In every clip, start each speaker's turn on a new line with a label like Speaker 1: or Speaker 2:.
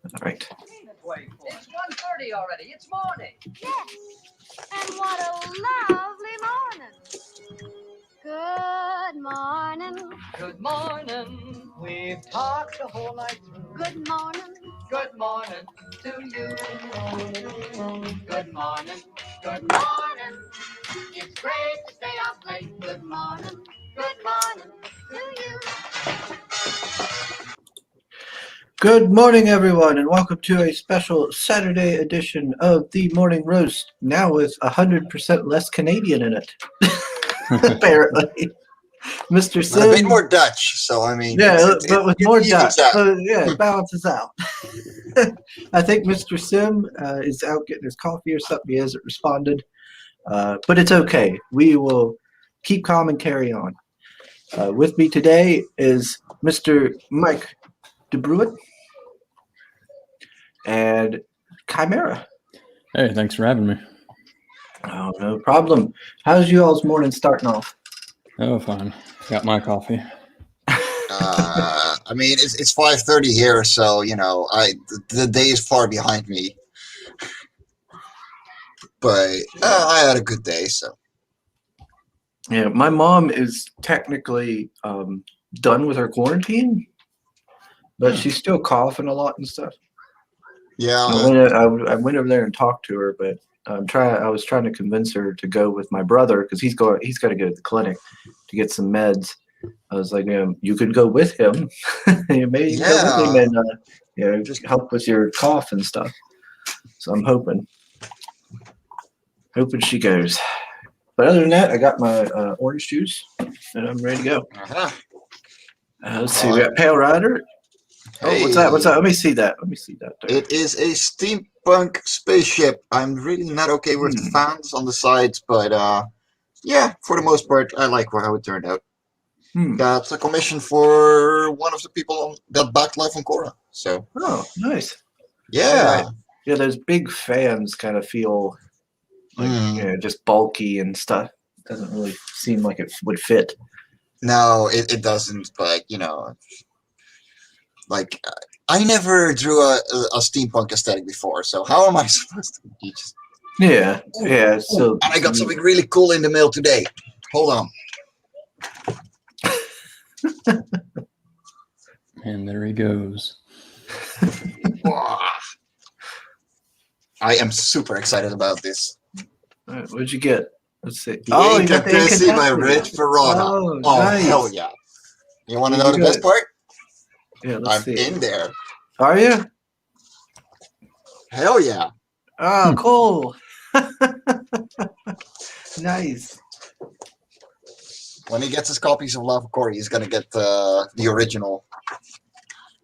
Speaker 1: All right.
Speaker 2: It's 1:30 already. It's morning.
Speaker 3: Yes, and what a lovely morning. Good morning.
Speaker 2: Good morning. We've talked the whole night through.
Speaker 3: Good morning.
Speaker 2: Good morning to you. Good morning. Good morning. It's great to stay up late. Good morning. Good morning to you.
Speaker 1: Good morning, everyone, and welcome to a special Saturday edition of the Morning Roast. Now with 100% less Canadian in it, apparently. Mr.
Speaker 4: But a bit
Speaker 1: Sim,
Speaker 4: more Dutch, so I mean,
Speaker 1: yeah, but with more
Speaker 4: evens
Speaker 1: Dutch,
Speaker 4: out.
Speaker 1: yeah, it balances out. I think Mr. Sim is out getting his coffee or something. He hasn't responded, but it's okay. We will keep calm and carry on. With me today is Mr. Mike DeBruin and Chimera.
Speaker 5: Hey, thanks for having me.
Speaker 1: Oh, no problem. How's you all's morning starting off?
Speaker 5: Oh, fine. Got my coffee.
Speaker 4: I mean, it's 5:30 here, so you know, the day is far behind me. But I had a good day, so
Speaker 1: Yeah, my mom is technically done with her quarantine, but she's still coughing a lot and stuff.
Speaker 4: yeah.
Speaker 1: I went over there and talked to her, but I was trying to convince her to go with my brother because he's got to go to the clinic to get some meds. I was like, yeah, you could go with him. Maybe you can go with him and just help with your cough and stuff. So I'm hoping she goes. But other than that, I got my orange juice and I'm ready to go.
Speaker 4: Uh-huh.
Speaker 1: Let's see, we got Pale Rider. Oh, what's that? Let me see that. There.
Speaker 4: It is a steampunk spaceship. I'm really not okay with the fans on the sides, but yeah, for the most part, I like how it turned out. Got a commission for one of the people that backed Live on Cora. So.
Speaker 1: Oh, nice.
Speaker 4: Yeah.
Speaker 1: Yeah, those big fans kind of feel like just bulky and stuff. It doesn't really seem like it would fit.
Speaker 4: No, it doesn't. But you know, like I never drew a steampunk aesthetic before. So how am I supposed to? Just...
Speaker 1: Yeah. So
Speaker 4: and I got something really cool in the mail today. Hold on.
Speaker 5: And there he goes.
Speaker 4: I am super excited about this.
Speaker 1: All right, what'd you get? Let's see.
Speaker 4: The
Speaker 1: You got the
Speaker 4: Incapacity by
Speaker 1: Incapacity.
Speaker 4: Rich Verona.
Speaker 1: Oh,
Speaker 4: Oh
Speaker 1: nice.
Speaker 4: hell yeah! You want to know the best part?
Speaker 1: Yeah, let's
Speaker 4: I'm
Speaker 1: see.
Speaker 4: in there.
Speaker 1: Are you?
Speaker 4: Hell yeah!
Speaker 1: Oh, cool. Nice.
Speaker 4: When he gets his copies of Lava Core, he's gonna get the original.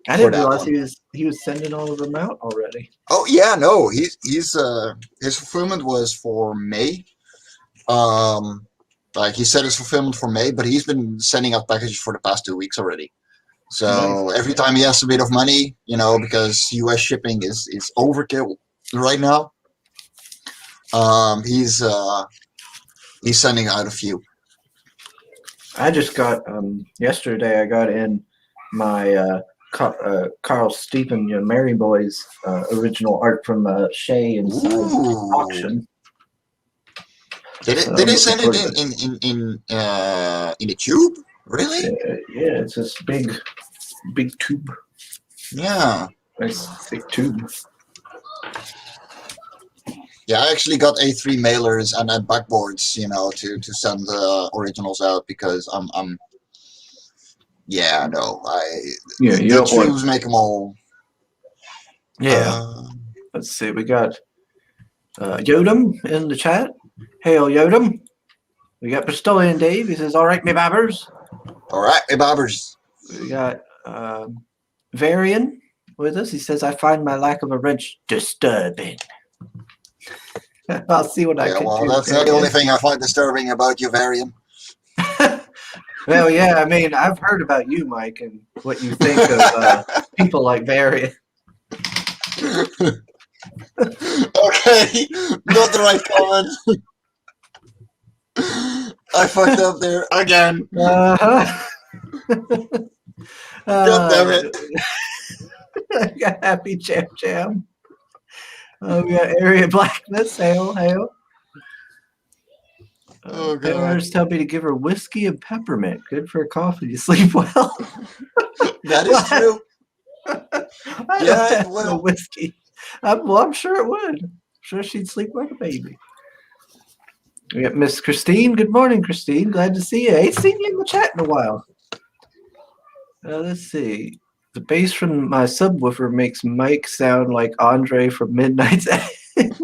Speaker 1: I didn't realize he was sending all of them out already.
Speaker 4: Oh yeah, no, he's his fulfillment was for May. Like he said his fulfillment for May, but he's been sending out packages for the past 2 weeks already. So every time he has a bit of money, you know, because US shipping is overkill right now. He's sending out a few.
Speaker 1: I just got yesterday. I got in my Carl Stephen, Mary Boys original art from Shea and Sons auction.
Speaker 4: Did they send it in a tube? Really?
Speaker 1: Yeah, it's this big tube.
Speaker 4: Yeah.
Speaker 1: Nice big tube.
Speaker 4: Yeah, I actually got A3 mailers and backboards, you know, to send the originals out because you don't want to make them all.
Speaker 1: Yeah. Let's see. We got Yodam in the chat. Hail Yodam. We got Bristolian Dave. He says, "All right, me babbers."
Speaker 4: All right, me babbers.
Speaker 1: We got Varian with us. He says, "I find my lack of a wrench disturbing." I'll see what I can do.
Speaker 4: Well, that's the only thing I find disturbing about you, Varian.
Speaker 1: Well, yeah, I mean, I've heard about you, Mike, and what you think of people like Varian.
Speaker 4: Okay, not the right comment. I fucked up there again.
Speaker 1: Uh-huh.
Speaker 4: God damn it.
Speaker 1: We got Happy Jam Jam. We got Area Blackness. Hail, hail.
Speaker 4: Oh, God.
Speaker 1: Taylor's telling me to give her whiskey and peppermint. Good for coffee to sleep well.
Speaker 4: That is true.
Speaker 1: I
Speaker 4: Yeah,
Speaker 1: don't
Speaker 4: it
Speaker 1: have no
Speaker 4: will.
Speaker 1: whiskey. I'm sure it would. I'm sure she'd sleep like a baby. We got Miss Christine. Good morning, Christine. Glad to see you. I ain't seen you in the chat in a while. Let's see. The bass from my subwoofer makes Mike sound like Andre from Midnight's End.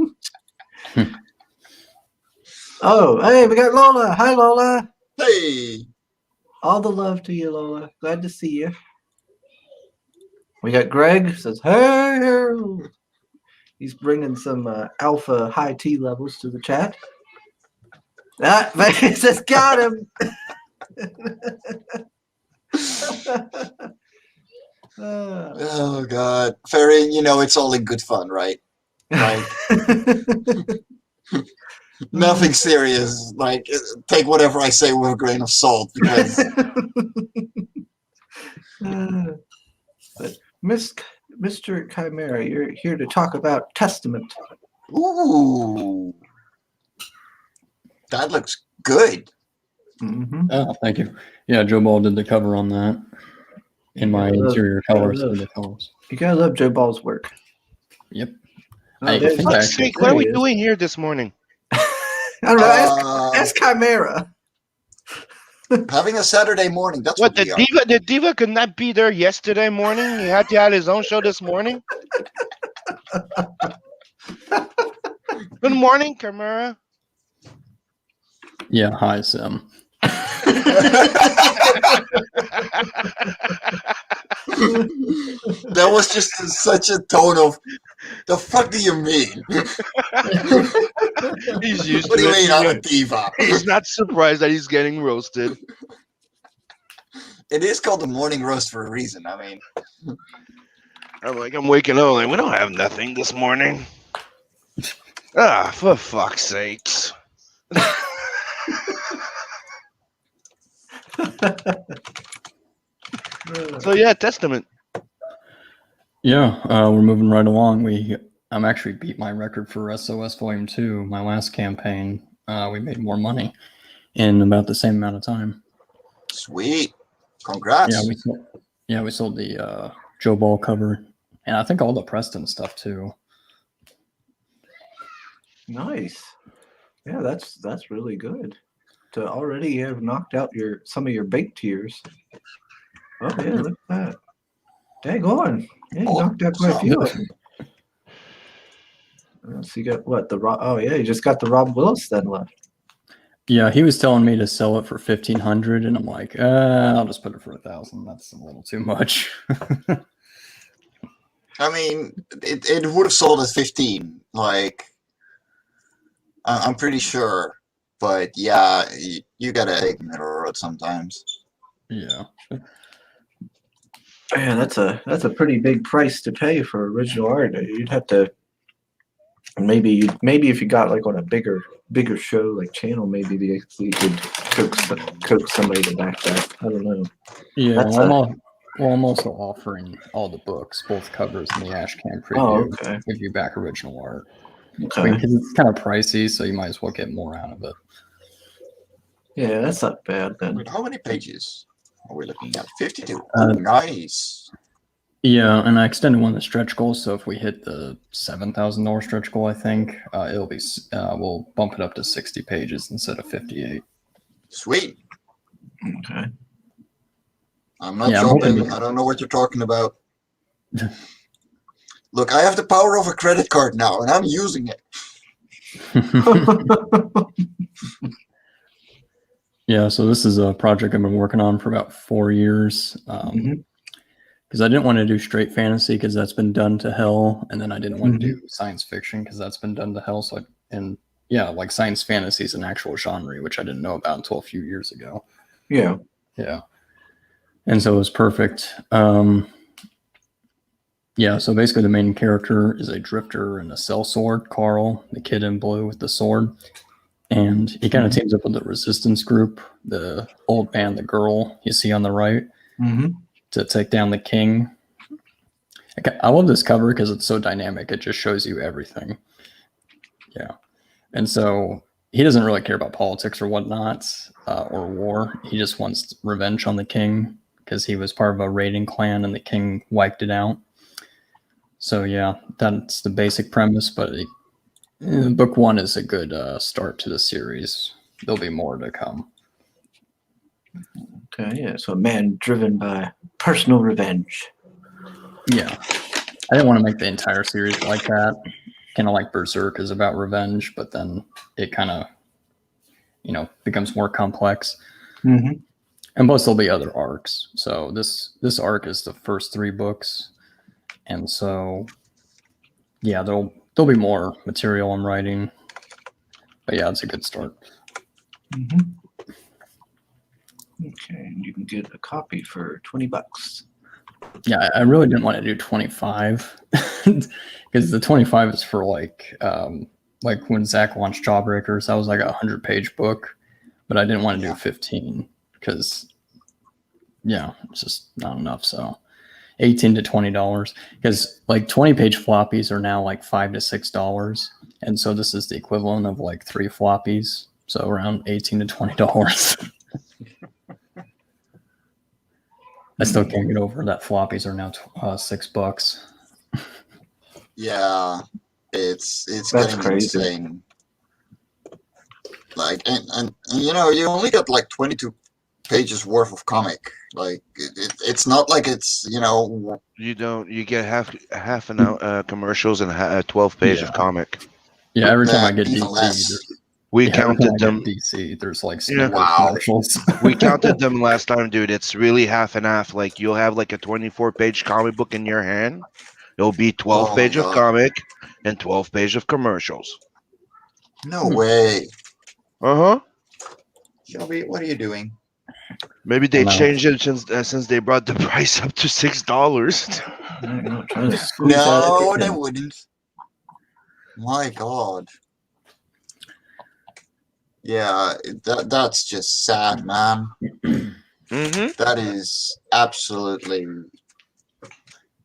Speaker 1: Oh, hey, we got Lola. Hi, Lola.
Speaker 4: Hey.
Speaker 1: All the love to you, Lola. Glad to see you. We got Greg. Says, hey, Harold. He's bringing some alpha high T levels to the chat. That Vegas has got him.
Speaker 4: Oh, God. Ferry, it's all in good fun, right? Like, nothing serious. Like, take whatever I say with a grain of salt, because...
Speaker 1: But Mr. Chimera, you're here to talk about Testament.
Speaker 4: Ooh. That looks good.
Speaker 1: Mm-hmm.
Speaker 5: Oh, thank you. Yeah, Joe Ball did the cover on that. In my interior colors of the colors.
Speaker 1: You gotta love Joe Ball's work.
Speaker 5: Yep.
Speaker 1: Oh,
Speaker 5: I
Speaker 1: there's
Speaker 5: think
Speaker 1: Mike.
Speaker 5: actually,
Speaker 6: What are we doing here this morning?
Speaker 1: I don't know. Ask Chimera.
Speaker 4: Having a Saturday morning. That's
Speaker 6: What
Speaker 4: what we are.
Speaker 6: the diva could not be there yesterday morning? He had to have his own show this morning. Good morning, Chimera.
Speaker 5: yeah, hi, Sim.
Speaker 4: That was just such a tone of, the fuck do you mean?
Speaker 6: He's used
Speaker 4: What do
Speaker 6: to
Speaker 4: you
Speaker 6: it.
Speaker 4: mean I'm a diva?
Speaker 6: He's not surprised that he's getting roasted.
Speaker 4: It is called the morning roast for a reason. I mean,
Speaker 6: I'm waking up like, we don't have nothing this morning. For fuck's sakes. So yeah, Testament.
Speaker 5: Yeah, we're moving right along. I'm actually beat my record for SOS Volume 2. My last campaign, we made more money in about the same amount of time.
Speaker 4: sweet. Congrats.
Speaker 5: We sold the Joe Ball cover, and I think all the Preston stuff too.
Speaker 1: Nice. Yeah, that's really good. To already have knocked out some of your baked tiers. Oh yeah, look at that. Dang on. Yeah, you knocked out quite a few of them. So you got what, you just got the Rob Willis then left.
Speaker 5: Yeah, he was telling me to sell it for $1,500, and I'm like, I'll just put it for $1,000. That's a little too much.
Speaker 4: I mean, it would have sold at 15. Like, I'm pretty sure. But yeah, you gotta take the middle road sometimes.
Speaker 5: Yeah.
Speaker 1: Man, that's a pretty big price to pay for original art. You'd have to maybe if you got like on a bigger show like channel, maybe you could coax somebody to back that. I don't know.
Speaker 5: Yeah, I'm also offering all the books, both covers and the Ashcan preview.
Speaker 1: Oh, okay.
Speaker 5: Give you back original art.
Speaker 1: Okay.
Speaker 5: Because it's kind of pricey, so you might as well get more out of it.
Speaker 1: Yeah, that's not bad then.
Speaker 4: Wait, how many pages are we looking at? 52. Nice.
Speaker 5: Yeah, and I extended one of the stretch goals, so if we hit the $7,000 stretch goal, I think it'll be we'll bump it up to 60 pages instead of 58.
Speaker 4: Sweet.
Speaker 1: Okay.
Speaker 4: I'm not shopping. I don't know what you're talking about. Look, I have the power of a credit card now, and I'm using it.
Speaker 5: Yeah, so this is a project I've been working on for about 4 years. Because I didn't want to do straight fantasy because that's been done to hell, and then I didn't want to do science fiction because that's been done to hell. So like science fantasy is an actual genre, which I didn't know about until a few years ago.
Speaker 1: Yeah.
Speaker 5: And so it was perfect. Yeah, so basically the main character is a drifter and a sellsword, Carl, the kid in blue with the sword. And he kind of teams up with the resistance group, the old man, the girl you see on the right, to take down the king. I love this cover because it's so dynamic. It just shows you everything. Yeah. And so he doesn't really care about politics or whatnot or war. He just wants revenge on the king because he was part of a raiding clan and the king wiped it out. So yeah, that's the basic premise. But book 1 is a good start to the series. There'll be more to come.
Speaker 1: Okay, yeah. So a man driven by personal revenge.
Speaker 5: Yeah. I didn't want to make the entire series like that. Kind of like Berserk is about revenge, but then it kind of, becomes more complex.
Speaker 1: Mm-hmm.
Speaker 5: And plus there'll be other arcs. So this arc is the first 3 books. And so, yeah, there'll be more material I'm writing. But yeah, it's a good start.
Speaker 1: Mm-hmm. Okay, and you can get a copy for $20.
Speaker 5: Yeah, I really didn't want to do 25 because the 25 is for like when Zach launched Jawbreakers, that was like a 100-page book, but I didn't want to do 15 because it's just not enough. So $18 to $20 because like 20-page floppies are now like $5 to $6, and so this is the equivalent of like 3 floppies, so around $18 to $20. I still can't get over that floppies are now $6.
Speaker 4: Yeah, it's
Speaker 1: That's
Speaker 4: getting
Speaker 1: crazy.
Speaker 4: insane. Like, and you only get like 22 pages worth of comic. Like, it's not like it's
Speaker 6: You don't. You get half an hour commercials and a 12-page of comic.
Speaker 5: Yeah, every time I get
Speaker 4: even
Speaker 5: DC,
Speaker 4: less.
Speaker 6: We
Speaker 5: every time
Speaker 6: counted
Speaker 5: I
Speaker 6: them.
Speaker 5: get DC, there's like
Speaker 6: Yeah.
Speaker 5: Snickers
Speaker 4: Wow.
Speaker 5: commercials.
Speaker 6: We counted them last time, dude. It's really half and half. Like you'll have like a 24-page comic book in your hand. It'll be 12
Speaker 4: Oh my
Speaker 6: page of
Speaker 4: God.
Speaker 6: comic and 12 page of commercials.
Speaker 4: No way.
Speaker 6: Uh-huh.
Speaker 4: Shelby, what are you doing?
Speaker 6: Maybe they
Speaker 5: I know.
Speaker 6: changed it since they brought the price up to $6.
Speaker 1: Trying to squeeze out
Speaker 4: No, they
Speaker 1: everything.
Speaker 4: wouldn't. My God. Yeah, that's just sad, man.
Speaker 6: Mm-hmm.
Speaker 4: That is absolutely.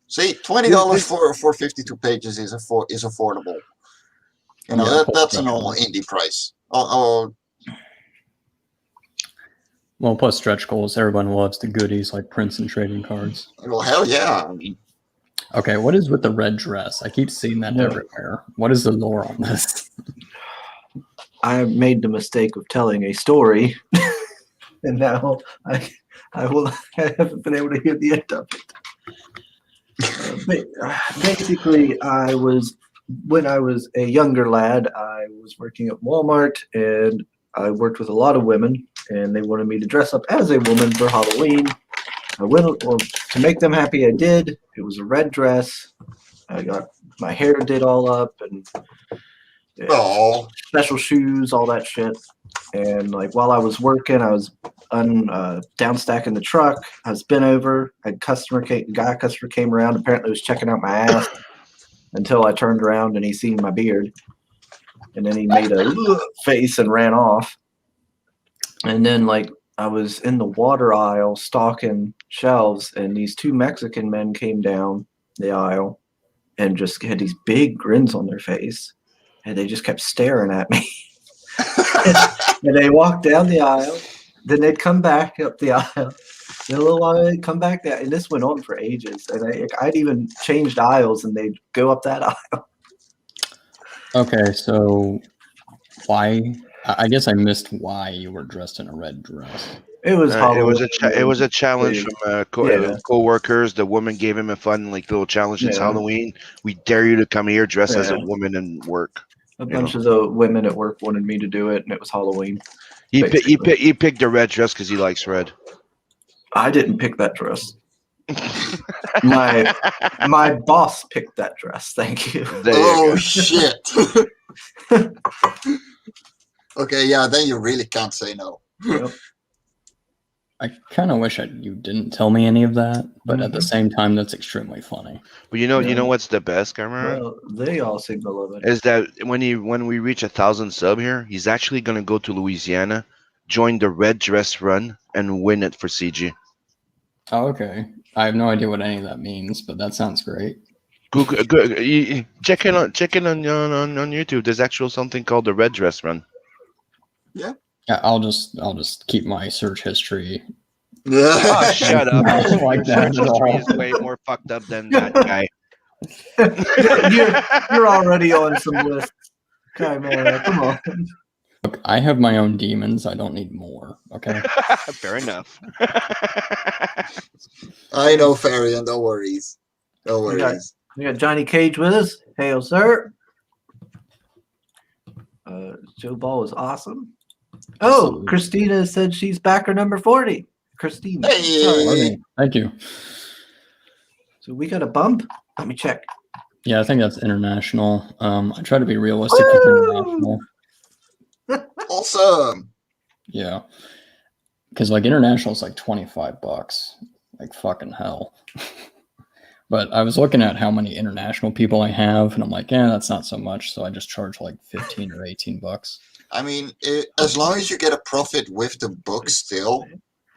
Speaker 4: See, $20 for 52 pages is affordable. That's a normal indie price. Oh,
Speaker 5: Well, plus stretch goals. Everyone loves the goodies like prints and trading cards.
Speaker 4: well, hell yeah.
Speaker 5: Okay, what is with the red dress? I keep seeing that
Speaker 1: Yeah.
Speaker 5: everywhere. What is the lore on this?
Speaker 1: I made the mistake of telling a story, and now I haven't been able to hear the end of it. Basically, when I was a younger lad, I was working at Walmart, and I worked with a lot of women, and they wanted me to dress up as a woman for Halloween. To make them happy, I did. It was a red dress. I got my hair did all up and special shoes, all that shit. And like while I was working, I was downstacking the truck. I was bent over. A customer came around. Apparently, was checking out my ass until I turned around and he seen my beard. And then he made a face and ran off. And then like I was in the water aisle stocking shelves, and these 2 Mexican men came down the aisle and just had these big grins on their face, and they just kept staring at me. And they walked down the aisle, then they'd come back up the aisle. In a little while, they'd come back down, and this went on for ages. And I'd even changed aisles, and they'd go up that aisle.
Speaker 5: Okay, so why? I guess I missed why you were dressed in a red dress.
Speaker 1: It was
Speaker 6: it was a challenge from co-workers. The woman gave him a fun little challenge. It's Halloween. We dare you to come here dressed as a woman and work.
Speaker 1: A bunch of the women at work wanted me to do it, and it was Halloween.
Speaker 6: He picked the red dress because he likes red.
Speaker 1: I didn't pick that dress. My boss picked that dress. Thank you.
Speaker 4: Shit. Okay, yeah, then you really can't say no.
Speaker 1: Yep.
Speaker 5: I kind of wish you didn't tell me any of that, but at the same time, that's extremely funny.
Speaker 6: But you know what's the best, Chimera?
Speaker 1: Well, they all seem to love it.
Speaker 6: Is that when we reach 1,000 sub here, he's actually gonna go to Louisiana, join the red dress run, and win it for CG.
Speaker 5: Oh, okay. I have no idea what any of that means, but that sounds great.
Speaker 6: Google, check in on YouTube. There's actual something called the red dress run.
Speaker 5: Yeah, I'll just keep my search history.
Speaker 6: Oh, shut up!
Speaker 5: Like that
Speaker 6: Search
Speaker 5: at
Speaker 6: history
Speaker 5: all.
Speaker 6: is way more fucked up than that guy.
Speaker 1: you're already on some lists, Chimera. Come on.
Speaker 5: Look, I have my own demons. I don't need more. Okay.
Speaker 6: Fair enough.
Speaker 4: I know, Farian. No worries. No
Speaker 1: We got,
Speaker 4: worries.
Speaker 1: we got Johnny Cage with us. Hail, sir. Joe Ball is awesome. Oh,
Speaker 5: Absolutely.
Speaker 1: Christina said she's backer number 40. Christina.
Speaker 4: Hey.
Speaker 1: Sorry.
Speaker 5: Thank you.
Speaker 1: So we got a bump. Let me check.
Speaker 5: Yeah, I think that's international. I try to be realistic with international.
Speaker 4: Awesome.
Speaker 5: Yeah. Because like international is like $25. Like fucking hell. But I was looking at how many international people I have, and I'm like, yeah, that's not so much. So I just charge like 15 or 18 bucks.
Speaker 4: I mean, as long as you get a profit with the book still,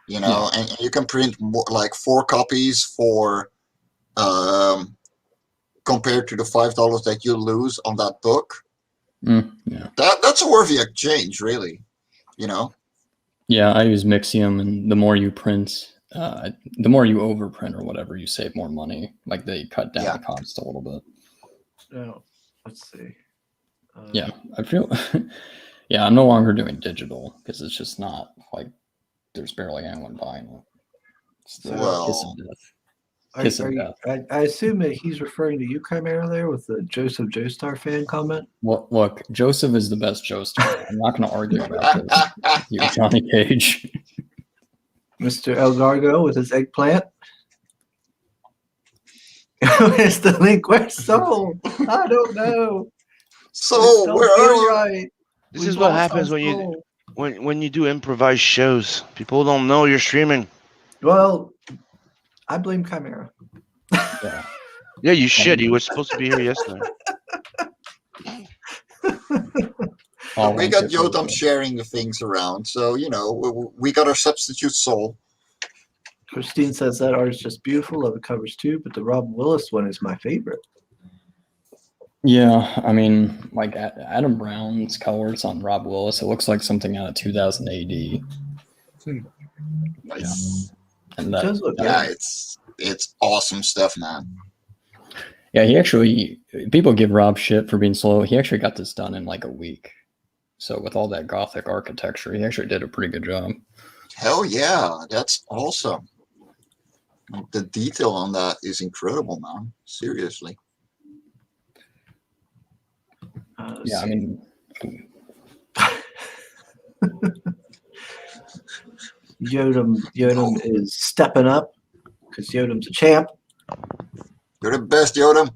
Speaker 4: you know, and you can print more, like 4 copies for compared to the $5 that you lose on that book.
Speaker 5: Yeah.
Speaker 4: That's a worthy exchange, really. You know.
Speaker 5: Yeah, I use Mixium, and the more you print, the more you overprint or whatever, you save more money. Like they cut down the cost a little bit.
Speaker 1: No, let's see.
Speaker 5: Yeah, I feel. Yeah, I'm no longer doing digital because it's just not like there's barely anyone buying it. It's the kiss of death.
Speaker 1: I assume that he's referring to you, Chimera, there with the Joseph Joestar fan comment.
Speaker 5: Well, look, Joseph is the best Joestar. I'm not going to argue about this. You, Johnny Cage.
Speaker 1: Mr. El Gargo with his eggplant. Where's the link? Where's Soul? I don't know.
Speaker 4: Soul, where are you?
Speaker 1: Right.
Speaker 6: This is what happens when you do improvised shows. People don't know you're streaming.
Speaker 1: Well, I blame Chimera.
Speaker 6: Yeah, you should. You were supposed to be here yesterday.
Speaker 4: We got Yotam sharing the things around, so you know we got our substitute Soul.
Speaker 1: Christine says that art is just beautiful. Love the covers too, but the Rob Willis one is my favorite.
Speaker 5: Yeah, I mean, like Adam Brown's colors on Rob Willis, it looks like something out of 2000 AD.
Speaker 4: Nice.
Speaker 5: Yeah. And
Speaker 4: it's awesome stuff, man.
Speaker 5: Yeah, he actually, people give Rob shit for being slow. He actually got this done in like a week. So with all that Gothic architecture, he actually did a pretty good job. Hell
Speaker 4: yeah, that's awesome. The detail on that is incredible, man. Seriously.
Speaker 5: Yeah, I mean,
Speaker 1: Yotam is stepping up because Yotam's a champ.
Speaker 4: You're the best, Yotam.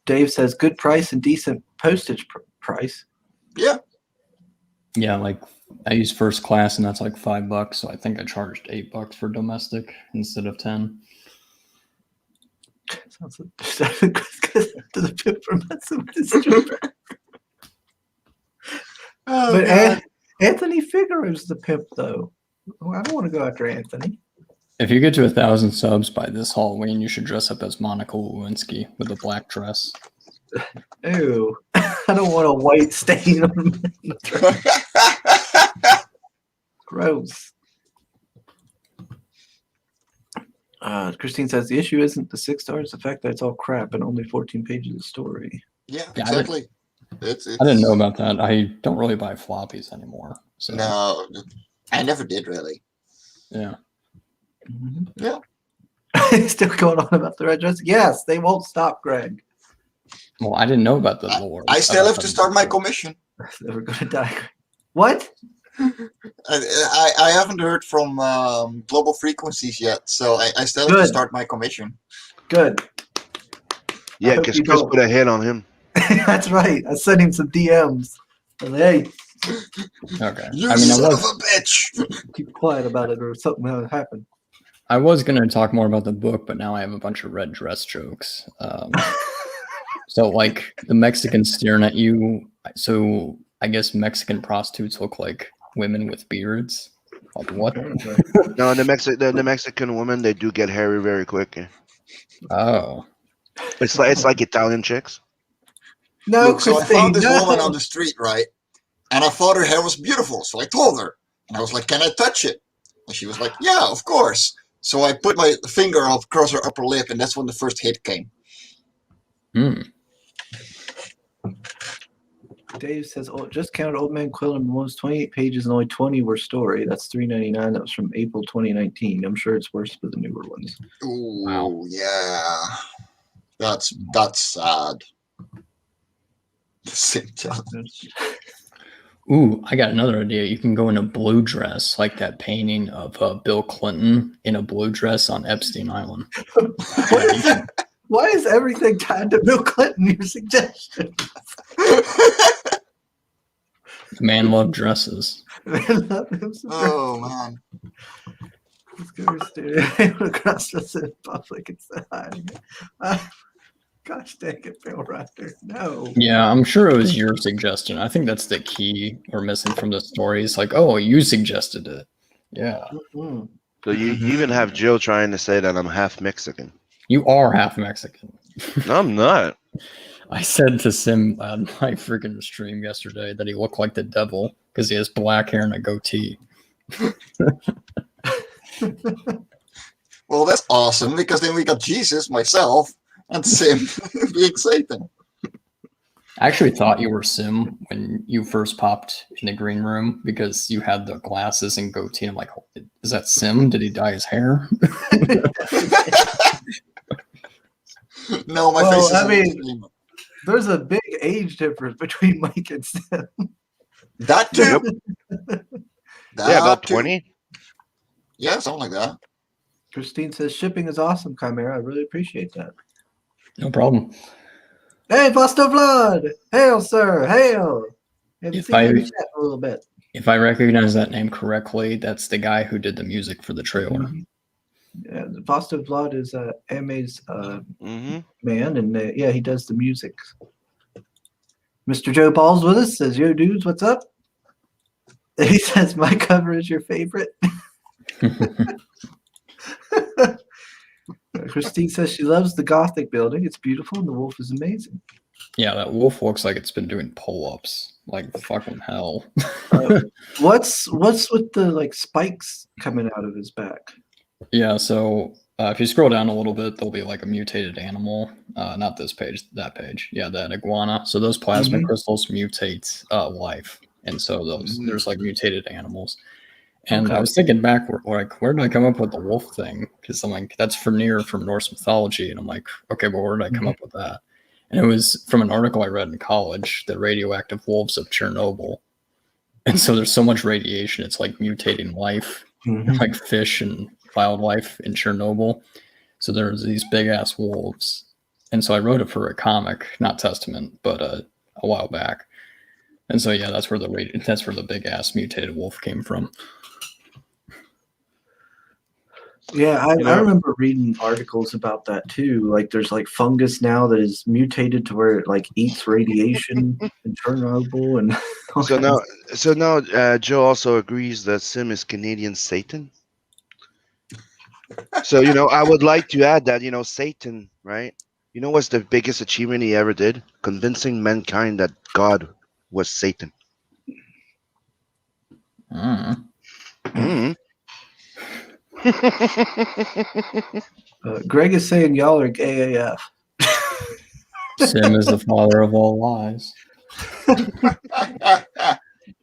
Speaker 1: Dave says good price and decent postage price.
Speaker 4: Yeah.
Speaker 5: Yeah, like I use first class and that's like $5, so I think I charged $8 for domestic instead of 10.
Speaker 1: Sounds like to the pimp for messing with his stripper. But Anthony Figaro's the pimp, though. I don't want to go after Anthony.
Speaker 5: If you get to 1,000 subs by this Halloween, you should dress up as Monica Lewinsky with a black dress.
Speaker 1: Ew. I don't want a white stain on the dress. Gross. Christine says the issue isn't the 6 stars, the fact that it's all crap and only 14 pages of story.
Speaker 4: Yeah, exactly.
Speaker 5: I didn't know about that. I don't really buy floppies anymore. So.
Speaker 4: No, I never did really.
Speaker 5: Yeah.
Speaker 1: Mm-hmm.
Speaker 4: Yeah.
Speaker 1: Still going on about the red dress? Yes, they won't stop, Greg.
Speaker 5: Well, I didn't know about the lore.
Speaker 4: I still have to start my commission.
Speaker 1: Never gonna die. What?
Speaker 4: I haven't heard from Global Frequencies yet, so I still have to start my commission.
Speaker 1: Good.
Speaker 6: Yeah, because Chris put a hit on him.
Speaker 1: That's right. I sent him some DMs. I was like, hey.
Speaker 5: Okay.
Speaker 4: You son of a bitch.
Speaker 1: Keep quiet about it or something will happen.
Speaker 5: I was going to talk more about the book, but now I have a bunch of red dress jokes. So, like, the Mexicans staring at you. So, I guess Mexican prostitutes look like women with beards. Like, what?
Speaker 6: No, the Mexican women, they do get hairy very quick.
Speaker 5: Oh.
Speaker 6: It's like Italian chicks.
Speaker 1: No,
Speaker 4: Look, so I found
Speaker 1: Christine,
Speaker 4: this
Speaker 1: no.
Speaker 4: woman on the street, right? And I thought her hair was beautiful, so I told her. And I was like, can I touch it? And she was like, yeah, of course. So I put my finger up across her upper lip, and that's when the first hit came.
Speaker 1: Dave says, "Oh, just counted Old Man Quill and was 28 pages and only 20 were story. That's $3.99. That was from April 2019. I'm sure it's worse for the newer ones."
Speaker 4: Ooh,
Speaker 5: Wow.
Speaker 4: yeah. That's sad.
Speaker 5: Ooh, I got another idea. You can go in a blue dress, like that painting of Bill Clinton in a blue dress on Epstein Island.
Speaker 1: Why is everything tied to Bill Clinton? Your suggestion?
Speaker 5: Man loved dresses.
Speaker 4: Oh man.
Speaker 1: Let's go able to cross dress in public instead of hiding it. Gosh dang it, Bill Ryder. No.
Speaker 5: Yeah, I'm sure it was your suggestion. I think that's the key we're missing from the story. It's like, oh, you suggested it. Yeah.
Speaker 1: Mm-hmm.
Speaker 6: So you even have Jill trying to say that I'm half Mexican.
Speaker 5: You are half Mexican.
Speaker 6: No, I'm not.
Speaker 5: I said to Sim on my freaking stream yesterday that he looked like the devil because he has black hair and a goatee.
Speaker 4: Well, that's awesome, because then we got Jesus, myself, and Sim being Satan.
Speaker 5: I actually thought you were Sim when you first popped in the green room because you had the glasses and goatee. I'm like, is that Sim? Did he dye his hair?
Speaker 4: No, my face is
Speaker 1: I mean, there's a big age difference between Mike and Sim.
Speaker 4: That too.
Speaker 6: Yeah, about 20.
Speaker 4: Yeah, something like that.
Speaker 1: Christine says, shipping is awesome, Chimera. I really appreciate that.
Speaker 5: No problem.
Speaker 1: Hey, Buster Blood! Hail, sir! Hail! Haven't
Speaker 5: If
Speaker 1: seen you in
Speaker 5: I-
Speaker 1: the chat a little bit.
Speaker 5: If I recognize that name correctly, that's the guy who did the music for the trailer.
Speaker 1: Yeah, Buster Blood is AMA's
Speaker 6: Mm-hmm.
Speaker 1: man, and yeah, he does the music. Mr. Joe Paul's with us. Says, "Yo, dudes, what's up?" He says, "My cover is your favorite." Christine says she loves the Gothic building. It's beautiful, and the wolf is amazing.
Speaker 5: Yeah, that wolf looks like it's been doing pull-ups like fucking hell.
Speaker 1: What's with the like spikes coming out of his back?
Speaker 5: Yeah, so if you scroll down a little bit, there'll be like a mutated animal. Not this page, that page. Yeah, that iguana. So those plasma crystals mutate life, and so there's like mutated animals. And I was thinking back, like, where did I come up with the wolf thing? Because I'm like, that's Fenrir from Norse mythology, and I'm like, okay, but where did I come up with that? And it was from an article I read in college, The Radioactive Wolves of Chernobyl. And so there's so much radiation, it's like mutating life, like fish and wildlife in Chernobyl. So there's these big ass wolves. And so I wrote it for a comic, not Testament, but a while back. And so yeah, that's where the big ass mutated wolf came from.
Speaker 1: Yeah, I remember reading articles about that too. Like, there's like fungus now that is mutated to where it like eats radiation in Chernobyl, and
Speaker 6: So now, Joe also agrees that Sim is Canadian Satan. So I would like to add that Satan, right? What's the biggest achievement he ever did? Convincing mankind that God was Satan.
Speaker 1: Greg is saying y'all are gay AF.
Speaker 5: Sim is the father of all lies.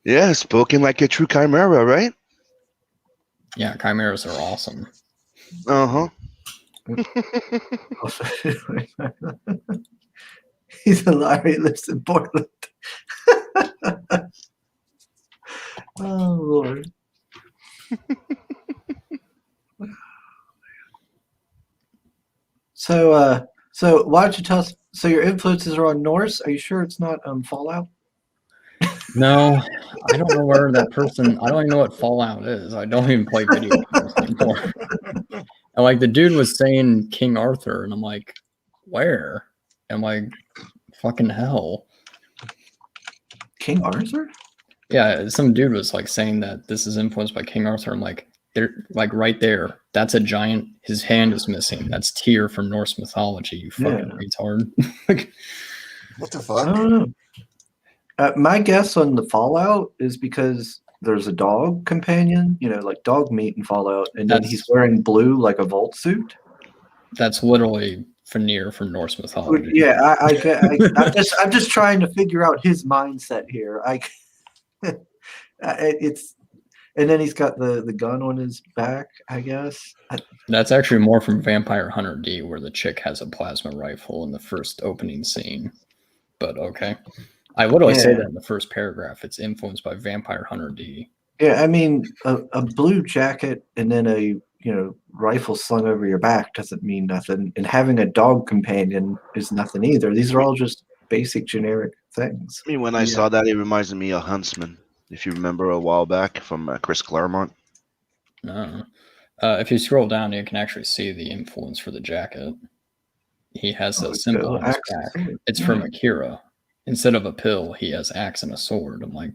Speaker 6: Yeah, spoken like a true chimera, right?
Speaker 5: Yeah, chimeras are awesome.
Speaker 6: Uh-huh.
Speaker 1: He's a liar. He lives in Portland. Oh, Lord. So why don't you tell us? So your influences are on Norse. Are you sure it's not Fallout?
Speaker 5: No, I don't know where that person. I don't even know what Fallout is. I don't even play video games anymore. And like the dude was saying King Arthur, and I'm like, where? And I'm like, fucking hell.
Speaker 1: King Arthur?
Speaker 5: Yeah, some dude was like saying that this is influenced by King Arthur. I'm like, they're like right there. That's a giant. His hand is missing. That's Tyr from Norse mythology. You fucking retard.
Speaker 4: What the
Speaker 1: I
Speaker 4: fuck?
Speaker 1: don't know. My guess on the Fallout is because there's a dog companion, like dog meat in Fallout, and then he's wearing blue like a vault suit.
Speaker 5: That's literally Fenrir from Norse mythology.
Speaker 1: Yeah, I'm just trying to figure out his mindset here. It's, and then he's got the gun on his back, I guess.
Speaker 5: That's actually more from Vampire Hunter D, where the chick has a plasma rifle in the first opening scene. But okay. I literally say that in the first paragraph. It's influenced by Vampire Hunter D.
Speaker 1: Yeah, I mean, a blue jacket and then a rifle slung over your back doesn't mean nothing, and having a dog companion is nothing either. These are all just basic generic things.
Speaker 6: I mean, when I saw that, it reminds me of Huntsman. If you remember a while back from Chris Claremont.
Speaker 5: No. If you scroll down, you can actually see the influence for the jacket. He has a symbol on his back. It's from Akira. Instead of a pill, he has axe and a sword. I'm like,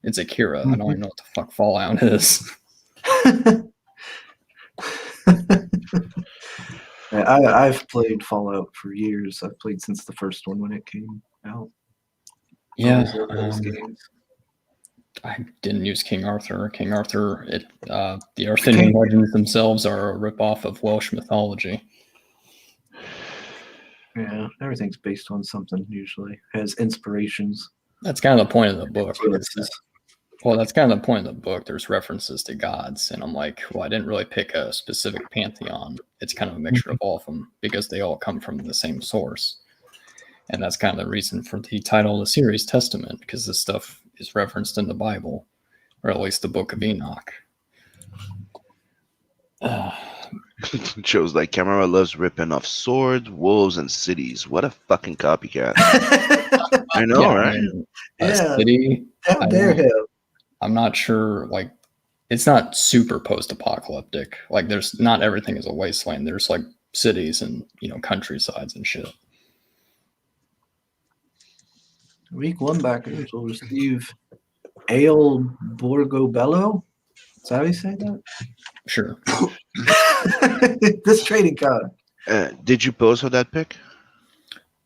Speaker 5: it's Akira. I don't even know what the fuck Fallout is.
Speaker 1: I've played Fallout for years. I've played since the first one when it came out.
Speaker 5: Yeah.
Speaker 1: Those games.
Speaker 5: I didn't use King Arthur. King Arthur, the Arthurian legends themselves are a ripoff of Welsh mythology.
Speaker 1: Yeah, everything's based on something usually. Has inspirations.
Speaker 5: That's kind of the point of the book. Well, that's kind of the point of the book. There's references to gods, and I'm like, well, I didn't really pick a specific pantheon. It's kind of a mixture of all of them because they all come from the same source. And that's kind of the reason for the title of the series, Testament, because this stuff is referenced in the Bible, or at least the Book of Enoch.
Speaker 6: Shows like Chimera loves ripping off swords, wolves, and cities. What a fucking copycat. I know, right?
Speaker 5: City,
Speaker 1: how dare him?
Speaker 5: I'm not sure, like, it's not super post-apocalyptic. Like, there's not everything is a wasteland. There's like cities and countrysides and shit.
Speaker 1: Week 1 backers will receive Ale Borgobello. Is that how you say that?
Speaker 5: Sure.
Speaker 1: This trading card.
Speaker 6: Did you pose for that pick?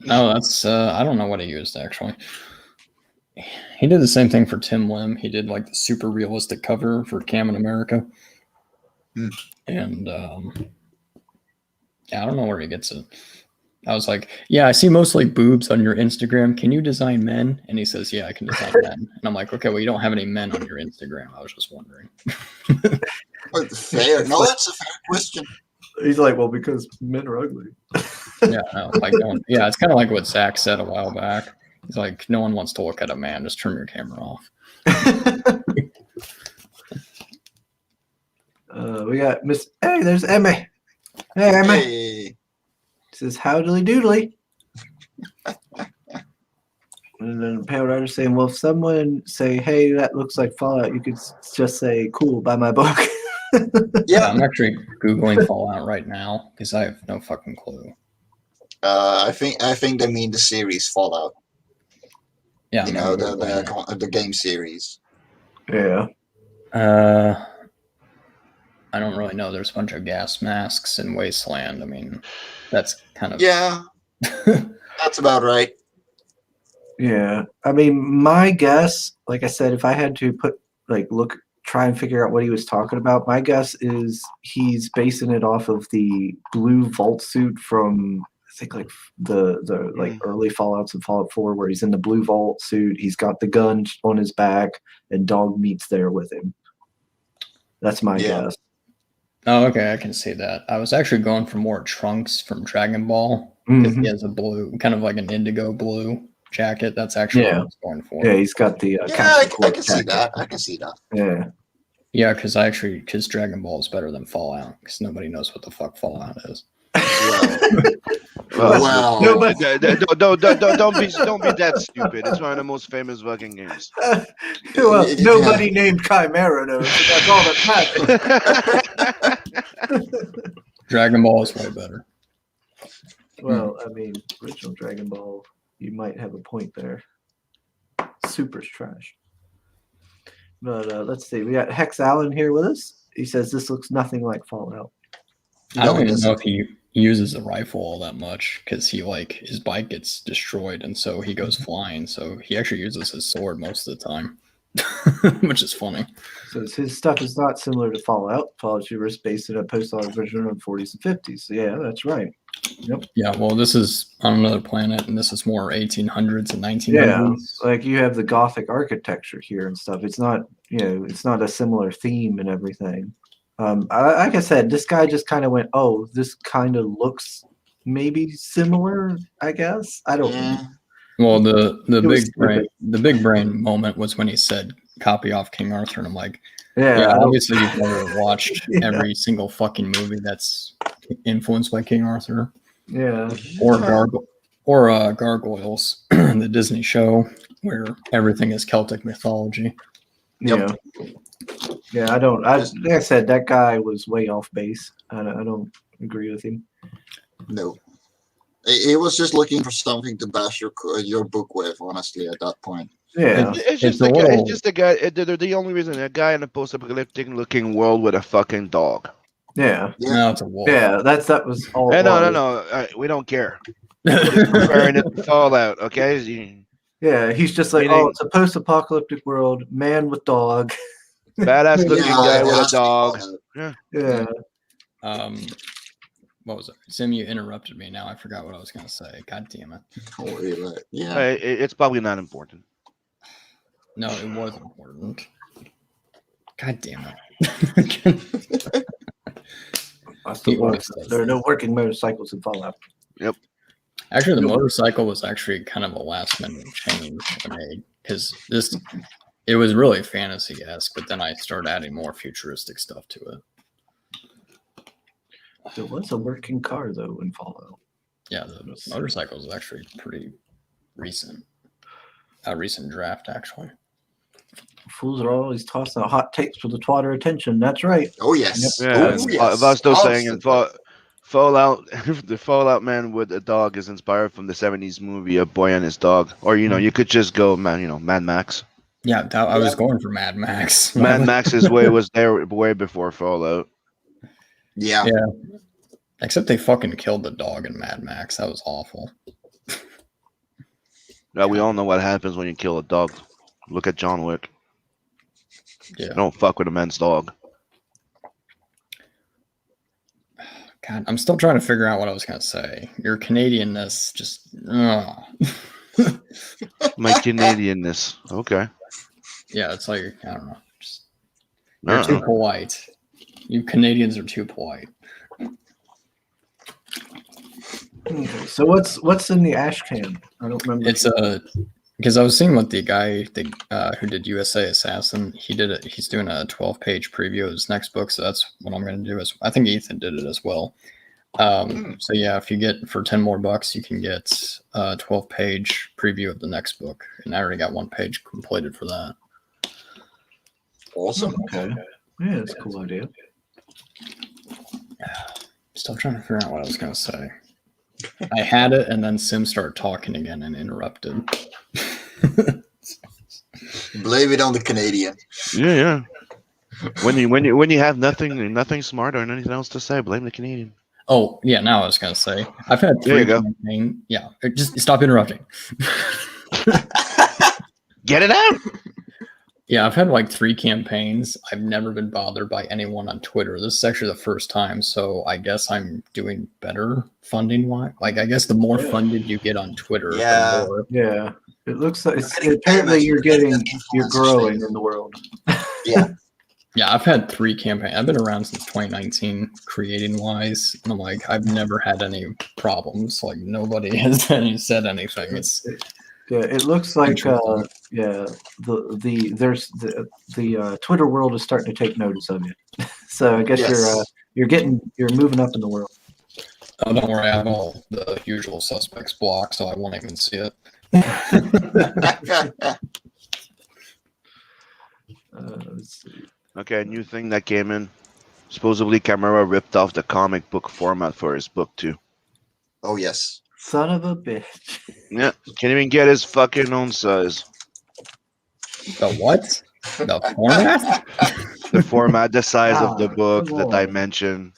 Speaker 5: No, that's I don't know what he used actually. He did the same thing for Tim Lim. He did like the super realistic cover for Cam in America. And I don't know where he gets it. I was like, yeah, I see mostly boobs on your Instagram. Can you design men? And he says, yeah, I can design men. And I'm like, okay, well, you don't have any men on your Instagram. I was just wondering.
Speaker 4: Fair. No, that's a fair question.
Speaker 1: He's like, well, because men are ugly.
Speaker 5: Yeah, no, like, yeah, it's kind of like what Zach said a while back. He's like, no one wants to look at a man. Just turn your camera off.
Speaker 1: We got Miss. Hey, there's Emmy. Hey, Emmy.
Speaker 4: Hey.
Speaker 1: Says howdily doodly. And then Pale Rider saying, well, if someone say, hey, that looks like Fallout, you could just say, cool, buy my book.
Speaker 5: Yeah, I'm actually Googling Fallout right now because I have no fucking clue.
Speaker 4: I think they mean the series Fallout.
Speaker 5: Yeah,
Speaker 4: the game series.
Speaker 1: Yeah.
Speaker 5: I don't really know. There's a bunch of gas masks in Wasteland. I mean, that's kind of
Speaker 4: that's about right.
Speaker 1: Yeah. I mean, my guess, like I said, if I had to try and figure out what he was talking about, my guess is he's basing it off of the blue vault suit from I think like the early Fallouts and Fallout 4 where he's in the blue vault suit, he's got the gun on his back, and Dog Meat's there with him. That's my guess.
Speaker 5: Oh, okay, I can see that. I was actually going for more Trunks from Dragon Ball because he has a blue, kind of like an indigo blue jacket. That's actually what I was going for.
Speaker 1: Yeah, he's got the
Speaker 4: I can see that. I can see that.
Speaker 1: Yeah.
Speaker 5: Yeah, because Dragon Ball is better than Fallout because nobody knows what the fuck Fallout is.
Speaker 6: Well, don't be that stupid. It's one of the most famous fucking games.
Speaker 1: Well, nobody named Chimera knows. That's all that matters.
Speaker 5: Dragon Ball is way better.
Speaker 1: Well, I mean, original Dragon Ball, you might have a point there. Super's trash. But let's see. We got Hex Allen here with us. He says this looks nothing like Fallout.
Speaker 5: I don't even know if he uses a rifle all that much because his bike gets destroyed and so he goes flying. So he actually uses his sword most of the time, which is funny.
Speaker 1: So his stuff is not similar to Fallout. Fallout was based in a post-Fallout version of the 40s and 50s. So yeah, that's right. Yep.
Speaker 5: Yeah, well, this is on another planet, and this is more 1800s and 1900s.
Speaker 1: Yeah, like you have the Gothic architecture here and stuff. It's not, it's not a similar theme and everything. Like I said, this guy just kind of went, "Oh, this kind of looks maybe similar." I guess I don't know.
Speaker 5: Well, the big brain moment was when he said "copy off King Arthur," and I'm like, yeah obviously you've never watched every single fucking movie that's influenced by King Arthur.
Speaker 1: Yeah.
Speaker 5: Or Gargoyles, the Disney show where everything is Celtic mythology.
Speaker 1: Yeah. Yeah, like I said, that guy was way off base. I don't agree with him. No.
Speaker 4: He was just looking for something to bash your book with, honestly, at that point.
Speaker 1: Yeah.
Speaker 6: It's just a guy. They're the only reason a guy in a post-apocalyptic looking world with a fucking dog.
Speaker 1: Yeah.
Speaker 5: No, it's a wolf.
Speaker 1: Yeah, that was all.
Speaker 6: No. We don't care. Comparing it to Fallout, okay?
Speaker 1: Yeah, he's just like, it's a post-apocalyptic world, man with dog.
Speaker 6: Badass looking guy with a dog.
Speaker 1: Yeah.
Speaker 5: What was it? Sim, you interrupted me. Now I forgot what I was going to say. God damn it.
Speaker 4: Yeah.
Speaker 6: It's probably not important.
Speaker 5: No, it was important. God damn it.
Speaker 1: There are no working motorcycles in Fallout.
Speaker 6: Yep.
Speaker 5: Actually, the motorcycle was actually kind of a last minute change I made because it was really fantasy-esque, but then I started adding more futuristic stuff to it.
Speaker 1: There was a working car though in Fallout.
Speaker 5: Yeah, the motorcycle is actually pretty recent. A recent draft, actually.
Speaker 1: Fools are always tossing out hot takes for the Twitter attention. That's right.
Speaker 4: Oh yes.
Speaker 6: Yeah,
Speaker 4: Oh, yes.
Speaker 6: I was still saying in Fallout, the Fallout man with a dog is inspired from the '70s movie A Boy and His Dog, or you could just go Mad Max.
Speaker 5: Yeah, I was going for Mad Max.
Speaker 6: Mad Max's way was there way before Fallout.
Speaker 4: Yeah.
Speaker 5: Yeah. Except they fucking killed the dog in Mad Max. That was awful.
Speaker 6: Now we all know what happens when you kill a dog. Look at John Wick.
Speaker 5: Yeah.
Speaker 6: Don't fuck with a man's dog.
Speaker 5: God, I'm still trying to figure out what I was going to say. Your Canadianness just...
Speaker 6: My Canadianness. Okay.
Speaker 5: Yeah, it's like, I don't know. You're too polite. You Canadians are too polite.
Speaker 1: Okay, so what's in the ash can? I don't remember.
Speaker 5: It's because I was seeing what the guy who did USA Assassin, he's doing a 12-page preview of his next book, so that's what I'm going to do. I think Ethan did it as well. So yeah, if you get for $10 more, you can get a 12-page preview of the next book, and I already got one page completed for that.
Speaker 4: Awesome.
Speaker 1: Okay. Yeah, that's a cool idea.
Speaker 5: Still trying to figure out what I was going to say. I had it, and then Sim started talking again and interrupted.
Speaker 4: Blame it on the Canadian.
Speaker 6: Yeah. When you have nothing smart or anything else to say, blame the Canadian.
Speaker 5: Oh yeah, now I was going to say I've had 3 campaigns. Yeah, just stop interrupting.
Speaker 6: Get it out.
Speaker 5: Yeah, I've had like 3 campaigns. I've never been bothered by anyone on Twitter. This is actually the first time, so I guess I'm doing better funding-wise. Like, I guess the more funded you get on Twitter, the more.
Speaker 1: Yeah. It looks like apparently you're growing in the world.
Speaker 4: Yeah.
Speaker 5: Yeah, I've had 3 campaigns. I've been around since 2019, creating-wise, and I'm like, I've never had any problems. Like, nobody has said anything.
Speaker 1: Yeah, it looks like the Twitter world is starting to take notice of you. So I guess you're moving up in the world.
Speaker 5: Oh, don't worry, I have all the usual suspects blocked, so I won't even see it.
Speaker 1: Let's see.
Speaker 6: Okay, a new thing that came in. Supposedly, Chimera ripped off the comic book format for his book too.
Speaker 4: Oh yes.
Speaker 1: Son of a bitch.
Speaker 6: Yeah, can't even get his fucking own size.
Speaker 5: The what? The format?
Speaker 6: The format, the size of the
Speaker 1: Ah,
Speaker 6: book,
Speaker 1: come
Speaker 6: the
Speaker 1: on.
Speaker 6: dimension.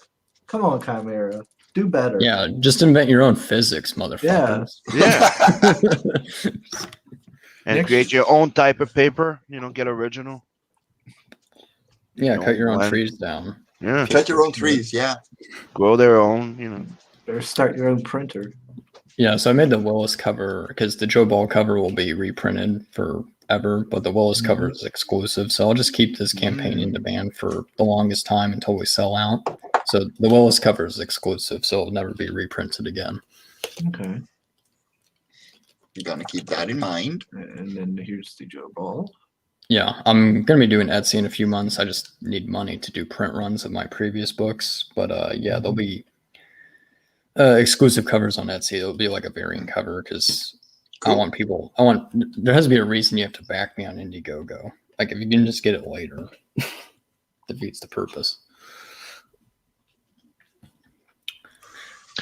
Speaker 1: Come on, Chimera. Do better.
Speaker 5: Yeah, just invent your own physics, motherfuckers.
Speaker 6: Yeah. And
Speaker 1: Next-
Speaker 6: create your own type of paper. Get original.
Speaker 5: Yeah, cut your own
Speaker 6: blend.
Speaker 5: trees down.
Speaker 6: Yeah.
Speaker 4: Cut your own trees, yeah.
Speaker 6: Grow their own.
Speaker 1: Better start your own printer.
Speaker 5: Yeah, so I made the Willis cover because the Joe Ball cover will be reprinted forever, but the Willis cover is exclusive. So I'll just keep this campaign in demand for the longest time until we sell out. So the Willis cover is exclusive, so it'll never be reprinted again.
Speaker 1: Okay.
Speaker 4: You're gonna keep that in mind.
Speaker 1: And then here's the Joe Ball.
Speaker 5: Yeah, I'm going to be doing Etsy in a few months. I just need money to do print runs of my previous books. But yeah, there'll be exclusive covers on Etsy. It'll be like a variant cover because
Speaker 4: Cool.
Speaker 5: there has to be a reason you have to back me on Indiegogo. Like if you can just get it later, defeats the purpose.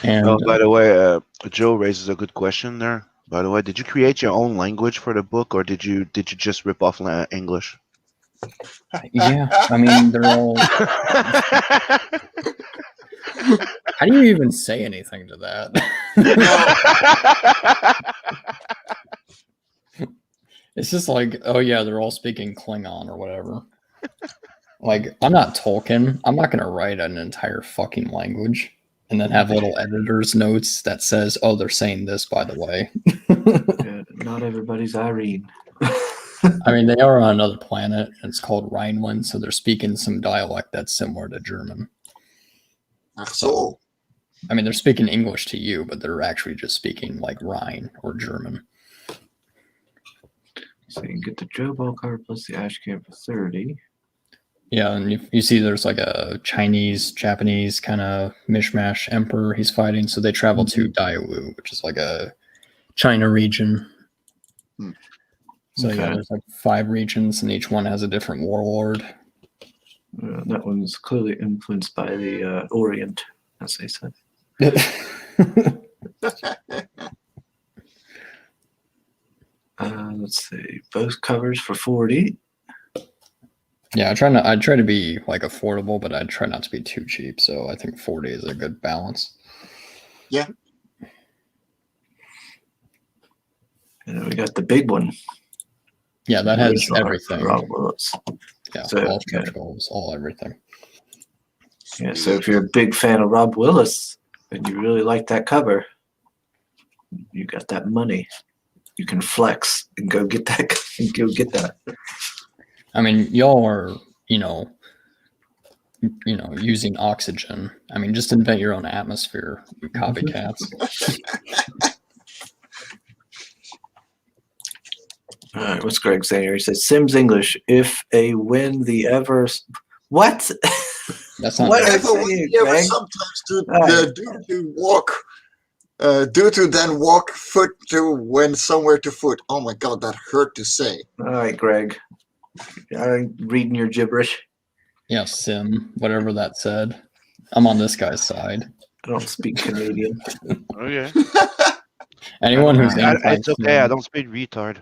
Speaker 5: And
Speaker 6: By the way, Joe raises a good question there. By the way, did you create your own language for the book, or did you just rip off English?
Speaker 5: yeah, I mean they're all. How do you even say anything to that? It's just like, oh yeah, they're all speaking Klingon or whatever. Like, I'm not Tolkien. I'm not gonna write an entire fucking language and then have little editor's notes that says, oh, they're saying this, by the way.
Speaker 1: Yeah, not everybody's Irene.
Speaker 5: I mean, they are on another planet, and it's called Rhineland, so they're speaking some dialect that's similar to German.
Speaker 4: So,
Speaker 5: I mean, they're speaking English to you, but they're actually just speaking like Rhine or German.
Speaker 1: So you can get the Joe Ball cover plus the Ash Can for 30.
Speaker 5: Yeah, and you see there's like a Chinese, Japanese kind of mishmash emperor he's fighting. So they travel to Daewoo, which is like a China region. So
Speaker 1: Okay.
Speaker 5: yeah, there's like 5 regions, and each one has a different warlord.
Speaker 1: That one's clearly influenced by the Orient, as they said. Let's see, both covers for 40.
Speaker 5: Yeah, I try to be like affordable, but I try not to be too cheap. So I think 40 is a good balance.
Speaker 4: yeah.
Speaker 1: And then we got the big one.
Speaker 5: Yeah, that has
Speaker 1: Original art
Speaker 5: everything.
Speaker 1: for Rob Willis.
Speaker 5: Yeah,
Speaker 1: So,
Speaker 5: all
Speaker 1: okay.
Speaker 5: stretch goals, all everything.
Speaker 1: Yeah, so if you're a big fan of Rob Willis and you really like that cover, you got that money. You can flex and go get that. And go get that.
Speaker 5: I mean, y'all are, using oxygen. I mean, just invent your own atmosphere, you copycats.
Speaker 1: All right, what's Greg saying here? He says Sims English. If a win the ever what?
Speaker 5: That's not
Speaker 1: What?
Speaker 5: bad.
Speaker 4: If a
Speaker 1: saying,
Speaker 4: ever
Speaker 1: Greg.
Speaker 4: sometimes to
Speaker 1: Alright.
Speaker 4: due to then walk foot to when somewhere to foot. Oh my god, that hurt to say.
Speaker 1: All right, Greg. I'm reading your gibberish.
Speaker 5: Yeah, sim, whatever that said. I'm on this guy's side.
Speaker 1: I don't speak Canadian.
Speaker 6: Okay.
Speaker 5: Anyone who's
Speaker 6: It's okay. I
Speaker 5: anti-sim,
Speaker 6: don't speak retard.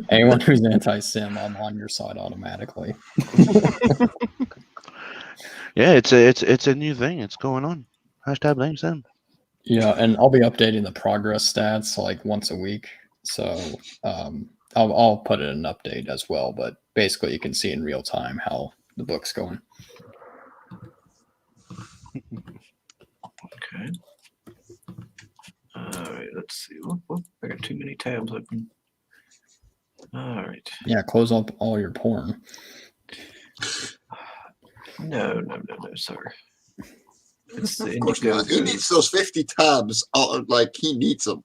Speaker 5: anyone who's anti-sim, I'm on your side automatically.
Speaker 6: Yeah, it's a new thing. It's going on. Hashtag blame Sam.
Speaker 5: Yeah, and I'll be updating the progress stats like once a week. So I'll put in an update as well. But basically, you can see in real time how the book's going.
Speaker 1: Okay. All right, let's see. Whoop. I got too many tabs open. All right.
Speaker 5: Yeah, close up all your porn.
Speaker 1: No, sir. It's the
Speaker 4: Of course not. He
Speaker 1: Indiegogo.
Speaker 4: needs those 50 tabs. Like he needs them.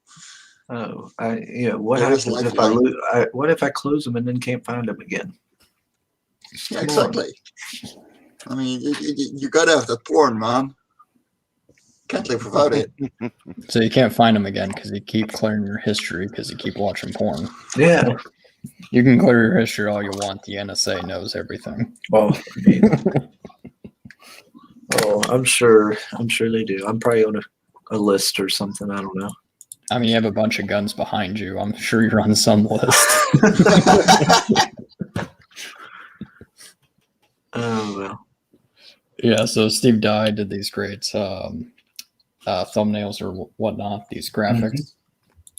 Speaker 1: Oh, what
Speaker 4: There is
Speaker 1: happens if
Speaker 4: lifeline.
Speaker 1: what if I close them and then can't find them again?
Speaker 4: Yeah, exactly. I mean, you gotta have that porn, man. Can't live without it.
Speaker 5: So you can't find them again because you keep clearing your history because you keep watching porn.
Speaker 1: Yeah.
Speaker 5: You can clear your history all you want. The NSA knows everything.
Speaker 1: Well, I'm sure they do. I'm probably on a list or something. I don't know.
Speaker 5: I mean, you have a bunch of guns behind you. I'm sure you're on some list.
Speaker 1: Oh well.
Speaker 5: Yeah, so Steve Dye did these great thumbnails or whatnot, these graphics.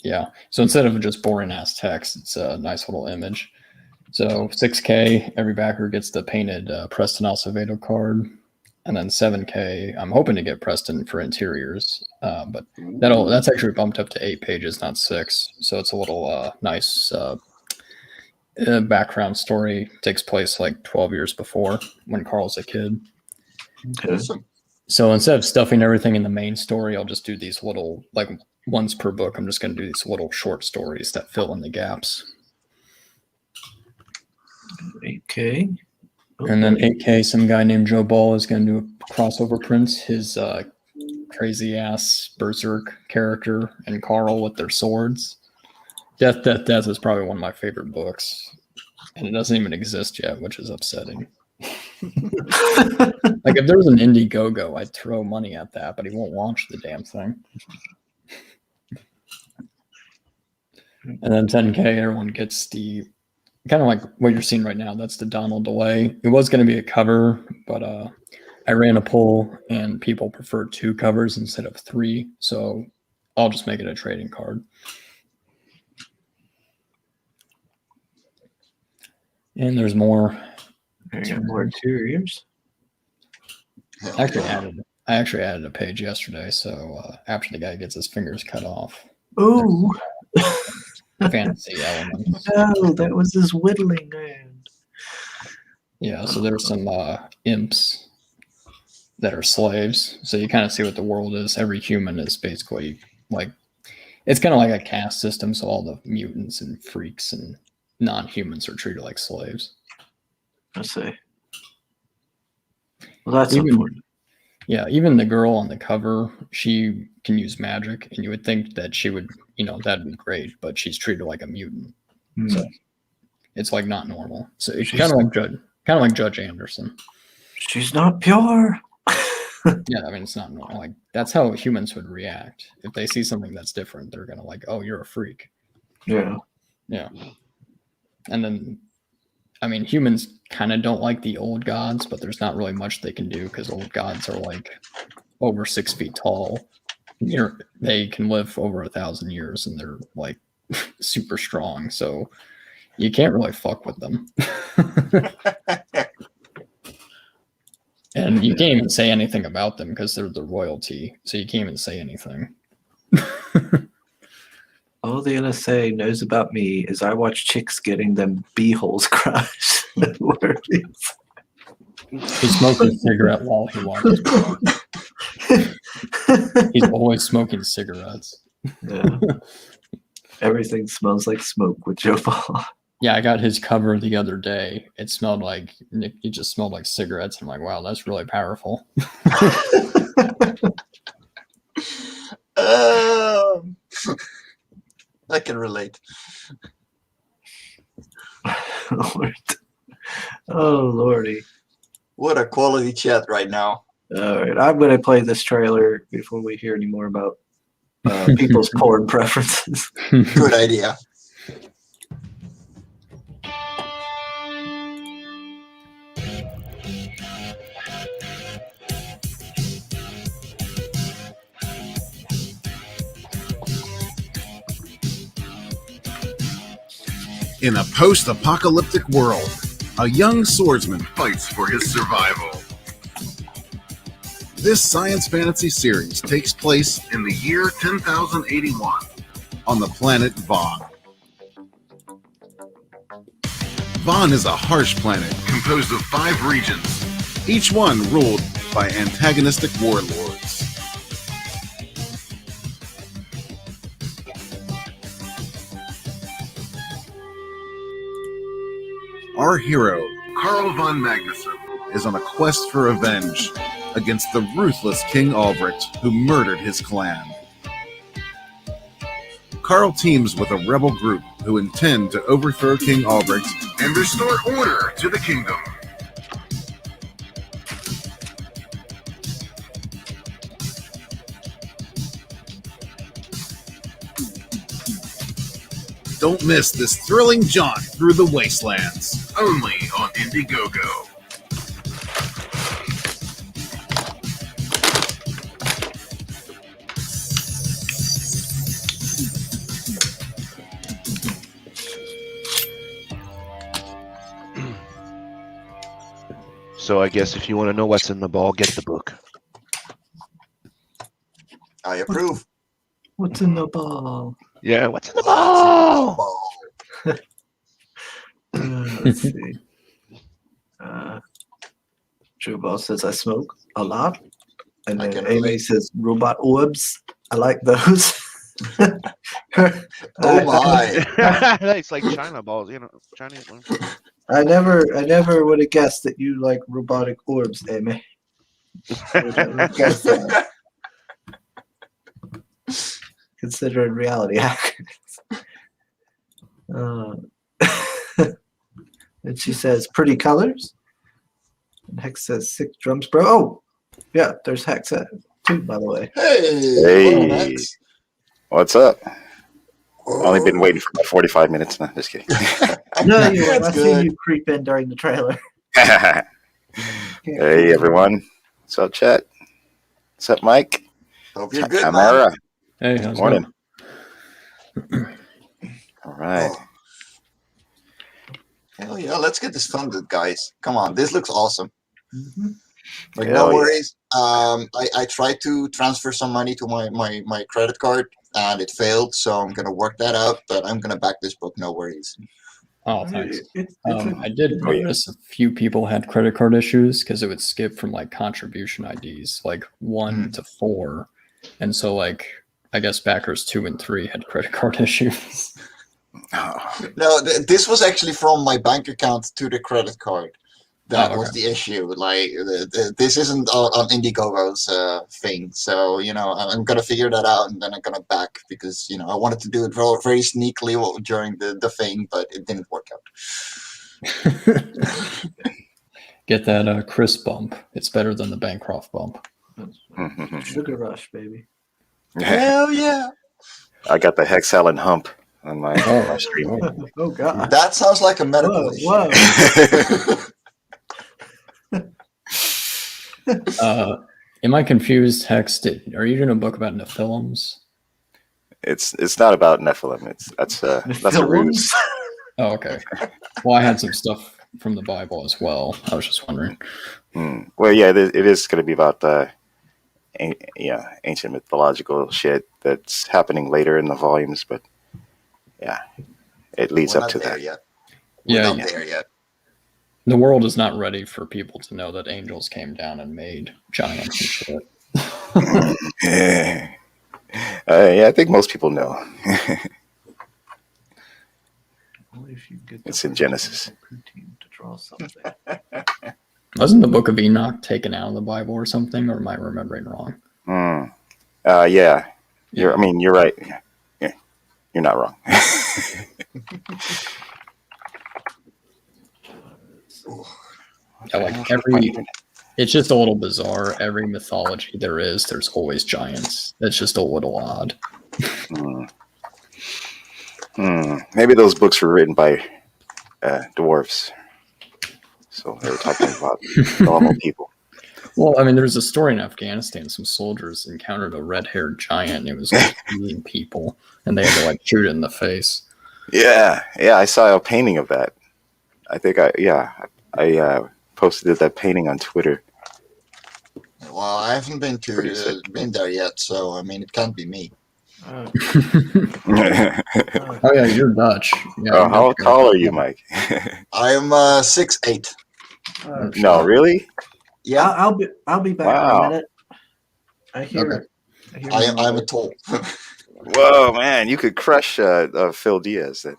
Speaker 5: Yeah, so instead of just boring ass text, it's a nice little image. So 6K, every backer gets the painted Preston Acevedo card, and then 7K, I'm hoping to get Preston for interiors, but that's actually bumped up to 8 pages, not 6. So it's a little nice background story. Takes place like 12 years before when Carl's a kid.
Speaker 1: Okay.
Speaker 5: So instead of stuffing everything in the main story, I'll just do these little, like once per book, I'm just going to do these little short stories that fill in the gaps.
Speaker 1: 8K.
Speaker 5: And then 8K, some guy named Joe Ball is going to do a crossover prints. His crazy ass berserk character and Carl with their swords. Death, Death, Death is probably one of my favorite books. And it doesn't even exist yet, which is upsetting. Like if there was an Indiegogo, I'd throw money at that, but he won't launch the damn thing. And then 10K, everyone gets the kind of like what you're seeing right now. That's the Donald DeLay. It was going to be a cover, but I ran a poll and people preferred 2 covers instead of 3. So I'll just make it a trading card. And there's more.
Speaker 1: More interiors.
Speaker 5: I actually added a page yesterday. So after the guy gets his fingers cut off.
Speaker 1: Ooh.
Speaker 5: Fantasy elements.
Speaker 1: No, that was his whittling hand.
Speaker 5: Yeah, so there's some imps that are slaves. So you kind of see what the world is. Every human is basically like, it's kind of like a caste system. So all the mutants and freaks and non-humans are treated like slaves.
Speaker 1: I see. Well, that's important.
Speaker 5: Yeah, even the girl on the cover, she can use magic, and you would think that she would, that'd be great, but she's treated like a mutant. So it's like not normal. So it's kind of like Judge Anderson.
Speaker 1: She's not pure.
Speaker 5: Yeah, I mean it's not normal. Like that's how humans would react if they see something that's different. They're gonna like, oh, you're a freak.
Speaker 1: Yeah.
Speaker 5: Yeah. And then, I mean, humans kind of don't like the old gods, but there's not really much they can do because old gods are like over 6 feet tall. They can live over 1,000 years and they're like super strong. So you can't really fuck with them. And you can't even say anything about them because they're the royalty. So you can't even say anything.
Speaker 1: All the NSA knows about me is I watch chicks getting them beeholes crushed.
Speaker 5: He smokes a cigarette while he watches. He's always smoking cigarettes.
Speaker 1: Yeah. Everything smells like smoke with Joe Ball.
Speaker 5: Yeah, I got his cover the other day. It smelled like it just smelled like cigarettes. I'm like, wow, that's really powerful.
Speaker 4: I can relate.
Speaker 1: Lord. Oh, Lordy.
Speaker 4: What a quality chat right now.
Speaker 1: All right, I'm going to play this trailer before we hear any more about people's porn preferences.
Speaker 4: Good idea.
Speaker 7: In a post-apocalyptic world, a young swordsman fights for his survival. This science fantasy series takes place in the year 10,081 on the planet Vaughn. Vaughn is a harsh planet composed of 5 regions, each one ruled by antagonistic warlords. Our hero, Carl von Magnuson, is on a quest for revenge against the ruthless King Albrecht who murdered his clan. Carl teams with a rebel group who intend to overthrow King Albrecht and restore order to the kingdom. Don't miss this thrilling jaunt through the wastelands, only on Indiegogo.
Speaker 6: So I guess if you want to know what's in the ball, get the book.
Speaker 4: I approve.
Speaker 1: What's in the ball?
Speaker 6: Yeah, what's in the
Speaker 4: What's in the
Speaker 6: ball?
Speaker 4: ball?
Speaker 1: Let's see. Joe Ball says I smoke a lot, and
Speaker 4: I
Speaker 1: then
Speaker 4: can
Speaker 1: Amy
Speaker 4: relate.
Speaker 1: says robot orbs. I like those.
Speaker 4: Oh my!
Speaker 6: It's like China balls, you know, Chinese one.
Speaker 1: I never would have guessed that you like robotic orbs, Amy. I would never guess that. Considering reality hackers. And she says, pretty colors. And Hex says, 6 drums, bro. Oh, yeah, there's Hex too, by the way.
Speaker 4: Hey, what up, Max?
Speaker 8: What's up? Only been waiting for about 45 minutes now. Just kidding.
Speaker 1: No, you won't.
Speaker 4: That's
Speaker 1: I see
Speaker 4: good.
Speaker 1: you creep in during the trailer.
Speaker 8: Hey, everyone. What's up, chat? What's up, Mike?
Speaker 4: Hope you're good, man.
Speaker 8: Chimera.
Speaker 5: Hey, how's it
Speaker 8: Morning.
Speaker 5: going?
Speaker 8: All right.
Speaker 4: Oh. Hell yeah, let's get this funded, guys. Come on, this looks awesome.
Speaker 1: Mm-hmm.
Speaker 4: Like,
Speaker 8: Hell
Speaker 4: no
Speaker 8: yeah.
Speaker 4: worries. I tried to transfer some money to my credit card, and it failed, so I'm going to work that out, but I'm going to back this book, no worries.
Speaker 5: Oh, thanks.
Speaker 1: It's
Speaker 5: I did notice a few people had credit card issues because it would skip from like contribution IDs, like 1 to 4. And so, like, I guess backers 2 and 3 had credit card issues.
Speaker 8: Oh.
Speaker 4: No, this was actually from my bank account to the credit card. That
Speaker 5: Oh,
Speaker 4: was
Speaker 5: okay.
Speaker 4: the issue. Like, this isn't on Indiegogo's thing. So, you know, I'm going to figure that out, and then I'm going to back because, you know, I wanted to do it very sneakily during the thing, but it didn't work out.
Speaker 5: Get that Chris bump. It's better than the Bancroft bump.
Speaker 1: Sugar rush, baby.
Speaker 4: Hell yeah.
Speaker 8: I got the hexalin hump on my stream.
Speaker 1: Oh, God.
Speaker 4: That sounds like a medical issue.
Speaker 1: Whoa.
Speaker 5: Am I confused, Hex? Are you doing a book about Nephilims?
Speaker 8: It's not about Nephilim. That's a ruse.
Speaker 5: Oh, okay. Well, I had some stuff from the Bible as well. I was just wondering.
Speaker 8: Well, yeah, it is going to be about ancient mythological shit that's happening later in the volumes, but yeah, it leads
Speaker 4: We're
Speaker 8: up
Speaker 4: not
Speaker 8: to
Speaker 4: there
Speaker 8: that.
Speaker 4: yet. We're
Speaker 5: Yeah,
Speaker 4: not there yet.
Speaker 5: the world is not ready for people to know that angels came down and made giants and shit.
Speaker 8: Yeah, I think most people know. It's in Genesis.
Speaker 1: To draw something.
Speaker 5: Wasn't the Book of Enoch taken out of the Bible or something, or am I remembering wrong?
Speaker 8: Yeah. You're right. Yeah. You're not wrong.
Speaker 5: Yeah, like it's just a little bizarre. Every mythology there's always giants. That's just a little odd.
Speaker 8: Maybe those books were written by dwarves, so they were talking about normal people.
Speaker 5: Well, I mean, there's a story in Afghanistan. Some soldiers encountered a red-haired giant, and it was like eating people, and they had to like shoot it in the face.
Speaker 8: Yeah, I saw a painting of that. I think I posted that painting on Twitter.
Speaker 4: Well, I haven't been there yet, so I mean, it can't be me.
Speaker 5: Oh yeah, you're Dutch. Yeah,
Speaker 8: how tall are you, Mike?
Speaker 4: I'm 6'8".
Speaker 8: No, really?
Speaker 4: Yeah,
Speaker 1: I'll be back in a minute. I hear.
Speaker 4: I'm a tall.
Speaker 8: Whoa, man! You could crush Phil Diaz then.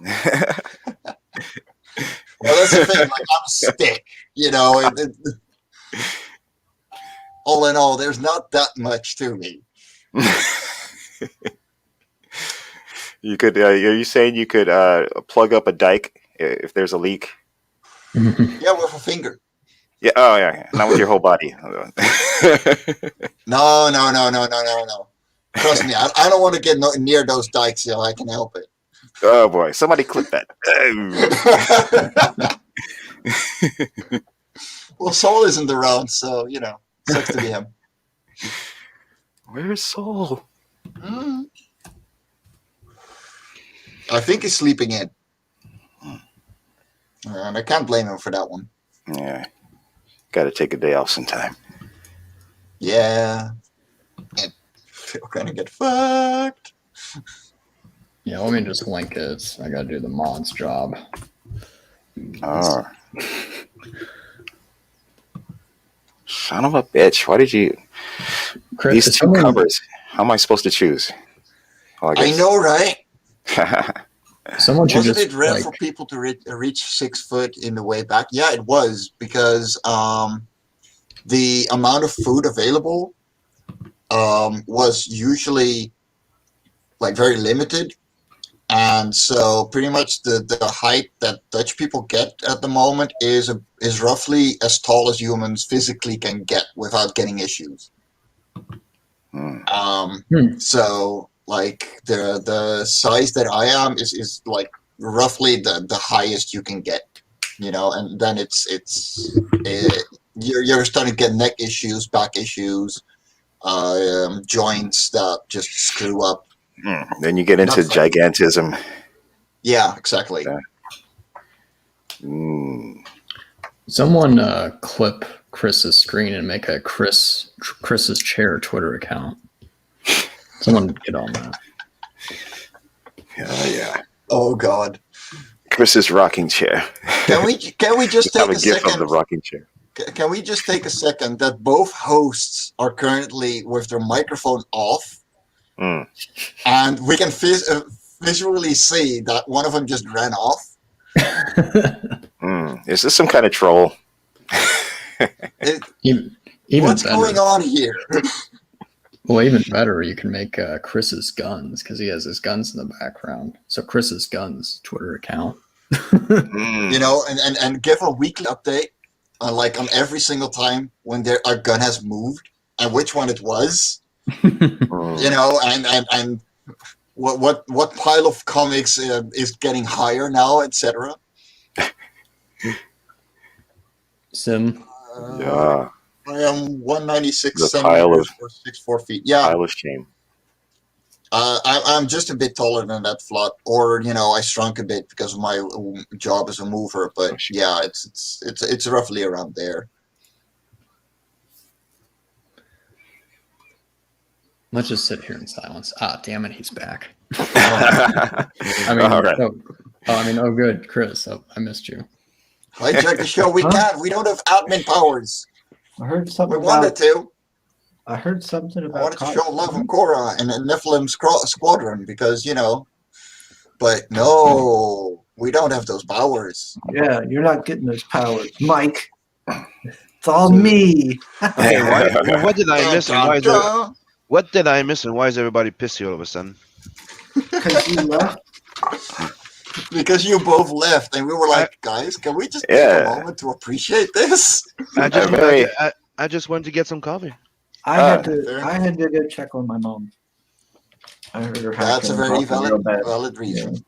Speaker 4: Well, that's the thing. Like, I'm a stick, you know. All in all, there's not that much to me.
Speaker 8: You could. Are you saying you could plug up a dike if there's a leak?
Speaker 4: Yeah, with a finger.
Speaker 8: Yeah. Oh, yeah. Not with your whole body.
Speaker 4: No. Trust me, I don't want to get near those dikes if I can help it.
Speaker 8: Oh boy! Somebody clip that.
Speaker 4: Well, Saul isn't around, so you know, sucks to be him.
Speaker 8: Where's Saul?
Speaker 4: I think he's sleeping in, and I can't blame him for that one.
Speaker 8: Yeah, Got to take a day off sometime.
Speaker 4: Yeah. And we're gonna get fucked.
Speaker 5: Yeah, let me just link it. I gotta do the mods job.
Speaker 8: Oh. Son of a bitch. Why did you...
Speaker 5: Chris,
Speaker 8: These two covers. How am I supposed to choose? Oh,
Speaker 4: I know, right?
Speaker 5: Someone should
Speaker 4: Wasn't
Speaker 5: just,
Speaker 4: it rare
Speaker 5: like,
Speaker 4: for people to reach 6 foot in the way back? Yeah, it was, because the amount of food available was usually like very limited. And so pretty much the height that Dutch people get at the moment is roughly as tall as humans physically can get without getting issues. So like the size that I am is like roughly the highest you can get, you know, and then you're starting to get neck issues, back issues, joints that just screw up.
Speaker 8: Then you get into gigantism.
Speaker 4: Yeah, exactly.
Speaker 8: Yeah.
Speaker 5: Someone clip Chris's screen and make a Chris's chair Twitter account. Someone get on that.
Speaker 8: Yeah.
Speaker 4: Oh God.
Speaker 8: Chris's rocking chair.
Speaker 4: Can we just take
Speaker 8: have a
Speaker 4: a
Speaker 8: gif
Speaker 4: second?
Speaker 8: of the rocking chair.
Speaker 4: Can we just take a second that both hosts are currently with their microphone off, and we can visually see that one of them just ran off?
Speaker 8: Is this some kind of troll?
Speaker 5: Even
Speaker 4: What's
Speaker 5: better.
Speaker 4: going on here?
Speaker 5: Well, even better, you can make Chris's guns, because he has his guns in the background. So Chris's guns Twitter account.
Speaker 4: You know, and give a weekly update on every single time when our gun has moved and which one it was. You know, and what pile of comics is getting higher now, etc.
Speaker 5: Sim.
Speaker 8: Yeah.
Speaker 4: I am 196
Speaker 8: The
Speaker 4: centimeters or 6'4" feet. Yeah.
Speaker 8: Pile of shame.
Speaker 4: I'm just a bit taller than that Flot, or you know, I shrunk a bit because of my job as a mover. But yeah, it's roughly around there.
Speaker 5: Let's just sit here in silence. Ah, damn it, he's back. I mean,
Speaker 8: All right.
Speaker 5: oh, good, Chris. I missed you.
Speaker 4: Hijack the show. We can't. We don't have admin powers.
Speaker 1: I heard something.
Speaker 4: We wanted to.
Speaker 1: I heard something about.
Speaker 4: I wanted to show love and Korra and the Nephilim Squadron because, you know, but no, we don't have those powers.
Speaker 1: Yeah, you're not getting those powers, Mike. It's all me.
Speaker 6: Okay, what did I miss? What did I miss, and why is everybody pissy all of a sudden?
Speaker 1: Because you left.
Speaker 4: Because you both left, and we were like, guys, can we just take a moment to appreciate this?
Speaker 6: I just went to get some coffee.
Speaker 1: I had to go check on my mom. I heard her.
Speaker 4: That's a very valid reason.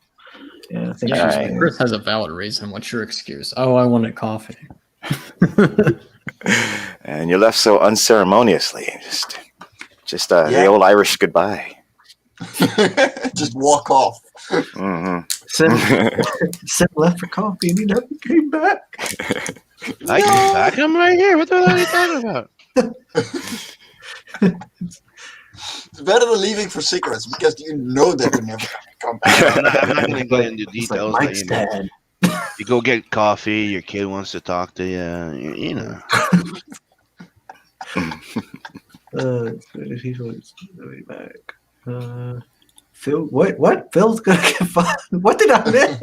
Speaker 1: Yeah, I think
Speaker 5: Chris has a valid reason. What's your excuse? Oh, I wanted coffee.
Speaker 8: And you left so unceremoniously. Just the old Irish goodbye.
Speaker 4: Just walk off.
Speaker 1: Sim left for coffee and he never came back.
Speaker 6: I came back. I'm right here. What the hell are you talking about?
Speaker 4: It's better than leaving for cigarettes because you know that you're never going to come back.
Speaker 6: I'm not going to go into details.
Speaker 1: Like Mike's dad.
Speaker 6: You go get coffee. Your kid wants to talk to you. You know.
Speaker 1: He's always back. Phil, what? Phil's gonna get fired. What did I miss?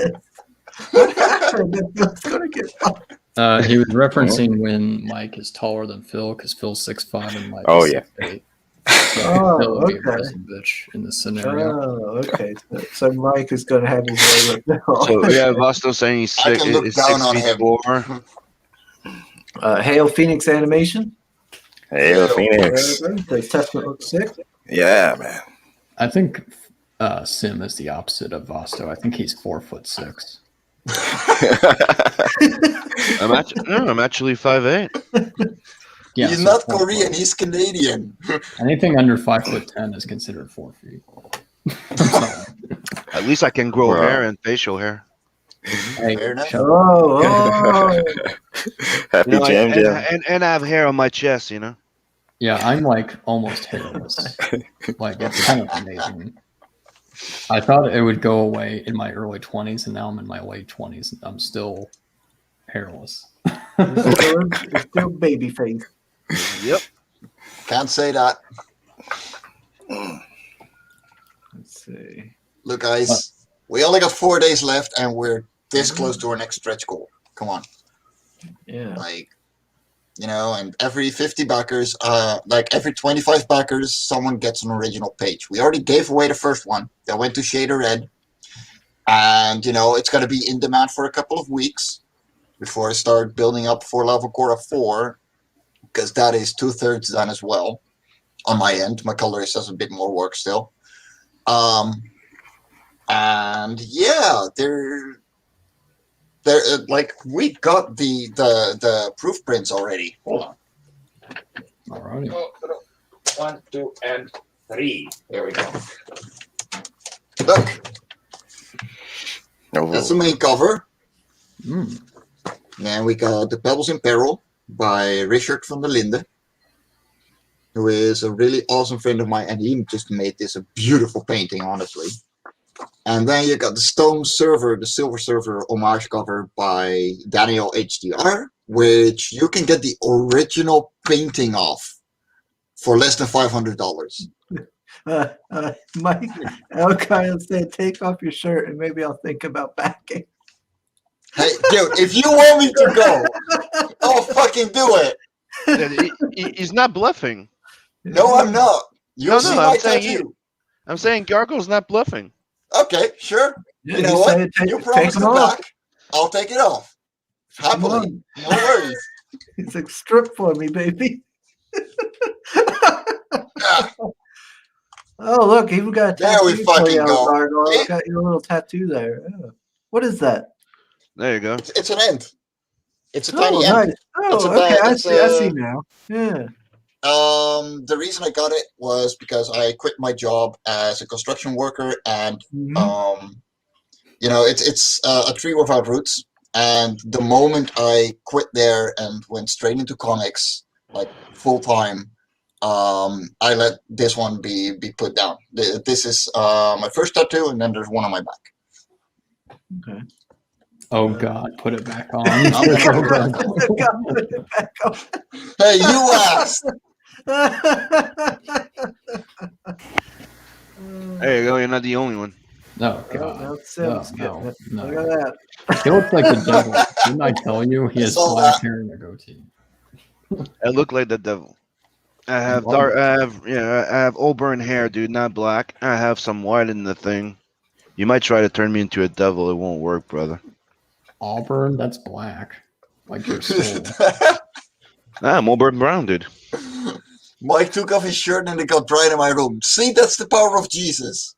Speaker 1: What happened? Phil's gonna get fired.
Speaker 5: He was referencing when Mike is taller than Phil, because Phil's 6'5" and Mike is 6'8". So Phil would be a prison bitch in this scenario.
Speaker 1: Oh, okay. So Mike is gonna have his way with Phil.
Speaker 6: So yeah, Vosto saying he's 6'4".
Speaker 1: Hail Phoenix Animation.
Speaker 8: Hail Phoenix.
Speaker 1: Does Testament look sick?
Speaker 8: Yeah, man.
Speaker 5: I think Sim is the opposite of Vosto. I think he's 4'6".
Speaker 6: I'm actually 5'8".
Speaker 5: Yeah,
Speaker 4: he's
Speaker 5: so
Speaker 4: not Korean. He's Canadian.
Speaker 5: Anything under 5'10" is considered 4 feet.
Speaker 6: At least I can grow hair and facial hair.
Speaker 5: Hey,
Speaker 4: Fair enough.
Speaker 5: shut up.
Speaker 1: Oh,
Speaker 8: Happy
Speaker 6: You know,
Speaker 8: Jam Jam.
Speaker 6: and I have hair on my chest. You know.
Speaker 5: Yeah, I'm like almost hairless. Like it's kind of amazing. I thought it would go away in my early 20s, and now I'm in my late 20s, and I'm still hairless.
Speaker 1: it's still baby face.
Speaker 6: Yep.
Speaker 4: Can't say that.
Speaker 1: Let's see.
Speaker 4: Look, guys, we only got 4 days left, and we're this close to our next stretch goal. Come on.
Speaker 1: Yeah.
Speaker 4: Like, you know, and every 50 backers, like every 25 backers, someone gets an original page. We already gave away the first one. That went to Shader Red. And, you know, it's going to be in demand for a couple of weeks before I start building up for Lava Cora 4, because that is 2/3 done as well on my end. My colorist has a bit more work still. And yeah, they're like we got the proof prints already. Hold on.
Speaker 5: Alrighty.
Speaker 4: 1, 2, and 3. There we go. Look, that's the main cover.
Speaker 5: Mm.
Speaker 4: And we got The Pebbles in Peril by Richard van der Linden, who is a really awesome friend of mine, and he just made this a beautiful painting, honestly. And then you got the Stone Server, the Silver Server homage cover by Daniel HDR, which you can get the original painting of for less than $500.
Speaker 1: Mike, I'll kind of say, take off your shirt and maybe I'll think about backing.
Speaker 4: Hey, dude, if you want me to go, I'll fucking do it.
Speaker 6: He's not bluffing.
Speaker 4: No, I'm not. You'll see my
Speaker 6: I'm saying
Speaker 4: tattoo.
Speaker 6: I'm saying Gargoyle's not bluffing.
Speaker 4: Okay, sure.
Speaker 1: Yeah,
Speaker 4: You know what? You promised it back. I'll take it off. Happily. No worries.
Speaker 1: He's like, strip for me, baby. Oh, look, even got a tattoo.
Speaker 4: There we fucking go.
Speaker 1: Gargoyle. Got your little tattoo there. Oh. What is that?
Speaker 6: There you go.
Speaker 4: It's an end. It's a tiny
Speaker 1: nice.
Speaker 4: end.
Speaker 1: Oh, okay. I see now. Yeah.
Speaker 4: The reason I got it was because I quit my job as a construction worker, and you know, it's a tree without roots. And the moment I quit there and went straight into comics, like full time, I let this one be put down. This is my first tattoo, and then there's one on my back.
Speaker 1: Okay.
Speaker 5: Oh God, put it back on.
Speaker 1: Put it back on.
Speaker 4: Hey, you asked.
Speaker 6: There you go. You're not the only one.
Speaker 5: Oh God.
Speaker 1: No, Sim's getting it.
Speaker 5: no.
Speaker 1: Look at that.
Speaker 5: He looks like the devil. Didn't I tell you? He has
Speaker 4: Saw
Speaker 5: black
Speaker 4: that.
Speaker 5: hair and a goatee.
Speaker 6: I look like the devil. I have dark. I have auburn hair, dude, not black. I have some white in the thing. You might try to turn me into a devil. It won't work, brother.
Speaker 5: Auburn? That's black. Like your soul.
Speaker 6: I'm auburn brown, dude.
Speaker 4: Mike took off his shirt and it got dried in my room. See, that's the power of Jesus.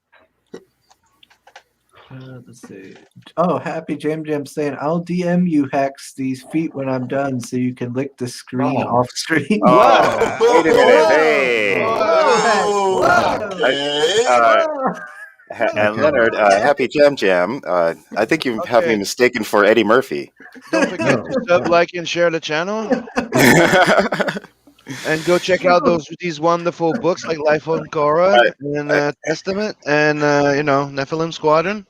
Speaker 1: Let's see. Oh, Happy Jam Jam saying, I'll DM you Hex these feet when I'm done so you can lick the screen off screen.
Speaker 8: Oh, wait a minute. Hey. And Leonard, Happy Jam Jam. I think you have me mistaken for Eddie Murphy.
Speaker 6: Don't forget to sub, like, and share the channel. And go check out these wonderful books like Life on Korra and Testament and you know, Nephilim Squadron.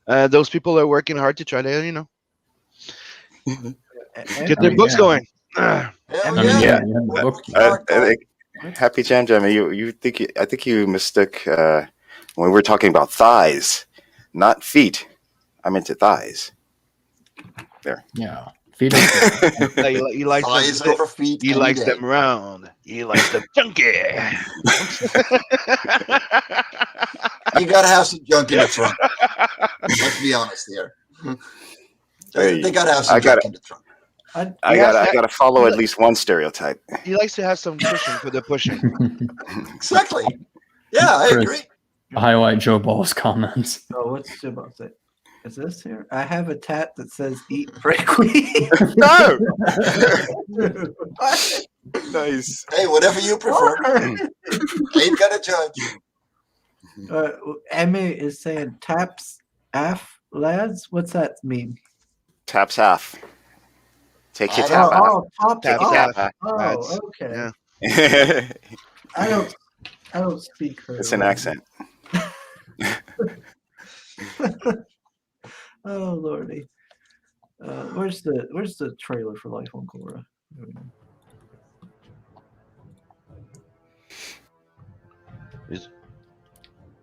Speaker 6: Those people are working hard to try to, you know, get their books going.
Speaker 8: Happy Jam Jam, I think you mistook when we were talking about thighs, not feet. I meant thighs. There.
Speaker 5: Yeah. Feet.
Speaker 6: He likes
Speaker 4: thighs
Speaker 6: them,
Speaker 4: over feet.
Speaker 6: he likes them round. He likes them chunky.
Speaker 4: You gotta have some junk in the trunk. Let's be honest here. They gotta have some junk in the trunk.
Speaker 8: I gotta follow at least one stereotype.
Speaker 6: He likes to have some cushion for the pushing.
Speaker 4: Exactly. Yeah, I agree.
Speaker 5: Highlight Joe Ball's comments.
Speaker 1: Oh, what's Joe Ball say? Is this here? I have a tat that says "Eat Breakweed."
Speaker 6: No.
Speaker 8: Nice.
Speaker 4: Hey, whatever you prefer. Ain't gonna judge.
Speaker 1: Emmy is saying taps F lads? What's that mean?
Speaker 8: Taps half. Take your
Speaker 4: I
Speaker 8: tap
Speaker 4: don't-
Speaker 8: half.
Speaker 1: Tops
Speaker 6: Tap
Speaker 8: Take your
Speaker 1: off.
Speaker 8: tap half.
Speaker 1: Oh,
Speaker 6: That's
Speaker 1: okay.
Speaker 6: yeah.
Speaker 1: I don't speak her.
Speaker 8: It's an
Speaker 1: language.
Speaker 8: accent.
Speaker 1: Oh lordy. Where's the trailer for Life on Korra? There we go.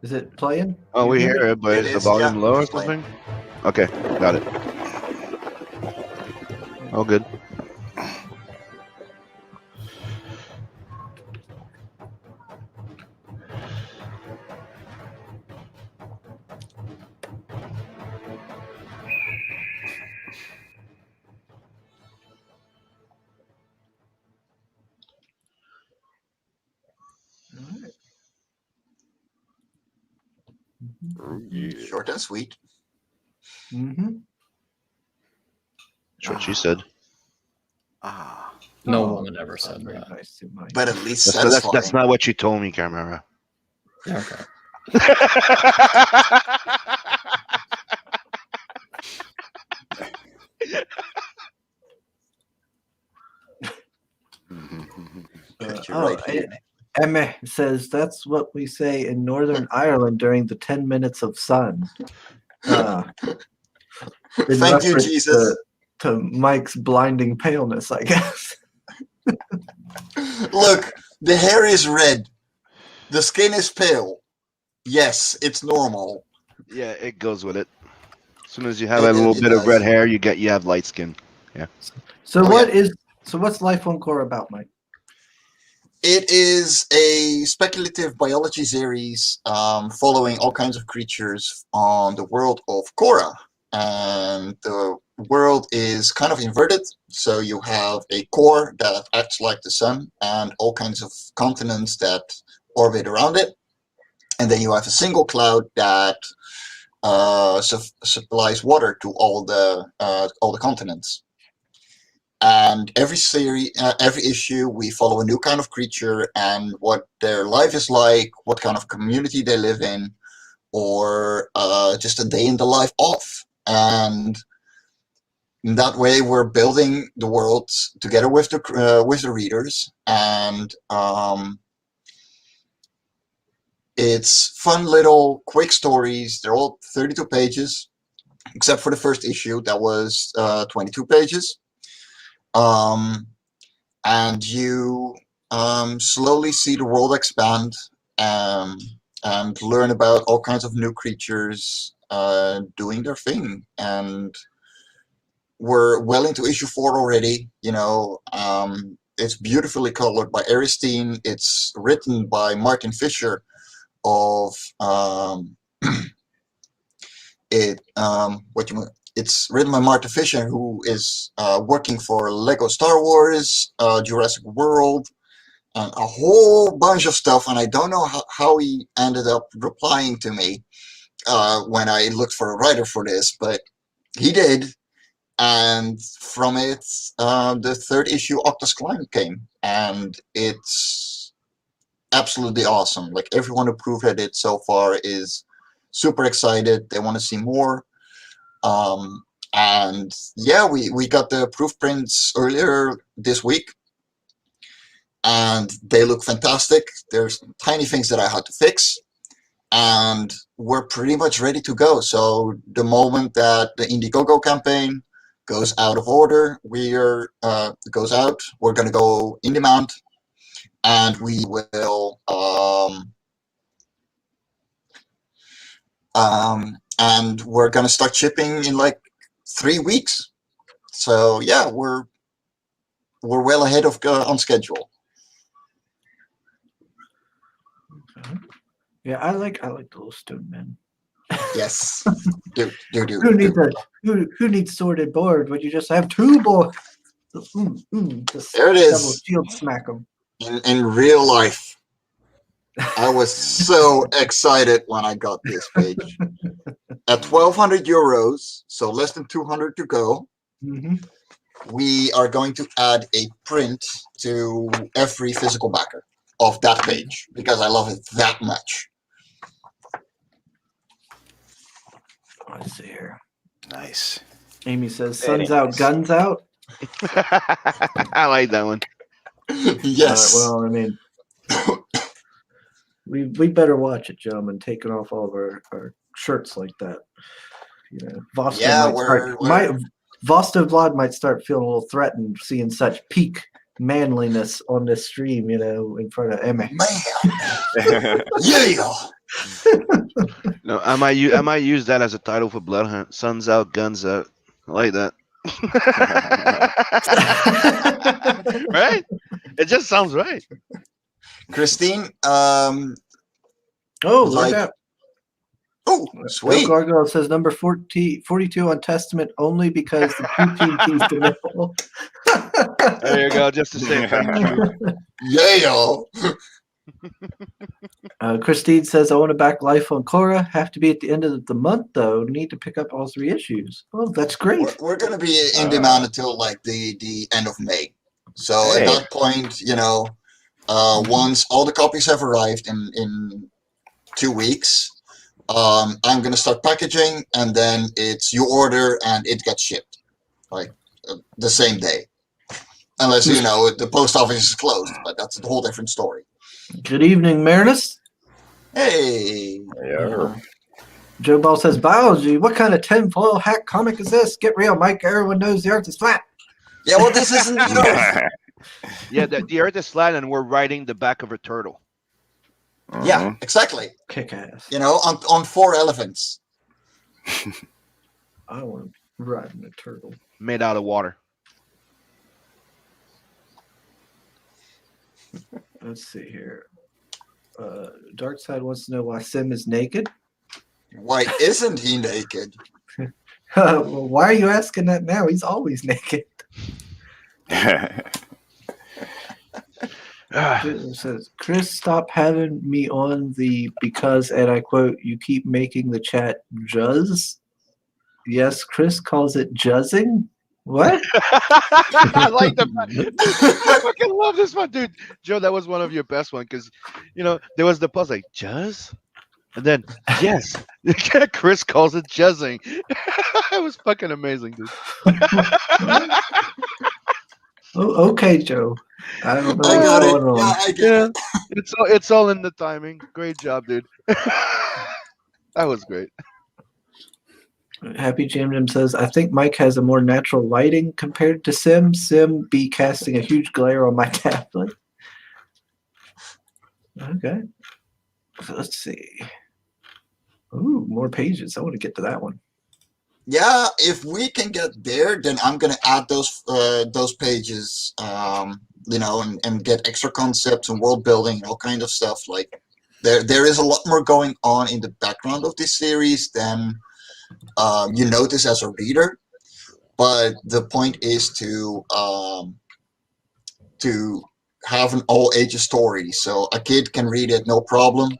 Speaker 1: Is it playing?
Speaker 6: Oh,
Speaker 1: You
Speaker 6: we
Speaker 1: hear
Speaker 6: hear
Speaker 1: it?
Speaker 6: it, but
Speaker 4: It
Speaker 6: is the
Speaker 4: is,
Speaker 6: volume
Speaker 4: yeah,
Speaker 6: low or
Speaker 4: it's playing.
Speaker 6: something? Okay, got it. All good.
Speaker 1: All right.
Speaker 4: Short and sweet.
Speaker 1: Mm-hmm.
Speaker 6: That's what she said.
Speaker 4: Ah,
Speaker 5: No
Speaker 1: Oh,
Speaker 5: woman ever
Speaker 1: that's not
Speaker 5: said
Speaker 1: very
Speaker 5: that.
Speaker 1: nice to my.
Speaker 4: but at least
Speaker 6: That's
Speaker 4: satisfying.
Speaker 6: not what you told me, Chimera.
Speaker 5: Yeah, okay.
Speaker 4: Got you right here.
Speaker 1: Emma says that's what we say in Northern Ireland during the 10 minutes of sun. In
Speaker 4: Thank you,
Speaker 1: reference
Speaker 4: Jesus.
Speaker 1: to Mike's blinding paleness, I guess.
Speaker 4: Look, the hair is red. The skin is pale. Yes, it's normal.
Speaker 6: Yeah, it goes with it. As soon as you have
Speaker 4: It-
Speaker 6: a little
Speaker 4: it
Speaker 6: bit of
Speaker 4: does.
Speaker 6: red hair, you have light skin.
Speaker 1: So
Speaker 4: Oh,
Speaker 1: what's Life on Korra about, Mike?
Speaker 4: It is a speculative biology series following all kinds of creatures on the world of Korra. And the world is kind of inverted. So you have a core that acts like the sun and all kinds of continents that orbit around it. And then you have a single cloud that supplies water to all the continents. And every issue, we follow a new kind of creature and what their life is like, what kind of community they live in, or just a day in the life of. And in that way, we're building the world together with the readers, and it's fun little quick stories. They're all 32 pages, except for the first issue that was 22 pages. And you slowly see the world expand and learn about all kinds of new creatures doing their thing. And we're well into issue 4 already. It's beautifully colored by Aristine. It's written by Martin Fisher of it's written by Martin Fisher, who is working for Lego Star Wars, Jurassic World, and a whole bunch of stuff. And I don't know how he ended up replying to me when I looked for a writer for this, but he did. And from it, the third issue, Octus Climb, came, and it's absolutely awesome. Like, everyone who proved at it so far is super excited. They want to see more. And yeah, we got the proof prints earlier this week, and they look fantastic. There's tiny things that I had to fix, and we're pretty much ready to go. So the moment that the Indiegogo campaign goes out of order, we're going to go in demand, and we will and we're going to start shipping in like 3 weeks. So yeah, we're well ahead of on schedule.
Speaker 1: Okay. Yeah, I like the little stone men.
Speaker 4: Yes.
Speaker 1: Who needs sorted board when you just have 2 boards? Just
Speaker 4: There it
Speaker 1: double
Speaker 4: is.
Speaker 1: shield smack them.
Speaker 4: In real life, I was so excited when I got this page. At 1,200 euros, so less than 200 to go, we are going to add a print to every physical backer of that page because I love it that much.
Speaker 1: Let's see here.
Speaker 8: Nice.
Speaker 1: Amy says,
Speaker 8: Very
Speaker 1: "Sun's out,
Speaker 8: nice.
Speaker 1: guns out."
Speaker 6: I like that one.
Speaker 4: Yes.
Speaker 1: Well, I mean, we better watch it, gentlemen. Taking off all of our shirts like that. You know, Vosta
Speaker 4: Yeah,
Speaker 1: Vlad might start feeling a little threatened seeing such peak manliness on this stream. You know, in front of Emmy.
Speaker 4: man. Yeah.
Speaker 6: No, I might use that as a title for Blood Hunt. Suns out, guns out. I like that. Right? It just sounds right.
Speaker 4: Christine,
Speaker 1: Oh, look
Speaker 4: like,
Speaker 1: at
Speaker 4: oh,
Speaker 1: El
Speaker 4: sweet.
Speaker 1: Gargoyle says number 42 on Testament only because the team keys the middle.
Speaker 6: There you go, just to say thank you.
Speaker 4: Yeah.
Speaker 1: Christine says, "I want to back Life on Cora. Have to be at the end of the month, though. Need to pick up all 3 issues." Oh, that's great.
Speaker 4: We're going to be in demand until like the end of May. So
Speaker 8: Hey.
Speaker 4: at that point, you know, once all the copies have arrived in 2 weeks, I'm going to start packaging, and then it's you order and it gets shipped like the same day. Unless, you know, the post office is closed, but that's a whole different story.
Speaker 1: Good evening, Marinus.
Speaker 4: Hey.
Speaker 8: Yeah.
Speaker 1: Joe Ball says, "Biology, what kind of tinfoil hack comic is this? Get real, Mike. Everyone knows the earth is flat."
Speaker 4: Yeah, well, this isn't, you know.
Speaker 6: Yeah, the earth is flat and we're riding the back of a turtle.
Speaker 4: Yeah, exactly.
Speaker 1: Kick ass.
Speaker 4: You know, on 4 elephants.
Speaker 1: I want to ride in a turtle.
Speaker 6: Made out of water.
Speaker 1: Let's see here. Darkside wants to know why Sim is naked.
Speaker 4: Why isn't he naked?
Speaker 1: Well, why are you asking that now? He's always naked. It says, "Chris, stop having me on the because, and I quote, you keep making the chat juzz." Yes, Chris calls it juzzing. What?
Speaker 6: I like the. I fucking love this one, dude. Joe, that was one of your best ones because, you know, there was the pause like juzz, and then yes, Chris calls it juzzing. It was fucking amazing, dude.
Speaker 1: Oh, okay, Joe. I don't know
Speaker 4: I
Speaker 1: what's
Speaker 4: got it.
Speaker 1: going on.
Speaker 4: Yeah, I get
Speaker 6: Yeah,
Speaker 4: it.
Speaker 6: it's all in the timing. Great job, dude. That was great.
Speaker 1: Happy Jam Jam says, "I think Mike has a more natural lighting compared to Sim. Sim be casting a huge glare on my tablet." Okay. So let's see. Ooh, more pages. I want to get to that one.
Speaker 4: Yeah, if we can get there, then I'm gonna add those pages, you know, and get extra concepts and world building and all kind of stuff. Like there is a lot more going on in the background of this series than you notice as a reader. But the point is to have an all ages story, so a kid can read it no problem.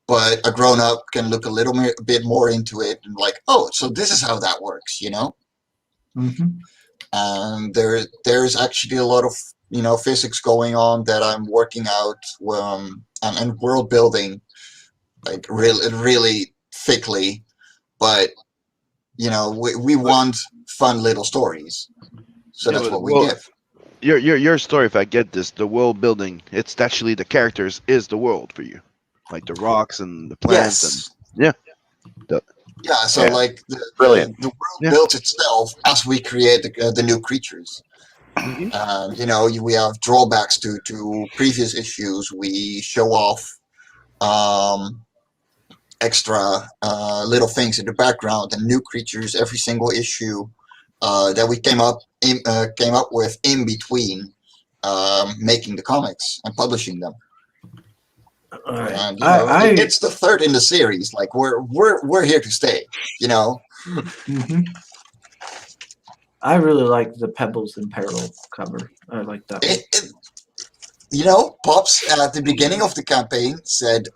Speaker 4: But a grown-up can look a little bit more into it and like, oh, so this is how that works, you know?
Speaker 1: Mm-hmm.
Speaker 4: And there's actually a lot of, you know, physics going on that I'm working out, and world building, like really thickly. But, you know, we want fun little stories. So
Speaker 6: Yeah,
Speaker 4: that's
Speaker 6: but,
Speaker 4: what we
Speaker 6: well,
Speaker 4: give.
Speaker 6: Your story, if I get this, the world building, it's actually the characters is the world for you. Like the rocks and the plants.
Speaker 4: Yes.
Speaker 6: And
Speaker 4: Yeah, so
Speaker 8: Yeah.
Speaker 4: like
Speaker 8: Brilliant.
Speaker 4: the world
Speaker 6: Yeah.
Speaker 4: builds itself as we create the new creatures. You know, we have drawbacks to previous issues. We show off extra little things in the background and new creatures every single issue that we came up with in between making the comics and publishing them.
Speaker 1: All right.
Speaker 4: And you know, it's the 3rd in the series. Like we're here to stay. You know.
Speaker 1: Mm-hmm. I really like the Pebbles in Peril cover. I like that one.
Speaker 4: You know, Pops at the beginning of the campaign said,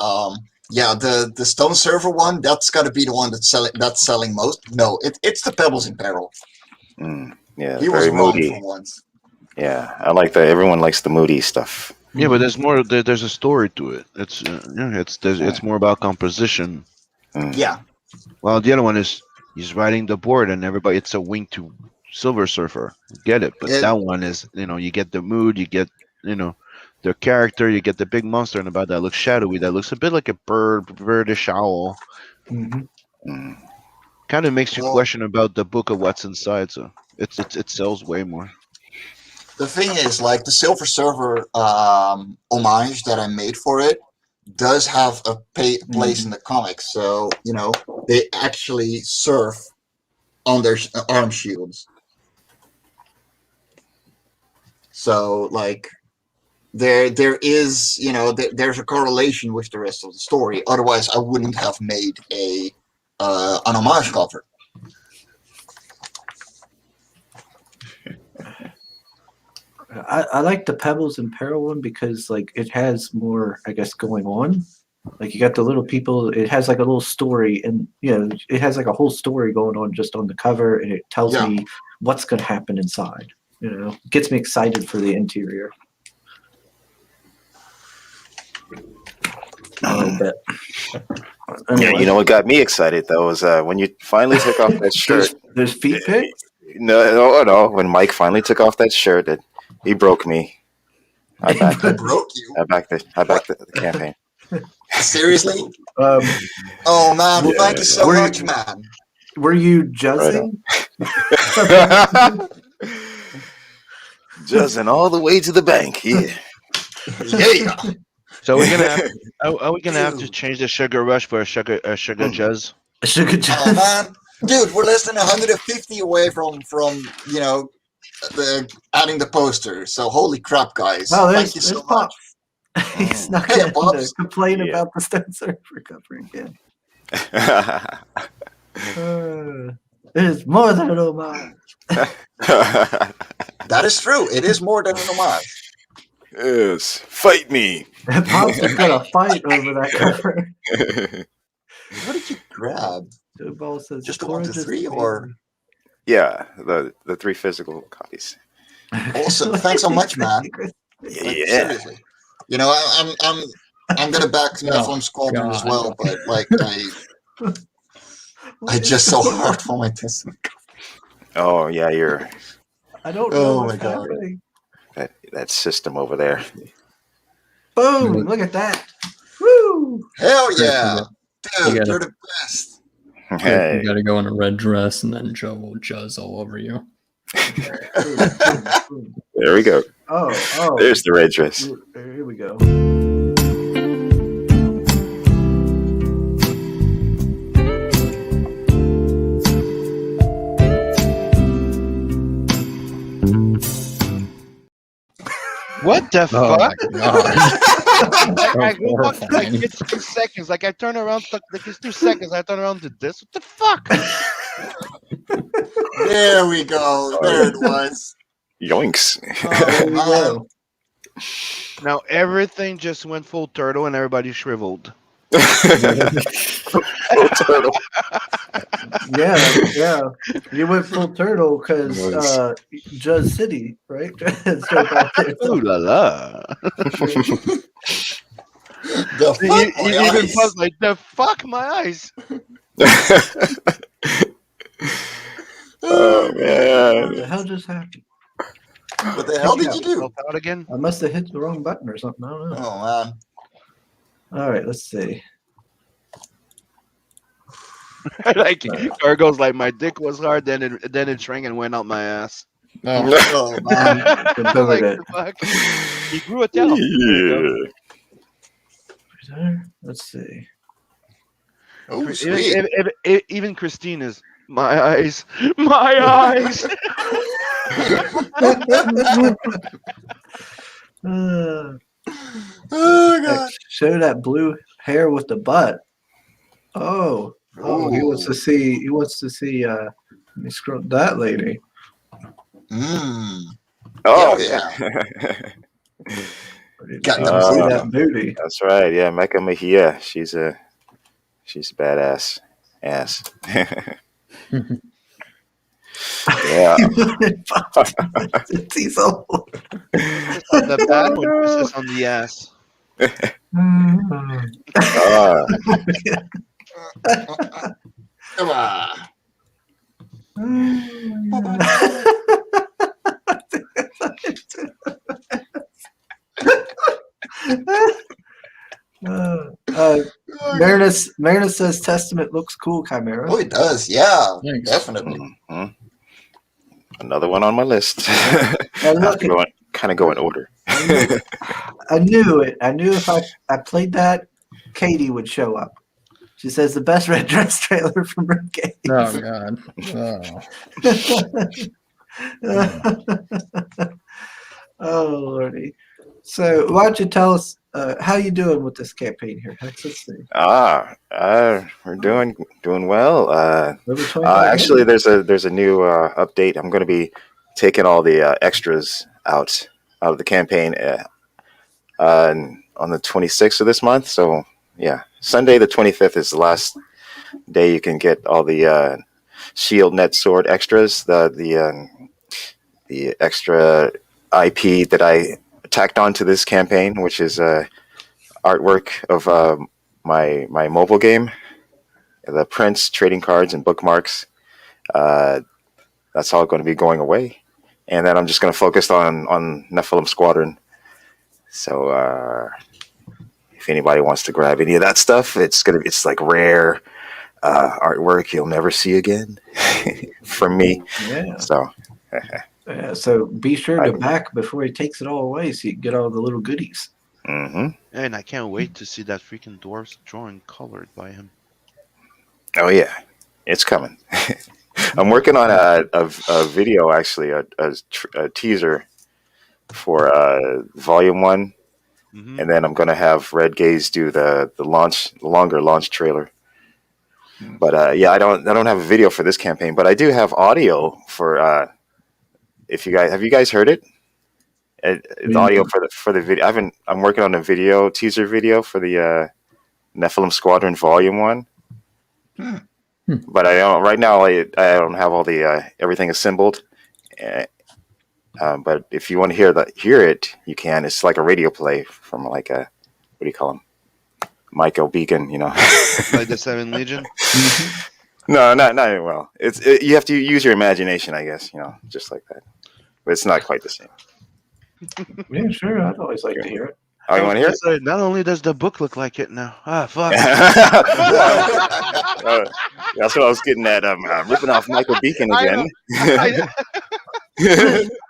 Speaker 4: yeah, the Stone Server one, that's got to be the one that's selling most. No, it's the Pebbles in Peril.
Speaker 8: Yeah,
Speaker 4: He was
Speaker 8: very
Speaker 4: wrong
Speaker 8: moody.
Speaker 4: for once.
Speaker 8: Yeah, I like that. Everyone likes the moody stuff.
Speaker 6: yeah, but there's more. There's a story to it. It's it's more about composition.
Speaker 4: Yeah.
Speaker 6: Well, the other one is He's riding the board, and everybody. It's a wink to Silver Surfer. Get it? But that one is, you get the mood, you get, the character, you get the big monster in the back that looks shadowy, that looks a bit like a birdish owl.
Speaker 1: Mm-hmm.
Speaker 6: Kind of makes you question about the book of what's inside. So it sells way more.
Speaker 4: The thing is, like the Silver Surfer homage that I made for it does have a place in the comics. So they actually surf on their arm shields. So like there is there's a correlation with the rest of the story. Otherwise, I wouldn't have made an homage cover.
Speaker 1: I like the Pebbles and Peril one because like it has more, I guess, going on. Like you got the little people. It has like a little story, and it has like a whole story going on just on the cover, and it tells me what's going to happen inside. It gets me excited for the interior. A little bit.
Speaker 8: Yeah, you know what got me excited though was when you finally took off that shirt.
Speaker 1: There's feet pics?
Speaker 8: No. When Mike finally took off that shirt, he broke me. I backed it.
Speaker 4: Broke you?
Speaker 8: I backed the campaign.
Speaker 4: Seriously? Oh man, thank you so much, man.
Speaker 1: Were you juzzing?
Speaker 8: Juzzing all the way to the bank. Yeah.
Speaker 6: So we're gonna are we gonna have to change the Sugar Rush for a Sugar Juzz?
Speaker 1: A Sugar Juzz.
Speaker 4: Oh man, dude, we're less than 150 away from adding the poster. So holy crap, guys!
Speaker 1: Oh,
Speaker 4: thank you so much.
Speaker 1: He's not going to complain about the Stone Surfer cover again. It is more than an homage.
Speaker 4: That is true. It is more than an homage.
Speaker 8: Yes, fight me.
Speaker 1: Pops is gonna fight over that cover.
Speaker 4: What did you grab?
Speaker 1: Says,
Speaker 4: just the 1 to 3, or
Speaker 8: yeah, the 3 physical copies.
Speaker 4: Awesome! Thanks so much, man.
Speaker 8: Yeah.
Speaker 4: Like, seriously. I'm gonna back Nephilim Squadron as well, but like I just so hard for my Testament.
Speaker 8: Oh yeah, you're.
Speaker 1: I don't know.
Speaker 4: Oh
Speaker 1: what's
Speaker 4: my god.
Speaker 1: happening.
Speaker 8: That system over there.
Speaker 1: Boom! Look at that. Woo!
Speaker 4: Hell yeah, dude, you're the best.
Speaker 8: Hey.
Speaker 5: You got to go in a red dress, and then Joe will juzz all over you.
Speaker 8: There we go.
Speaker 1: Oh.
Speaker 8: There's the red dress.
Speaker 1: Here we go.
Speaker 6: What the fuck?
Speaker 5: Horrifying.
Speaker 6: It's 2 seconds. Like I turn around, it's 2 seconds. I turn around to this. What the fuck?
Speaker 4: There we go. There it was.
Speaker 8: Yoinks.
Speaker 4: Oh,
Speaker 6: Now everything just went full turtle and everybody shriveled.
Speaker 8: Full turtle.
Speaker 1: Yeah. You went full turtle because Judge City, right?
Speaker 6: Ooh la la.
Speaker 4: The fuck my
Speaker 6: Even
Speaker 4: eyes.
Speaker 6: Buzz like the fuck my eyes.
Speaker 8: Oh
Speaker 1: What
Speaker 8: man.
Speaker 1: the hell just happened?
Speaker 4: What the hell did you do?
Speaker 6: Help out again?
Speaker 1: I must have hit the wrong button or something. I don't know.
Speaker 4: Oh man.
Speaker 1: All right, let's see.
Speaker 6: Like Cargo's like my dick was hard, then it shrank and went out my ass.
Speaker 4: Oh man.
Speaker 6: Like, the fuck? He grew a tail. There you
Speaker 8: Yeah.
Speaker 1: Let's see.
Speaker 4: Oh
Speaker 6: go.
Speaker 4: sweet.
Speaker 6: Even Christine is my eyes. My eyes.
Speaker 4: Oh god.
Speaker 1: Show that blue hair with the butt. Oh, he wants to see. He wants to see. Let me scroll that lady.
Speaker 8: Oh
Speaker 4: yeah.
Speaker 1: Got
Speaker 4: the
Speaker 1: see
Speaker 4: booty.
Speaker 1: that booty.
Speaker 8: That's right. Yeah, Mecca Mejia. She's a badass ass. Yeah.
Speaker 1: He's old.
Speaker 6: The bad one pisses on the ass.
Speaker 8: Ah.
Speaker 4: Come on.
Speaker 1: Marinus says Testament looks cool, Chimera.
Speaker 4: Oh, it does. Yeah,
Speaker 5: Thanks.
Speaker 4: definitely.
Speaker 8: Mhm. Another one on my list.
Speaker 1: And
Speaker 8: I have
Speaker 1: look,
Speaker 8: to kind of go in order.
Speaker 1: I knew it. I knew if I played that, Katie would show up. She says the best red dress trailer from Ribcage.
Speaker 5: Oh God.
Speaker 1: Oh lordy. So why don't you tell us how you doing with this campaign here, Hex? Let's see.
Speaker 8: We're doing well.
Speaker 1: Over 25
Speaker 8: Actually, there's a new update. I'm going to be taking all the extras out of the campaign on the 26th of this month. So yeah, Sunday the 25th is the last day you can get all the shield, net, sword extras. The extra IP that I tacked onto this campaign, which is artwork of my mobile game, the prints, trading cards, and bookmarks. That's all going to be going away, and then I'm just going to focus on Nephilim Squadron. So if anybody wants to grab any of that stuff, it's like rare artwork you'll never see again from me.
Speaker 1: Yeah.
Speaker 8: So.
Speaker 1: So be sure to back before he takes it all away, so you can get all the little goodies.
Speaker 8: Mm-hmm.
Speaker 6: And I can't wait to see that freaking dwarf's drawing colored by him.
Speaker 8: Oh yeah, it's coming. I'm working on a video, actually, a teaser for Volume 1, and then I'm going to have Red Gaze do the longer launch trailer. But yeah, I don't have a video for this campaign, but I do have audio for. If you guys heard it? It's audio for the video. I'm working on a teaser video for the Nephilim Squadron Volume 1. But I don't right now. I don't have all the everything assembled. But if you want to hear it, you can. It's like a radio play from like a what do you call him? Michael Beacon, you know.
Speaker 6: Like the Seven Legion.
Speaker 8: No, not well. You have to use your imagination, I guess. You know, just like that. But it's not quite the same.
Speaker 1: Yeah, sure. I'd always like to hear it.
Speaker 8: Oh, you want to hear it?
Speaker 6: Not only does the book look like it now. Fuck.
Speaker 8: That's what I was getting at. Ripping off Michael Beacon again.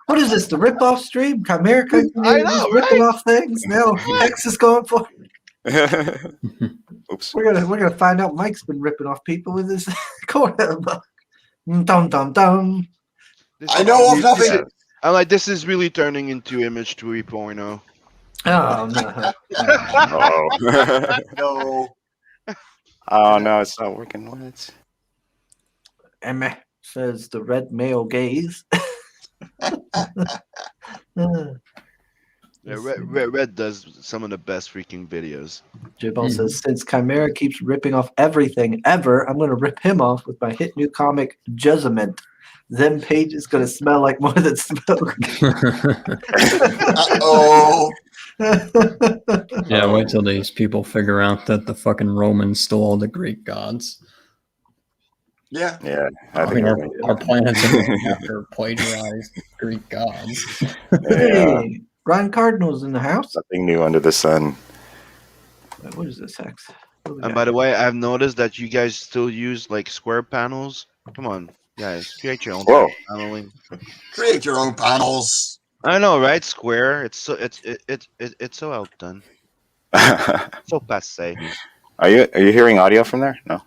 Speaker 1: What is this? The rip-off stream? Chimera
Speaker 6: I know,
Speaker 1: ripping
Speaker 6: right?
Speaker 1: off things. Now Hex is going for it.
Speaker 8: Oops.
Speaker 1: We're gonna find out Mike's been ripping off people with his corner book. Dum dum dum.
Speaker 4: I know of nothing.
Speaker 6: I'm like, this is really turning into Image 3.0.
Speaker 1: Oh no.
Speaker 8: Oh.
Speaker 4: No.
Speaker 8: Oh no, it's not working. What?
Speaker 1: Emma says the red male gaze.
Speaker 6: Yeah, Red does some of the best freaking videos.
Speaker 1: Jibal says, since Chimera keeps ripping off everything ever, I'm going to rip him off with my hit new comic, Judgment. Them pages going to smell like more than smoke.
Speaker 4: Uh-oh.
Speaker 5: Yeah, wait till these people figure out that the fucking Romans stole the Greek gods.
Speaker 4: Yeah.
Speaker 8: Yeah,
Speaker 5: I think our planet's after plagiarized Greek gods.
Speaker 1: Hey, Ryan Cardinal's in the house.
Speaker 8: Nothing new under the sun.
Speaker 1: What is this, Hex?
Speaker 6: And by the way, I've noticed that you guys still use like square panels. Come on, guys, create your own paneling.
Speaker 4: Create your own panels.
Speaker 6: I know, right? Square. It's so outdone. So passe.
Speaker 8: Are you hearing audio from there? No.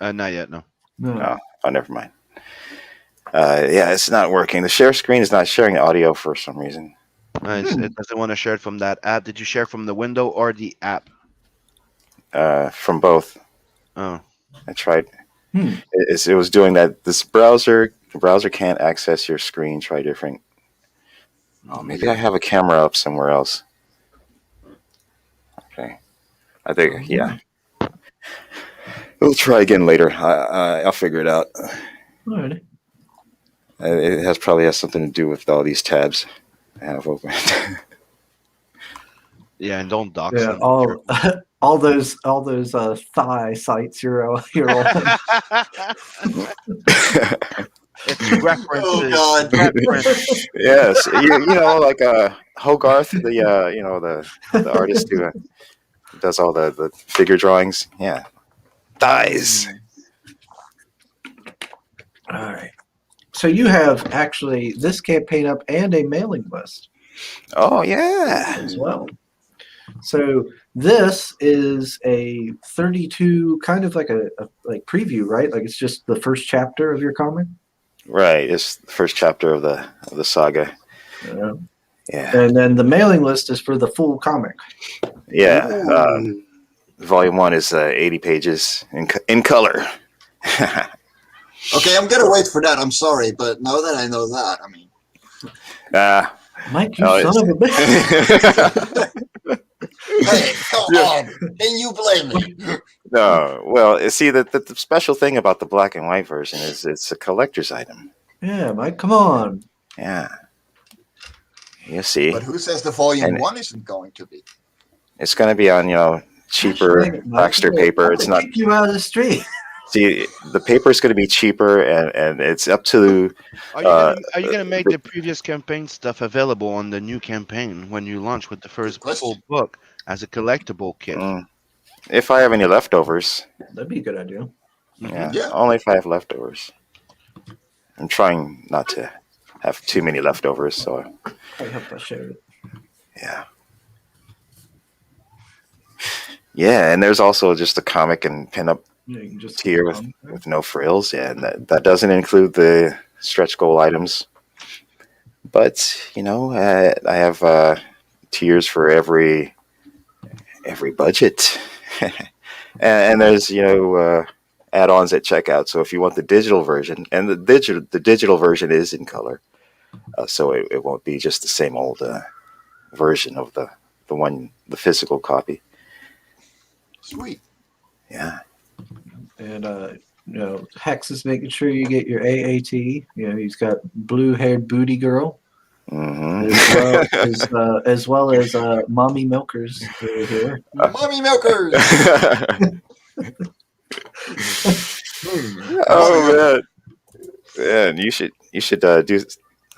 Speaker 6: Not yet. No.
Speaker 1: No.
Speaker 8: Oh, never mind. Yeah, it's not working. The share screen is not sharing audio for some reason.
Speaker 6: It doesn't want to share it from that app. Did you share from the window or the app?
Speaker 8: From both.
Speaker 6: Oh.
Speaker 8: I tried. It was doing that. The browser can't access your screen. Try different. Oh, maybe I have a camera up somewhere else. Okay. I think, yeah. We'll try again later. I'll figure it out.
Speaker 1: All right.
Speaker 8: It probably has something to do with all these tabs I have open.
Speaker 6: Yeah, and don't dox them.
Speaker 1: all those thigh sites you're on.
Speaker 6: It's references.
Speaker 4: God.
Speaker 6: Reference.
Speaker 8: Yes, you know, like Hogarth, the artist who does all the figure drawings. Yeah, dies.
Speaker 1: All right. So you have actually this campaign up and a mailing list
Speaker 8: Oh yeah.
Speaker 1: as well. So this is a 32 kind of like a like preview, right? Like it's just the first chapter of your comic.
Speaker 8: Right, it's the first chapter of the saga. Yeah,
Speaker 1: And then the mailing list is for the full comic.
Speaker 8: yeah.
Speaker 4: Ooh.
Speaker 8: Volume 1 is 80 pages in color.
Speaker 4: Okay, I'm gonna wait for that. I'm sorry, but now that I know that, I mean,
Speaker 1: Mike, you
Speaker 8: oh,
Speaker 1: son of a bitch.
Speaker 4: hey, come on, can you blame me?
Speaker 8: No, well, see, the special thing about the black and white version is it's a collector's item.
Speaker 1: Yeah, Mike, come on.
Speaker 8: Yeah, you see,
Speaker 4: But who says the volume
Speaker 8: And-
Speaker 4: 1 isn't going to be?
Speaker 8: it's going to be on cheaper
Speaker 1: Gosh, dang it, Mike.
Speaker 8: Baxter paper.
Speaker 1: I'm
Speaker 8: It's
Speaker 1: gonna
Speaker 8: not.
Speaker 1: kick you out of the street.
Speaker 8: See, the paper is going to be cheaper, and it's up to.
Speaker 6: Are you gonna make the previous campaign stuff available on the new campaign when you launch with the first
Speaker 4: question.
Speaker 6: full book as a collectible kit?
Speaker 8: If I have any leftovers,
Speaker 1: That'd be a good idea.
Speaker 4: Yeah.
Speaker 8: only if I have leftovers. I'm trying not to have too many leftovers, so
Speaker 1: I hope I showed it.
Speaker 8: yeah. Yeah, and there's also just a comic and pinup
Speaker 1: Yeah, you can just
Speaker 8: tier with no frills. Yeah, and that doesn't include the stretch goal items. But I have tiers for every budget, and there's add-ons at checkout. So if you want the digital version, and the digital version is in color, so it won't be just the same old version of the physical copy.
Speaker 4: Sweet.
Speaker 8: Yeah.
Speaker 1: And Hex is making sure you get your AAT. He's got blue-haired booty girl, as well as mommy milkers over here.
Speaker 4: Mommy milkers!
Speaker 8: Oh man, and you should do.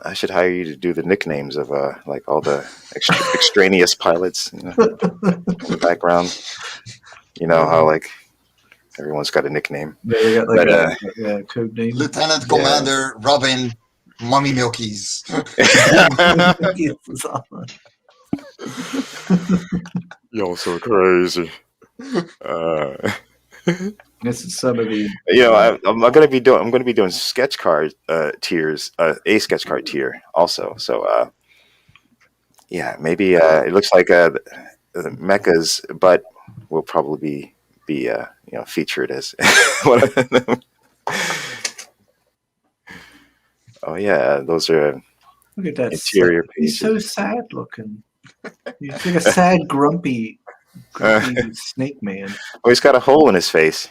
Speaker 8: I should hire you to do the nicknames of like all the extraneous pilots in the background. You know how like everyone's got a nickname.
Speaker 1: Yeah, they got like a code name.
Speaker 4: Lieutenant Commander Robin Mommy Milkies.
Speaker 8: You're so crazy.
Speaker 1: This is some of the.
Speaker 8: I'm going to be doing sketch card tiers, a sketch card tier also. So yeah, maybe it looks like the mechas, but will probably be featured as one of them. Oh yeah, those are
Speaker 1: Look at that.
Speaker 8: interior
Speaker 1: He's
Speaker 8: pages.
Speaker 1: so sad looking. He's like a sad, grumpy snake man.
Speaker 8: Oh, he's got a hole in his face.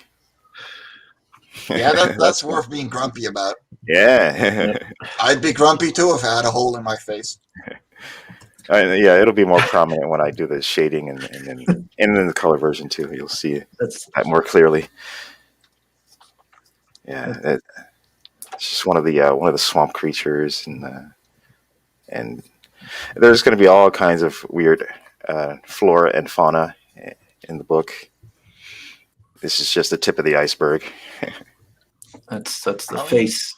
Speaker 4: Yeah, that's worth being grumpy about.
Speaker 8: Yeah.
Speaker 4: I'd be grumpy too if I had a hole in my face.
Speaker 8: Yeah, it'll be more prominent when I do the shading and in the color version too. You'll see that more clearly. Yeah, it's just one of the swamp creatures, and there's going to be all kinds of weird flora and fauna in the book. This is just the tip of the iceberg.
Speaker 1: That's the face.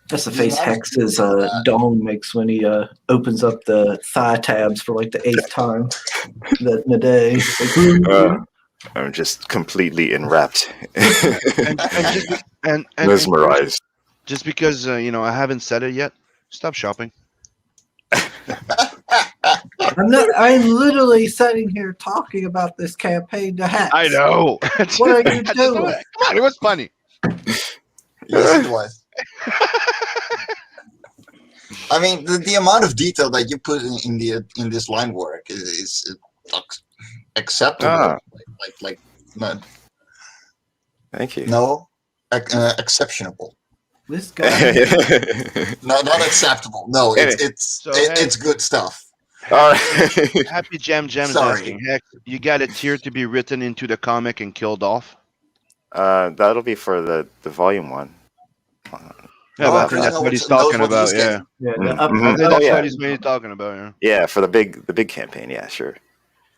Speaker 1: That's the face Hex's dong makes when he opens up the thigh tabs for like the 8th time in a day.
Speaker 8: I'm just completely enwrapped,
Speaker 6: and
Speaker 8: mesmerized.
Speaker 6: Just because I haven't said it yet, stop shopping.
Speaker 1: I'm literally sitting here talking about this campaign to Hex.
Speaker 6: I know.
Speaker 1: What are you doing?
Speaker 6: Come on, it was funny.
Speaker 4: Yes, it was. I mean, the amount of detail that you put in this line work is acceptable. Like no,
Speaker 8: Thank you.
Speaker 4: no, exceptionable.
Speaker 1: This guy.
Speaker 4: No, not acceptable. No, it's good stuff.
Speaker 6: Happy Jam's
Speaker 4: Sorry.
Speaker 6: asking, Heck, you got a tier to be written into the comic and killed off?
Speaker 8: That'll be for the volume 1.
Speaker 6: Yeah,
Speaker 4: Oh,
Speaker 6: but I
Speaker 4: okay,
Speaker 6: think
Speaker 4: I
Speaker 6: that's
Speaker 4: know
Speaker 6: what he's
Speaker 4: knows
Speaker 6: talking
Speaker 4: what
Speaker 6: about.
Speaker 4: he's
Speaker 6: Yeah,
Speaker 4: getting.
Speaker 1: Yeah,
Speaker 8: Mhm.
Speaker 6: I think
Speaker 8: Oh
Speaker 6: that's
Speaker 8: yeah,
Speaker 6: what he's mainly talking about. Yeah.
Speaker 8: yeah. For the big campaign, yeah, sure.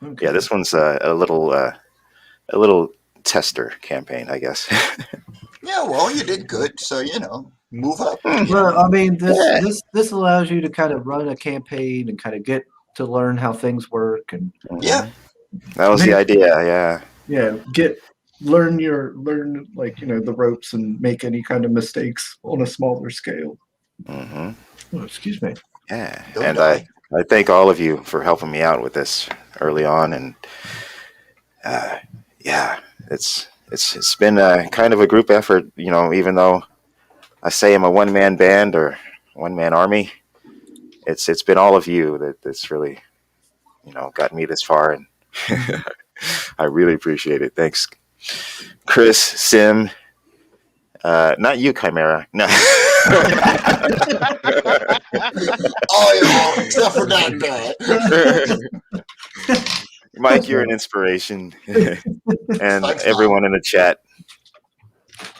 Speaker 1: Okay.
Speaker 8: Yeah, this one's a little tester campaign, I guess.
Speaker 4: Yeah, well, you did good, so move up.
Speaker 1: Well, I mean,
Speaker 8: Yeah.
Speaker 1: this allows you to kind of run a campaign and kind of get to learn how things work and
Speaker 4: Yeah,
Speaker 8: That was the idea. Yeah.
Speaker 1: learn like the ropes and make any kind of mistakes on a smaller scale.
Speaker 8: hmm
Speaker 1: Oh, excuse me.
Speaker 8: Yeah.
Speaker 4: Don't
Speaker 8: And
Speaker 4: die.
Speaker 8: I thank all of you for helping me out with this early on, and yeah, it's been kind of a group effort. Even though I say I'm a one-man band or one-man army, it's been all of you that's really got me this far, and I really appreciate it. Thanks, Chris, Sim. Not you, Chimera. No.
Speaker 4: Oh, except for that guy.
Speaker 8: Mike, you're an inspiration, and
Speaker 4: Thanks,
Speaker 8: everyone in the chat.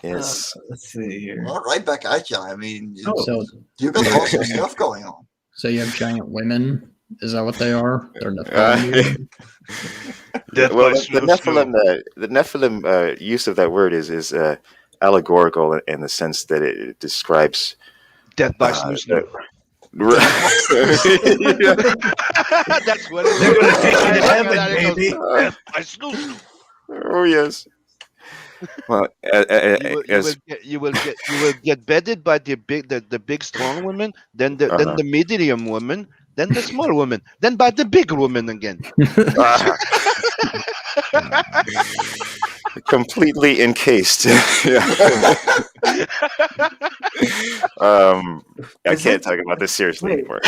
Speaker 8: Yes.
Speaker 1: Let's see here.
Speaker 4: Well, right back at you. I mean,
Speaker 5: So,
Speaker 4: you got awesome stuff going on.
Speaker 5: so you have giant women. Is that what they are? They're
Speaker 8: Uh,
Speaker 5: Nephilim.
Speaker 6: Death
Speaker 8: well,
Speaker 6: by
Speaker 8: the Nephilim use of that word is allegorical in the sense that it describes
Speaker 6: Death by
Speaker 8: uh,
Speaker 6: snoo.
Speaker 8: Yeah.
Speaker 6: That's what it is.
Speaker 1: They're gonna take you to
Speaker 6: I
Speaker 1: heaven,
Speaker 6: got it.
Speaker 1: baby.
Speaker 6: Death by snoo.
Speaker 8: Oh yes. Well,
Speaker 6: You will get bedded by the big strong woman, then the
Speaker 8: Uh-huh.
Speaker 6: medium woman, then the small woman, then by the big woman again.
Speaker 8: completely encased. Yeah. I
Speaker 1: Is
Speaker 8: can't
Speaker 1: it-
Speaker 8: talk about this seriously
Speaker 1: wait,
Speaker 8: anymore.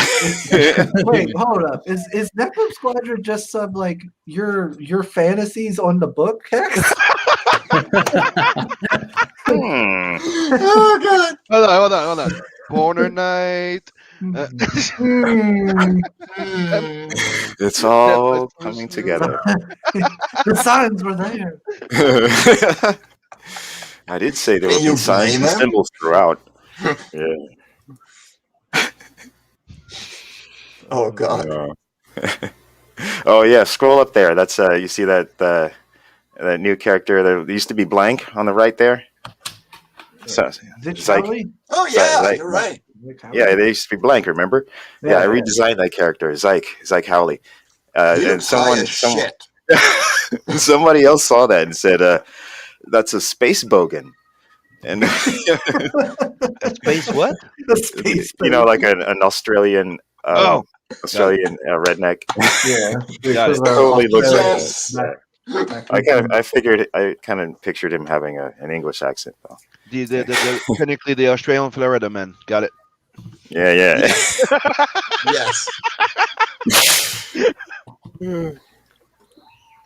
Speaker 1: Wait, hold up. Is Nephilim Squadron just some like your fantasies on the book, Hex?
Speaker 8: Hmm.
Speaker 4: Oh, God.
Speaker 6: Hold on. Corner night.
Speaker 1: Hmm.
Speaker 8: It's all coming together.
Speaker 1: The signs were there.
Speaker 8: I did say there
Speaker 4: Can
Speaker 8: would
Speaker 4: you
Speaker 8: be signs
Speaker 4: blame
Speaker 8: and
Speaker 4: him?
Speaker 8: symbols throughout. Yeah.
Speaker 4: Oh, God.
Speaker 8: Oh yeah, scroll up there. That's you see that new character that used to be blank on the right there. So
Speaker 1: Ditch
Speaker 8: it's like
Speaker 1: Valley?
Speaker 4: Oh, yeah,
Speaker 8: Like-
Speaker 4: you're right.
Speaker 8: yeah, they used to be blank. Remember? Yeah, I redesigned that character, Zyke Howley.
Speaker 4: You
Speaker 8: And
Speaker 4: look high as shit.
Speaker 8: somebody else saw that and said, "That's a space bogan." And
Speaker 6: Space what?
Speaker 1: The space
Speaker 8: like an Australian redneck.
Speaker 1: Yeah.
Speaker 6: Got it.
Speaker 8: Totally looks like
Speaker 4: Yes.
Speaker 8: that.
Speaker 1: that.
Speaker 8: I kind of pictured him having an English accent though.
Speaker 6: The technically the Australian Florida man. Got it.
Speaker 8: Yeah.
Speaker 4: Yes.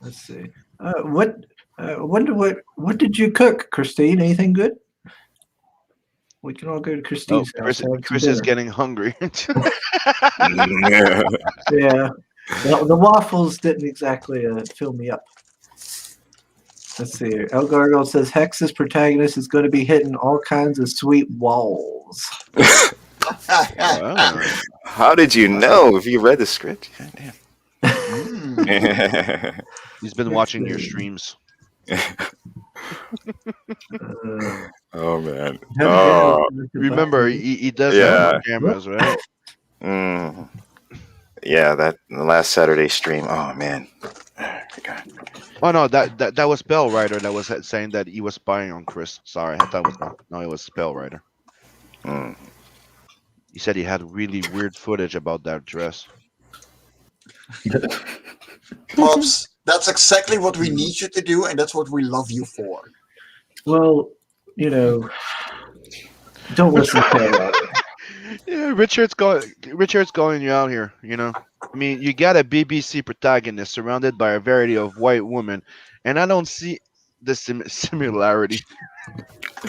Speaker 1: Let's see. What did you cook, Christine? Anything good? We can all go to
Speaker 6: Oh,
Speaker 1: Christine's house.
Speaker 6: Chris,
Speaker 1: and have some
Speaker 6: Chris is
Speaker 1: dinner.
Speaker 6: getting hungry.
Speaker 8: Yeah.
Speaker 1: Yeah. The waffles didn't exactly fill me up. Let's see here. El Gargo says Hex's protagonist is going to be hitting all kinds of sweet walls.
Speaker 6: Wow.
Speaker 8: How did you know? If you read the script, God
Speaker 4: Mm.
Speaker 8: damn.
Speaker 6: He's been watching your streams.
Speaker 8: Oh man.
Speaker 1: Uh,
Speaker 6: Remember, he does
Speaker 8: Yeah.
Speaker 6: have on cameras, right?
Speaker 8: Mm. Yeah, that the last Saturday stream. Oh man. I forgot.
Speaker 6: Oh no, that was Spellwriter that was saying that he was spying on Chris. Sorry, I thought it was no, it was Spellwriter.
Speaker 8: Mm.
Speaker 6: He said he had really weird footage about that dress.
Speaker 4: Pops, that's exactly what we need you to do, and that's what we love you for.
Speaker 1: Well, don't listen to that.
Speaker 6: Yeah, Richard's going you out here. I mean, you got a BBC protagonist surrounded by a variety of white women, and I don't see the similarity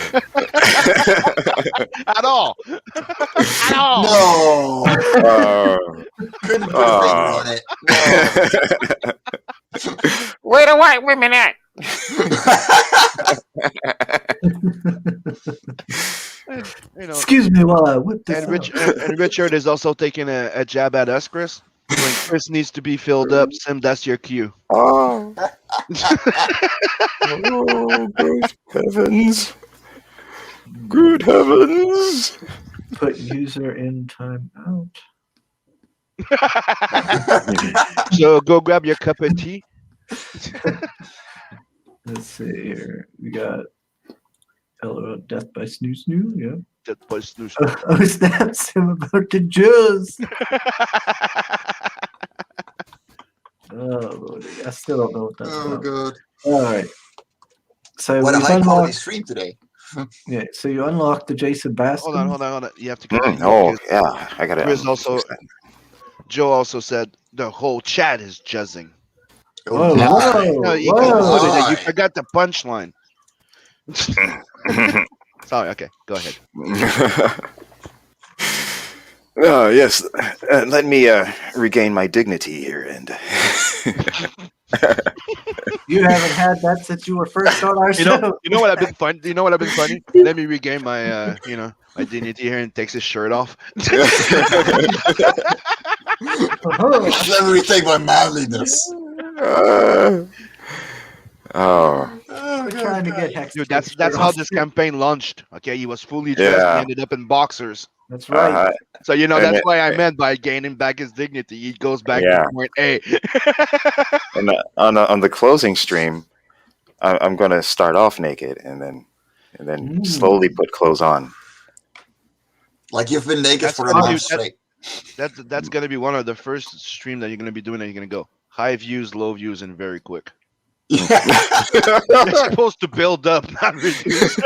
Speaker 6: at all. At all.
Speaker 4: No, couldn't put a finger on it. No.
Speaker 8: Where the white women at?
Speaker 6: And, you know,
Speaker 1: Excuse me while I whip this
Speaker 6: and, Rich,
Speaker 1: out.
Speaker 6: and Richard is also taking a jab at us, Chris. When Chris needs to be filled up, Sim, that's your cue.
Speaker 8: Oh, oh, good heavens. Good heavens.
Speaker 1: Put user in timeout.
Speaker 6: So go grab your cup of tea.
Speaker 1: Let's see here. We got LOL Death by Snoo Snoo. Yeah.
Speaker 6: That was loose.
Speaker 1: Oh, snaps him about the jizz. Oh, Lordy. I still don't know what that's
Speaker 4: Oh
Speaker 1: about.
Speaker 4: god.
Speaker 1: All right. So
Speaker 4: What a
Speaker 1: we've
Speaker 4: high quality
Speaker 1: unlocked.
Speaker 4: stream today.
Speaker 1: Yeah. So you unlocked the Jason Bascom.
Speaker 6: Hold on. You have to continue.
Speaker 8: Oh,
Speaker 6: because
Speaker 8: yeah. I got
Speaker 6: Chris
Speaker 8: it.
Speaker 6: also, Joe also said the whole chat is jizzing.
Speaker 1: Whoa,
Speaker 4: my.
Speaker 1: whoa,
Speaker 6: No, you couldn't
Speaker 1: whoa.
Speaker 6: put it in. You
Speaker 4: my.
Speaker 6: forgot the punchline. Sorry. Okay, go ahead.
Speaker 8: Oh, yes. Let me regain my dignity here. And
Speaker 1: You haven't had that since you were first on our
Speaker 6: You
Speaker 1: show.
Speaker 6: know what I've been fun. You know what I've been funny. Let me regain my my dignity here, and takes his shirt off.
Speaker 1: Oh,
Speaker 4: Let me retake my manliness.
Speaker 8: oh.
Speaker 4: Oh,
Speaker 1: we're trying to get Hex.
Speaker 6: Dude,
Speaker 1: to
Speaker 6: that's
Speaker 1: get
Speaker 6: how
Speaker 1: off.
Speaker 6: this campaign launched. Okay, he was fully dressed.
Speaker 8: Yeah.
Speaker 6: He ended up in boxers.
Speaker 1: That's right.
Speaker 8: Uh,
Speaker 6: So
Speaker 8: And
Speaker 6: that's
Speaker 8: it-
Speaker 6: why I meant by gaining back his dignity. He goes back
Speaker 8: Yeah.
Speaker 6: to point A.
Speaker 8: and on the closing stream, I'm going to start off naked and then slowly put clothes on.
Speaker 4: like you've been naked
Speaker 6: That's
Speaker 4: for a
Speaker 6: gonna be-
Speaker 4: month straight.
Speaker 6: That's gonna be one of the first stream that you're gonna be doing. That you're gonna go high views, low views, and very quick. You're supposed to build up, not reduce.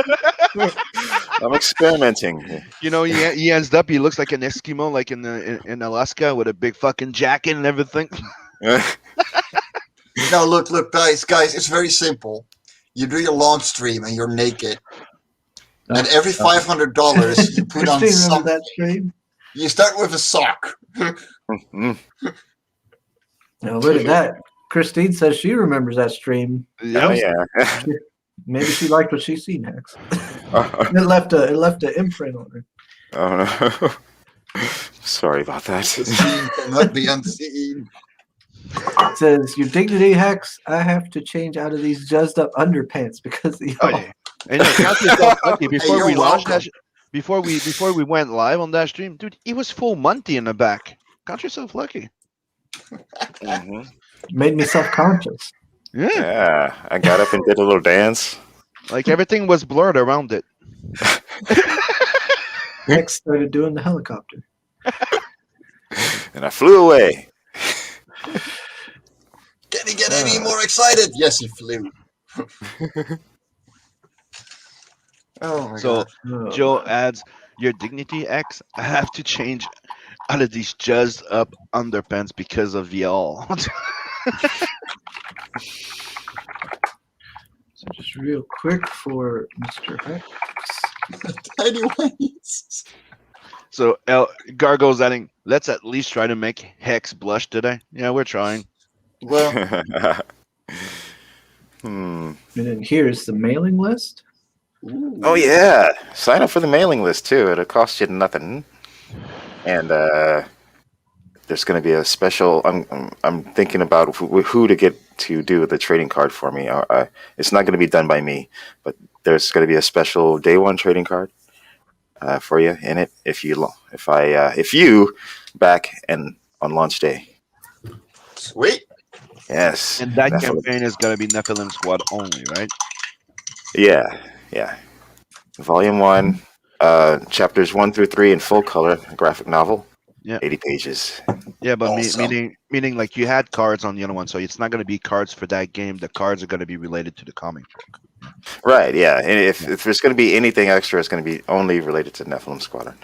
Speaker 8: I'm experimenting.
Speaker 6: You know, he ends up. He looks like an Eskimo, like in Alaska, with a big fucking jacket and everything.
Speaker 4: No, look, guys, it's very simple. You do your launch stream and you're naked, and every $500 you put on
Speaker 1: Christine, remember
Speaker 4: something.
Speaker 1: that stream?
Speaker 4: You start with a sock.
Speaker 8: Mm.
Speaker 1: Now look at that. Christine says she remembers that stream.
Speaker 8: Oh yeah.
Speaker 1: Maybe she liked what she seen next. It left a imprint on her.
Speaker 8: Oh no. Sorry about that.
Speaker 4: The scene cannot be unseen.
Speaker 1: It says, "Your dignity Hex. I have to change out of these jazzed up underpants because of
Speaker 6: Oh
Speaker 1: y'all."
Speaker 6: yeah. And count yourself lucky. Before
Speaker 4: you're
Speaker 6: we launched
Speaker 4: welcome.
Speaker 6: that, before we went live on that stream, dude, he was full Monty in the back. Count yourself lucky.
Speaker 8: Mhm.
Speaker 1: Made me self-conscious.
Speaker 6: Yeah.
Speaker 8: Yeah, I got up and did a little dance.
Speaker 6: Like everything was blurred around it.
Speaker 1: Hex started doing the helicopter.
Speaker 8: And I flew away.
Speaker 4: Can he get any more excited? Yes, he flew. Oh my
Speaker 6: So
Speaker 4: god.
Speaker 1: Oh,
Speaker 6: Joe adds, "Your dignity X. I have to change out of these jazzed up underpants because of y'all."
Speaker 1: so just real quick for Mr. Hex.
Speaker 4: Anyways.
Speaker 6: So Gargo's adding, "Let's at least try to make Hex blush today." Yeah, we're trying.
Speaker 4: Well,
Speaker 1: And then here's the mailing list.
Speaker 8: Oh yeah, sign up for the mailing list too. It'll cost you nothing. And there's going to be a special. I'm thinking about who to get to do the trading card for me. It's not going to be done by me, but there's going to be a special day one trading card for you in it if you back and on launch day.
Speaker 4: sweet.
Speaker 8: Yes.
Speaker 6: And that
Speaker 8: Nephilim.
Speaker 6: campaign is gonna be Nephilim Squad only, right?
Speaker 8: Yeah. Volume 1, chapters 1 through 3 in full color, graphic novel.
Speaker 6: Yeah.
Speaker 8: 80 pages.
Speaker 6: Yeah, but
Speaker 4: Awesome.
Speaker 6: meaning like you had cards on the other one, so it's not gonna be cards for that game. The cards are gonna be related to the comic book.
Speaker 8: Right, yeah. And if there's going to be anything extra, it's going to be only related to Nephilim Squadron.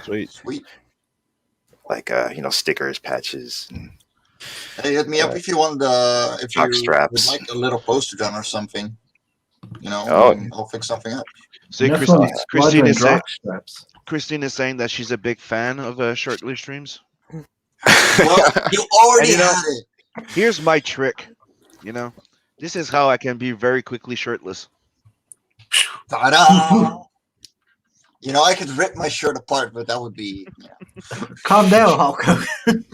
Speaker 6: Sweet.
Speaker 4: Sweet.
Speaker 8: Like, stickers, patches.
Speaker 4: Hey, hit me up if you want if you
Speaker 8: Jock straps.
Speaker 4: would like a little poster done or something.
Speaker 8: Oh.
Speaker 4: I'll fix something up.
Speaker 6: See,
Speaker 1: Nephilim
Speaker 6: Christine is saying
Speaker 1: Drock straps.
Speaker 6: Christine is saying that she's a big fan of shortly streams.
Speaker 4: Well, you already
Speaker 6: And you know-
Speaker 4: had it.
Speaker 6: Here's my trick. You know, This is how I can be very quickly shirtless.
Speaker 4: Ta-da! You know, I could rip my shirt apart, but that would be.
Speaker 1: Calm down, Hulk Hogan.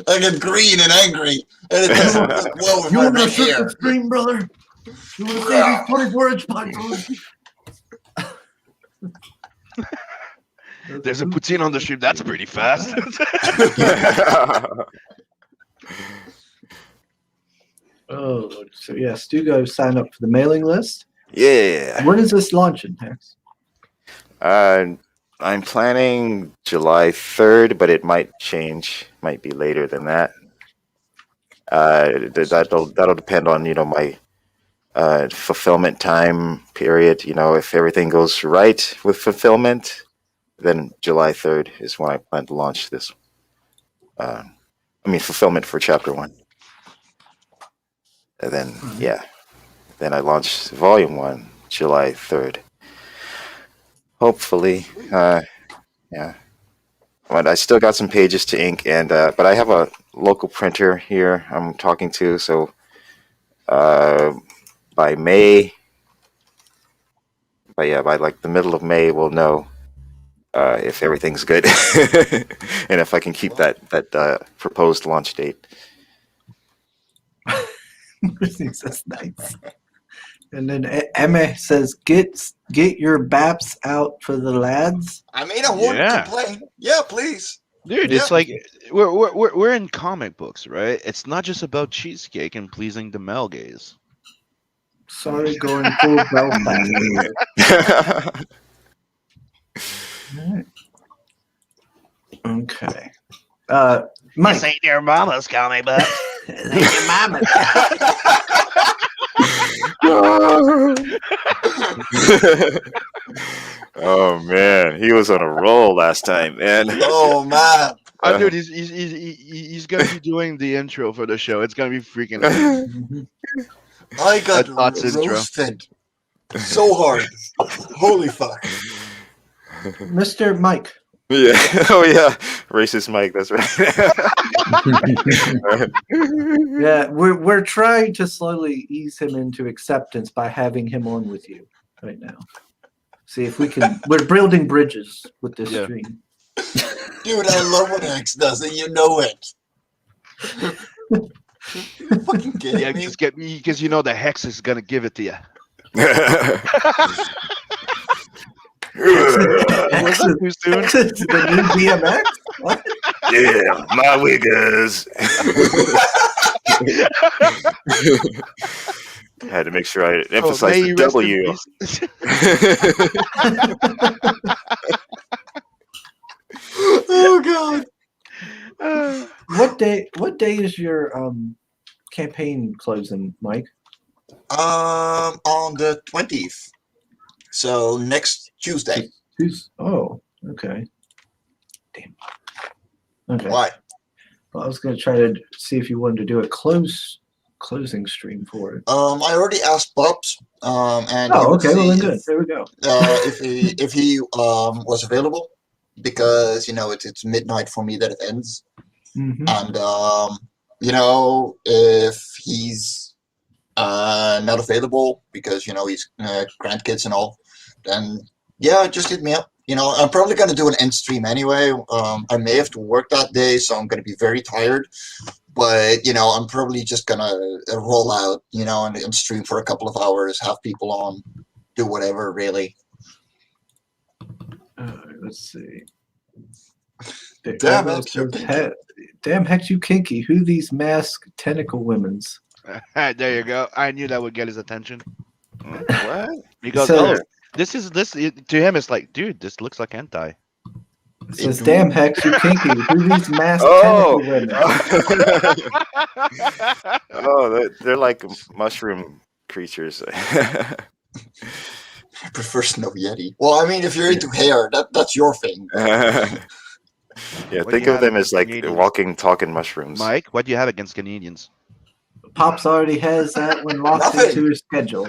Speaker 4: I get green and angry, and it doesn't look well with
Speaker 1: You
Speaker 4: my
Speaker 1: want to
Speaker 4: red
Speaker 1: shoot
Speaker 4: hair.
Speaker 1: the stream, brother? You want to see these 24-inch pythons?
Speaker 6: There's a poutine on the stream. That's pretty fast.
Speaker 1: Oh, so yes, do go sign up for the mailing list.
Speaker 8: Yeah.
Speaker 1: When is this launching, Hex?
Speaker 8: I'm planning July 3rd, but it might change. Might be later than that. That'll depend on my fulfillment time period. If everything goes right with fulfillment, then July 3rd is when I plan to launch this. Fulfillment for Chapter 1. And then, then I launch Volume 1 July 3rd. Hopefully, yeah. But I still got some pages to ink, but I have a local printer here I'm talking to, so by May, by like the middle of May, we'll know if everything's good and if I can keep that proposed launch date.
Speaker 1: That's nice. And then Emma says, "Get your baps out for the lads."
Speaker 4: I mean, I wouldn't complain. Yeah, please.
Speaker 6: Dude, it's like we're in comic books, right? It's not just about cheesecake and pleasing the male gaze.
Speaker 1: Sorry, going full Belfast. Right. Okay. Mike.
Speaker 6: This ain't your mama's comic book.
Speaker 1: This ain't your mama's.
Speaker 8: Oh man, he was on a roll last time, man.
Speaker 4: Oh man,
Speaker 6: dude, he's gonna be doing the intro for the show. It's gonna be freaking amazing.
Speaker 4: I got roasted so hard. Holy fuck,
Speaker 1: Mr. Mike.
Speaker 8: Yeah. Oh yeah, racist Mike. That's right.
Speaker 1: Yeah, we're trying to slowly ease him into acceptance by having him on with you right now. See if we can. We're building bridges with this stream.
Speaker 4: Dude, I love what X does, and you know it. You fucking kidding me?
Speaker 6: Just get me because you know the Hex is gonna give it to you.
Speaker 1: Was that too soon? The new DMX? What?
Speaker 8: Yeah, my wiggers. Had to make sure I emphasize the W.
Speaker 4: Oh god.
Speaker 1: What day is your campaign closing, Mike?
Speaker 4: On the 20th. So next Tuesday.
Speaker 1: Oh, okay. Damn. Okay.
Speaker 4: Why?
Speaker 1: Well, I was going to try to see if you wanted to do a closing stream for it.
Speaker 4: I already asked Bob's. And
Speaker 1: okay. Well, then good. There we go.
Speaker 4: if he was available, because it's midnight for me that it ends, and if he's not available because he's grandkids and all, then just hit me up. I'm probably going to do an end stream anyway. I may have to work that day, so I'm going to be very tired. But, I'm probably just going to roll out, and stream for a couple of hours, have people on, do whatever, really.
Speaker 1: Let's see.
Speaker 4: Damn Hex, you
Speaker 1: Damn Hex, you kinky. Who these masked tentacle women's?
Speaker 6: There you go. I knew that would get his attention.
Speaker 8: What?
Speaker 6: Because this to him it's like, dude, this looks like hentai.
Speaker 1: It says, damn Hex, you kinky. Who these masked tentacle women?
Speaker 8: They're like mushroom creatures.
Speaker 4: I prefer Snow Yeti. Well, I mean, if you're into hair, that's your thing.
Speaker 8: Yeah, think of them as like walking, talking mushrooms.
Speaker 6: Mike, what do you have against Canadians?
Speaker 1: Pops already has that one locked
Speaker 4: Nothing.
Speaker 1: into his schedule.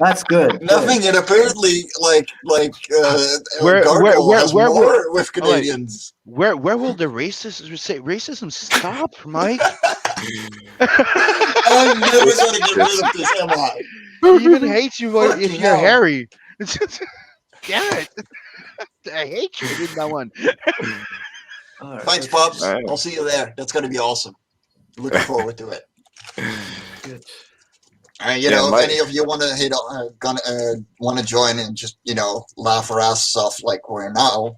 Speaker 1: That's good.
Speaker 4: Nothing, and apparently,
Speaker 6: Where
Speaker 4: Gargoyle has
Speaker 6: will
Speaker 4: more with
Speaker 6: oh, wait.
Speaker 4: Canadians.
Speaker 6: where will the racism stop, Mike?
Speaker 4: I'm never gonna get rid of this, am I?
Speaker 6: He even hates you if
Speaker 4: Fucking
Speaker 6: you're
Speaker 4: hell.
Speaker 6: hairy. Damn it! I hate you in that one.
Speaker 1: All right,
Speaker 4: Thanks,
Speaker 1: that's
Speaker 4: Pops.
Speaker 8: All right.
Speaker 4: I'll see you there. That's gonna be awesome. Looking forward to it.
Speaker 1: good.
Speaker 4: And
Speaker 8: Yeah,
Speaker 4: if
Speaker 8: Mike-
Speaker 4: any of you want to want to join and just laugh our asses off like we're now,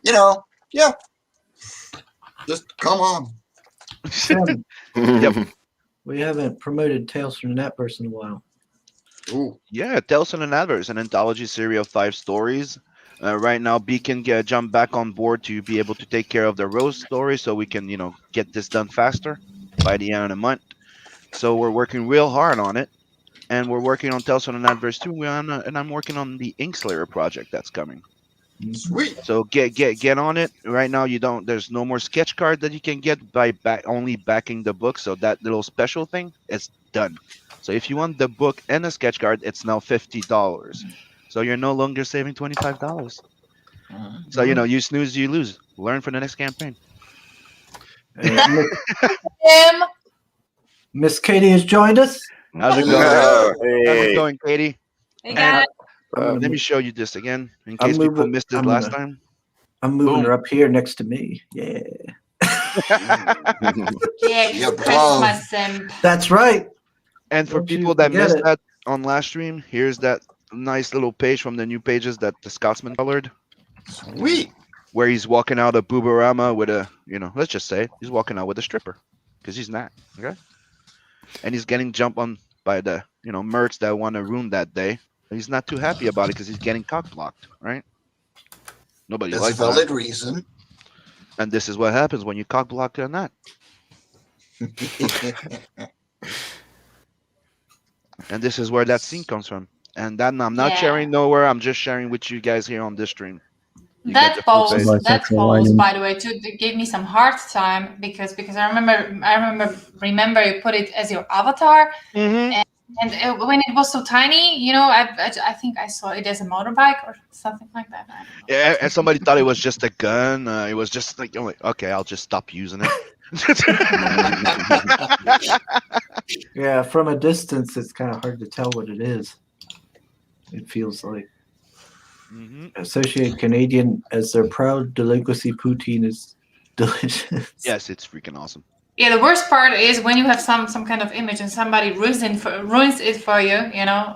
Speaker 4: yeah, just come on.
Speaker 1: Tim,
Speaker 6: Yep.
Speaker 1: we haven't promoted Tales from the Netverse in a while.
Speaker 4: Ooh,
Speaker 6: Yeah, Tales and an Adverse, an anthology series of 5 stories. Right now, Beacon jump back on board to be able to take care of the Rose story, so we can, get this done faster by the end of the month. So we're working real hard on it, and we're working on Tales from an Adverse too. And I'm working on the Inkslayer project that's coming.
Speaker 4: sweet.
Speaker 6: So get on it right now. There's no more sketch card that you can get by only backing the book. So that little special thing is done. So if you want the book and a sketch card, it's now $50. So you're no longer saving $25. So you snooze, you lose. Learn for the next campaign.
Speaker 3: Tim.
Speaker 1: Miss Katie has joined us.
Speaker 6: How's it going?
Speaker 8: Oh,
Speaker 6: How's it
Speaker 8: hey.
Speaker 6: going, Katie?
Speaker 3: Hey guys.
Speaker 1: I'm
Speaker 6: Let me show you this again in
Speaker 1: I'm
Speaker 6: case people
Speaker 1: moving-
Speaker 6: missed it
Speaker 1: I'm
Speaker 6: last
Speaker 1: gonna-
Speaker 6: time.
Speaker 1: I'm moving
Speaker 6: Boom.
Speaker 1: her up here next to me. Yeah.
Speaker 3: Yeah,
Speaker 4: Yeah,
Speaker 3: Christmas simp.
Speaker 1: That's right.
Speaker 6: And for
Speaker 1: Don't you
Speaker 6: people that
Speaker 1: forget
Speaker 6: missed
Speaker 1: it.
Speaker 6: that on last stream, here's that nice little page from the new pages that the Scotsman colored,
Speaker 4: Sweet.
Speaker 6: where he's walking out of Booberama with a, let's just say he's walking out with a stripper, because he's not, okay? And he's getting jumped on by the, mercs that want to ruin that day. And he's not too happy about it because he's getting cock blocked, right? Nobody
Speaker 4: That's a
Speaker 6: likes
Speaker 4: valid
Speaker 6: that.
Speaker 4: reason.
Speaker 6: And this is what happens when you cock block or not. And this is where that scene comes from. And that I'm not
Speaker 3: Yeah.
Speaker 6: sharing nowhere. I'm just sharing with you guys here on this stream. You get the
Speaker 3: That
Speaker 6: full
Speaker 3: post,
Speaker 6: page.
Speaker 5: Bisexual
Speaker 3: that post,
Speaker 5: lighting.
Speaker 3: by the way, too, gave me some hard time because I remember you put it as your avatar,
Speaker 6: Mm-hmm.
Speaker 3: and when it was so tiny, I think I saw it as a motorbike or something like that. I don't know.
Speaker 6: Yeah, and somebody thought it was just a gun. It was just like, okay, I'll just stop using it.
Speaker 1: Yeah, from a distance, it's kind of hard to tell what it is. It feels like
Speaker 6: Mm-hmm.
Speaker 1: associate Canadian as their proud delicacy poutine is delicious.
Speaker 6: Yes, it's freaking awesome.
Speaker 3: Yeah, the worst part is when you have some kind of image and somebody ruins it for you.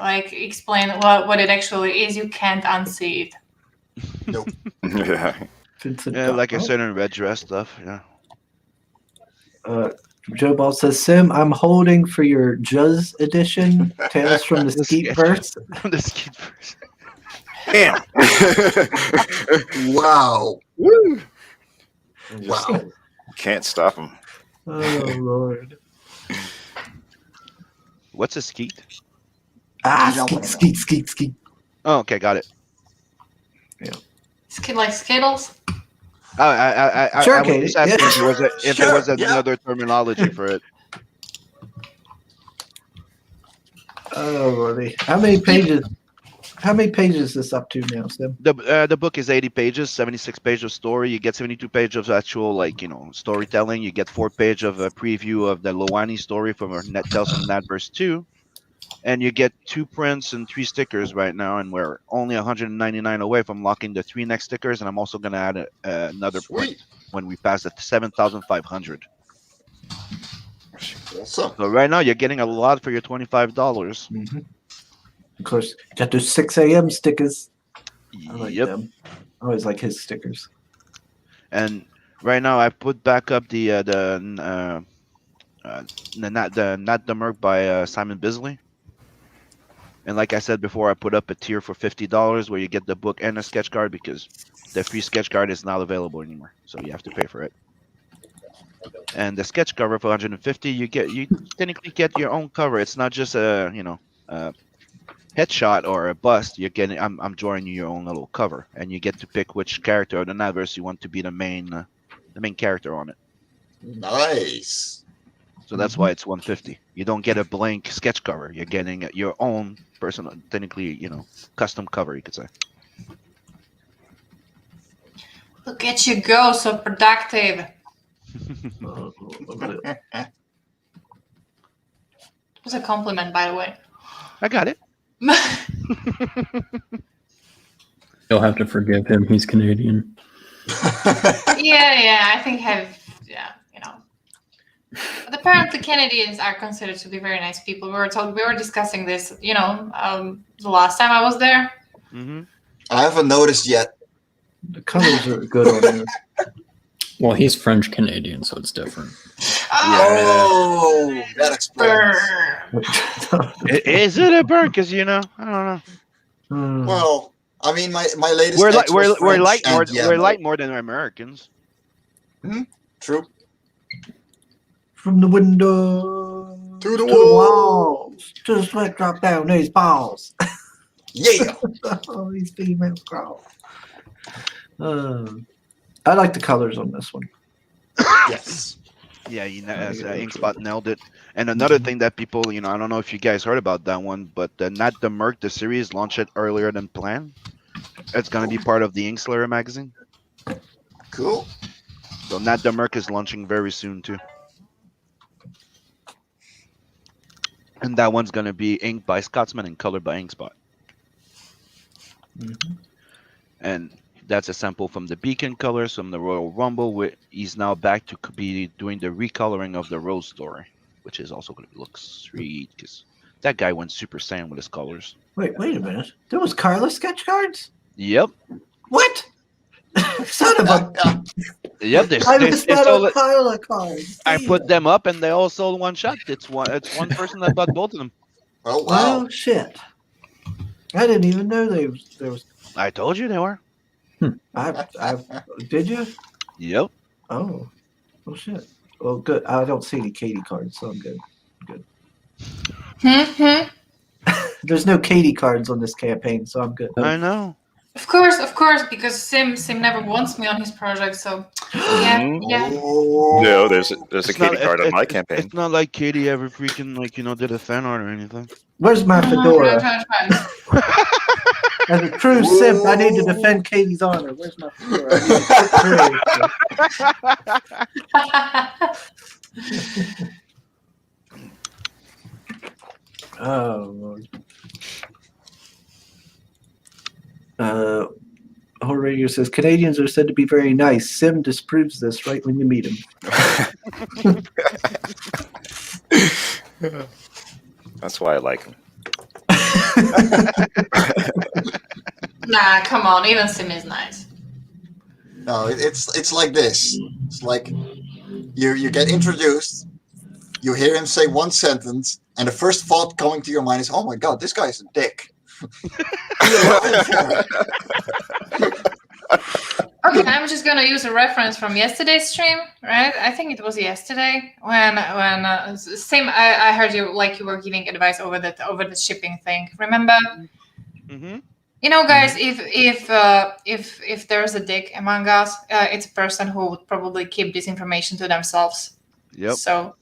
Speaker 3: Like explain what it actually is. You can't unsee it.
Speaker 4: Nope.
Speaker 8: Yeah.
Speaker 1: Vincent
Speaker 6: Yeah, like I
Speaker 1: Dodd.
Speaker 6: said in red dress stuff. Yeah.
Speaker 1: Joe Ball says, Sim, I'm holding for your Juzz edition, Tales from the
Speaker 6: The
Speaker 1: Skeet
Speaker 6: sketch.
Speaker 1: Verse.
Speaker 6: The skeet verse.
Speaker 8: Damn.
Speaker 4: Wow.
Speaker 8: Woo.
Speaker 4: Wow.
Speaker 8: Can't stop him.
Speaker 1: Oh, Lord.
Speaker 6: What's a skeet?
Speaker 1: Ah,
Speaker 4: You don't
Speaker 1: skeet,
Speaker 4: wanna know.
Speaker 1: skeet, skeet, skeet.
Speaker 6: Oh, okay, got it.
Speaker 3: Like Skittles.
Speaker 6: Oh, I
Speaker 1: Sure,
Speaker 6: was
Speaker 1: Katie.
Speaker 6: just asking
Speaker 1: Yeah.
Speaker 6: if
Speaker 4: Sure,
Speaker 6: there was
Speaker 4: yeah.
Speaker 6: another terminology for it.
Speaker 1: Oh, Lordy. How many pages is this up to now, Sim?
Speaker 6: The book is 80 pages, 76 pages of story. You get 72 pages of actual storytelling. You get 4 pages of a preview of the Lowani story from our Net Tales and Adverse 2. And you get 2 prints and 3 stickers right now, and we're only 199 away from locking the 3 next stickers. And I'm also going to add another print
Speaker 4: Sweet.
Speaker 6: when we pass the 7,500.
Speaker 4: Awesome.
Speaker 6: So right now you're getting a lot for your $25.
Speaker 1: Mm-hmm. Of course, got those 6 a.m. stickers. I like
Speaker 6: Yep.
Speaker 1: them. I always like his stickers.
Speaker 6: And right now I put back up the Not the Merc by Simon Bisley. And like I said before, I put up a tier for $50 where you get the book and a sketch card, because the free sketch card is not available anymore, so you have to pay for it. And the sketch cover for $150, you technically get your own cover. It's not just a headshot or a bust. You're getting I'm drawing you your own little cover, and you get to pick which character of the Netverse you want to be the main character on it.
Speaker 4: Nice.
Speaker 6: So that's why it's 150. You don't get a blank sketch cover. You're getting your own personal, technically, custom cover, you could say.
Speaker 3: Look at you go, so productive. It was a compliment, by the way.
Speaker 6: I got it.
Speaker 5: You'll have to forgive him. He's Canadian.
Speaker 3: Yeah, I think But apparently Canadians are considered to be very nice people. We were discussing this, the last time I was there.
Speaker 6: Mm-hmm.
Speaker 4: I haven't noticed yet.
Speaker 1: The colors are good on there.
Speaker 5: Well, he's French Canadian, so it's different.
Speaker 4: Oh, that explains.
Speaker 6: Is it a burn? Because I don't know.
Speaker 4: Well, I mean, my latest.
Speaker 6: We're
Speaker 4: ex was
Speaker 6: we're
Speaker 4: French, and yeah,
Speaker 6: we're
Speaker 4: no.
Speaker 6: light more than Americans.
Speaker 4: True.
Speaker 1: From the window
Speaker 4: To the
Speaker 1: walls, to sweat drop down these balls.
Speaker 4: Yeah.
Speaker 1: All these females crawl. I like the colors on this one.
Speaker 4: Yes.
Speaker 6: Yeah, Inkspot nailed it. And another thing that people, I don't know if you guys heard about that one, but Not the Merc, the series, launched it earlier than planned. It's going to be part of the Inkslayer magazine.
Speaker 4: Cool.
Speaker 6: So Not the Merc is launching very soon too. And that one's going to be inked by Scotsman and colored by Inkspot. And that's a sample from the Beacon colors from the Royal Rumble. He's now back to be doing the recoloring of the Rose story, which is also going to look sweet because that guy went Super Saiyan with his colors.
Speaker 1: Wait a minute. There was Carla sketch cards?
Speaker 6: Yep.
Speaker 1: What? Son of a...
Speaker 6: Yep.
Speaker 1: I missed out on Carla cards.
Speaker 6: I put them up and they all sold one shot. It's one person that bought both of them.
Speaker 4: Oh, wow.
Speaker 1: Oh, shit. I didn't even know there was...
Speaker 6: I told you they were.
Speaker 1: Did you?
Speaker 6: Yep.
Speaker 1: Oh shit. Well, good. I don't see any Katie cards, so I'm good. There's no Katie cards on this campaign, so I'm good.
Speaker 6: I know.
Speaker 3: Of course, because Sim never wants me on his project, so yeah.
Speaker 8: No, there's a Katie card on my campaign.
Speaker 6: It's not like Katie ever freaking did a fan art or anything.
Speaker 1: Where's my fedora? As a true simp, I need to defend Katie's honor. Where's my fedora? Oh, Lord. Radio says Canadians are said to be very nice. Sim disproves this right when you meet him.
Speaker 8: That's why I like him.
Speaker 3: Nah, come on. Even Sim is nice.
Speaker 4: No, it's like this. It's like you get introduced, you hear him say one sentence, and the first thought coming to your mind is, "Oh my God, this guy's a dick."
Speaker 3: Okay, I'm just gonna use a reference from yesterday's stream, right? I think it was yesterday when Sim. I heard you were giving advice over the shipping thing. Remember?
Speaker 6: Mm-hmm.
Speaker 3: Guys, if there's a dick among us, it's a person who would probably keep this information to themselves.
Speaker 6: Yep.
Speaker 3: So,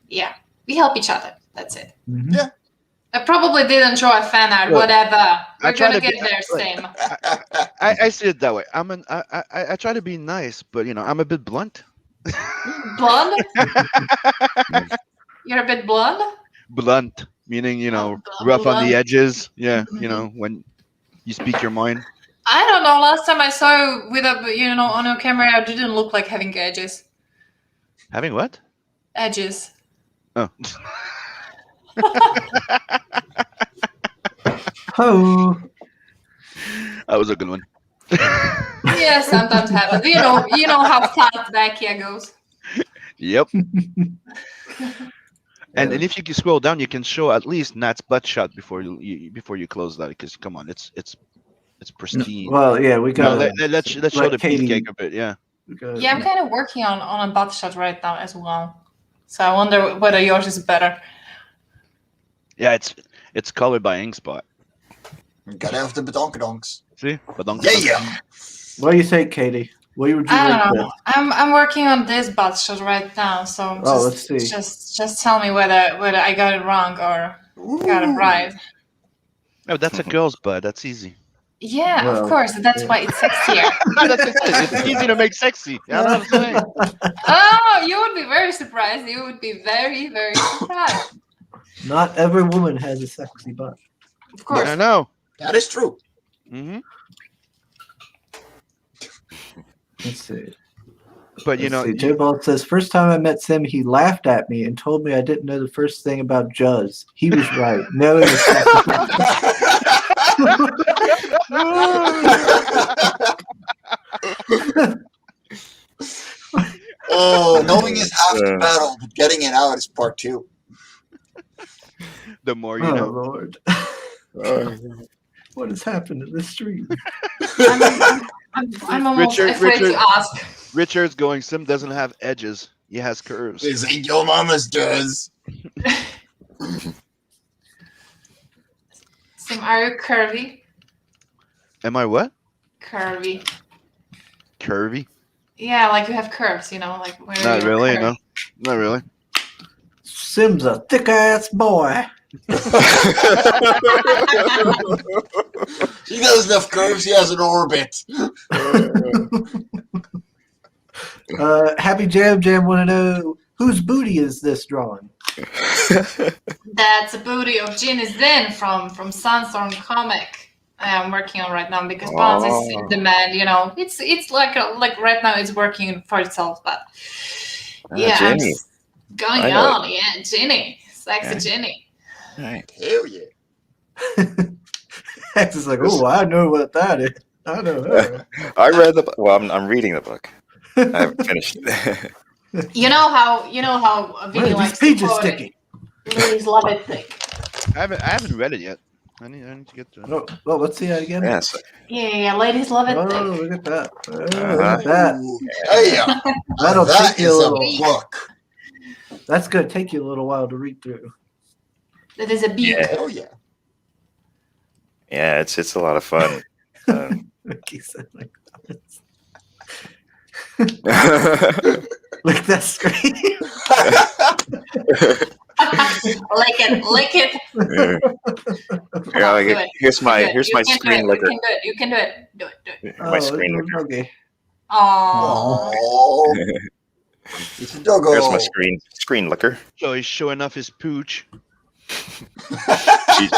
Speaker 3: yeah, we help each other. That's it.
Speaker 1: Mm-hmm.
Speaker 4: Yeah.
Speaker 3: I probably didn't draw a fan art. Whatever. We're gonna get there, Sim.
Speaker 6: I see it that way. I try to be nice, but I'm a bit blunt.
Speaker 3: Blonde? You're a bit blonde?
Speaker 6: Blunt, meaning rough on the edges. Yeah, when you speak your mind.
Speaker 3: I don't know. Last time I saw you with on your camera, it didn't look like having edges.
Speaker 6: Having what?
Speaker 3: Edges.
Speaker 6: Oh.
Speaker 1: Oh.
Speaker 6: That was a good one.
Speaker 3: Yeah, sometimes happens. You know how fast Bacchia goes.
Speaker 6: Yep. And if you can scroll down, you can show at least Nat's butt shot before you close that. Because come on, it's pristine.
Speaker 1: Well, yeah, we got.
Speaker 6: Let's show the beefcake a bit. Yeah.
Speaker 3: Yeah, I'm kind of working on a butt shot right now as well. So I wonder whether yours is better.
Speaker 6: Yeah, it's colored by Inkspot.
Speaker 4: Gotta have the badonkadonks.
Speaker 6: See? Badonk.
Speaker 4: Yeah.
Speaker 1: What do you think, Katie? What would you
Speaker 3: I
Speaker 1: rate
Speaker 3: don't
Speaker 1: this?
Speaker 3: know. I'm working on this butt shot right now, so
Speaker 1: Oh, let's see.
Speaker 3: just tell me whether I got it wrong or got it right.
Speaker 6: No, that's a girl's butt. That's easy.
Speaker 3: Yeah,
Speaker 1: Well,
Speaker 3: of course. That's
Speaker 1: yeah.
Speaker 3: why it's sexier.
Speaker 6: That's it. It's easy to make sexy. I know what I'm saying.
Speaker 3: Oh, you would be very surprised. You would be very, very surprised.
Speaker 1: Not every woman has a sexy butt.
Speaker 3: Of course.
Speaker 6: I know.
Speaker 4: That is true.
Speaker 6: Hmm.
Speaker 1: Let's see.
Speaker 6: But you know,
Speaker 1: J Ball says, first time I met Sim, he laughed at me and told me I didn't know the first thing about Juzz. He was right. No, it
Speaker 4: Oh, knowing is half the
Speaker 8: Uh.
Speaker 4: battle, but getting it out is part 2.
Speaker 6: the more you
Speaker 1: oh,
Speaker 6: know.
Speaker 1: Lord. What has happened to this stream?
Speaker 3: I'm almost afraid to ask.
Speaker 6: Richard's going. Sim doesn't have edges. He has curves.
Speaker 4: This ain't your mama's does.
Speaker 3: Sim, are you curvy?
Speaker 6: Am I what?
Speaker 3: Curvy.
Speaker 6: Curvy?
Speaker 3: Yeah, like you have curves, like where
Speaker 6: Not
Speaker 3: you're
Speaker 6: really.
Speaker 3: curvy.
Speaker 6: No, not really.
Speaker 1: Sim's a thick ass boy.
Speaker 4: He doesn't have curves, he has an orbit.
Speaker 1: Happy Jam Jam want to know whose booty is this drawing?
Speaker 3: That's a booty of Ginny Zen from Sunstorm comic. I'm working on right now because Bonds is in demand. It's like right now it's working for itself, but yeah,
Speaker 8: Ginny.
Speaker 3: going
Speaker 8: I know
Speaker 3: on. Yeah, Ginny, sexy Ginny.
Speaker 8: Right.
Speaker 4: Hell yeah.
Speaker 1: Hex is like, oh, I know what that is. I know her.
Speaker 8: I read the book. Well, I'm reading the book. I haven't finished it.
Speaker 3: You know how
Speaker 1: Where
Speaker 3: Vinny
Speaker 1: are these
Speaker 3: likes to
Speaker 1: pages
Speaker 3: quote it.
Speaker 1: sticky?
Speaker 3: Ladies love it thick.
Speaker 6: I haven't read it yet. I need to get to it.
Speaker 1: Oh, well, let's see that again.
Speaker 8: Yes.
Speaker 3: Yeah, ladies love it
Speaker 1: Oh,
Speaker 3: thick.
Speaker 1: look at that. Oh, look
Speaker 8: Uh-huh.
Speaker 1: at that.
Speaker 4: Ooh, hey,
Speaker 1: That'll
Speaker 4: that
Speaker 1: take you a
Speaker 4: is a
Speaker 1: little.
Speaker 4: book.
Speaker 1: That's going to take you a little while to read through.
Speaker 3: That is a beat.
Speaker 8: Yeah.
Speaker 4: Hell yeah.
Speaker 8: Yeah, it's a lot of fun.
Speaker 1: He said like Lick that screen.
Speaker 3: Lick it.
Speaker 8: Yeah, like,
Speaker 3: Do it.
Speaker 8: here's my
Speaker 3: You can do
Speaker 8: screen
Speaker 3: it.
Speaker 8: licker.
Speaker 3: You can do it. Do it.
Speaker 8: My screen licker.
Speaker 1: Okay.
Speaker 3: Oh.
Speaker 4: Oh, it's a doggo.
Speaker 8: Here's my screen licker.
Speaker 6: So he's showing off his pooch.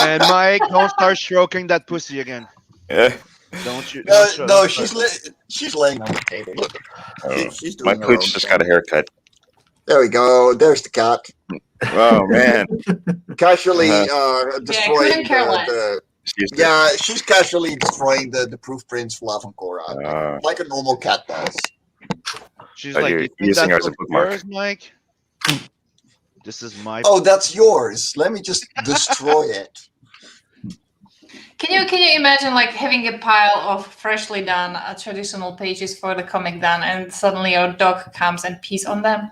Speaker 6: And Mike, don't start stroking that pussy again.
Speaker 8: Yeah.
Speaker 6: Don't you?
Speaker 4: No,
Speaker 6: don't
Speaker 4: no,
Speaker 6: start.
Speaker 4: she's laying on the table. Look,
Speaker 8: Oh,
Speaker 4: she's
Speaker 8: my
Speaker 4: doing her own
Speaker 8: pooch just
Speaker 4: thing.
Speaker 8: got a haircut.
Speaker 4: There we go. There's the cat.
Speaker 8: Oh man.
Speaker 4: Casually
Speaker 3: couldn't
Speaker 4: destroying
Speaker 3: care less.
Speaker 4: she's casually destroying the proof prints for Love and Cora, like a normal cat does.
Speaker 6: She's
Speaker 8: Oh,
Speaker 6: like,
Speaker 8: you're
Speaker 6: you think
Speaker 8: using her
Speaker 6: that's
Speaker 8: as a
Speaker 6: what's
Speaker 8: bookmark.
Speaker 6: yours, Mike? This is my.
Speaker 4: Oh, that's yours. Let me just destroy it.
Speaker 3: Can you imagine like having a pile of freshly done traditional pages for the comic done, and suddenly your dog comes and pees on them?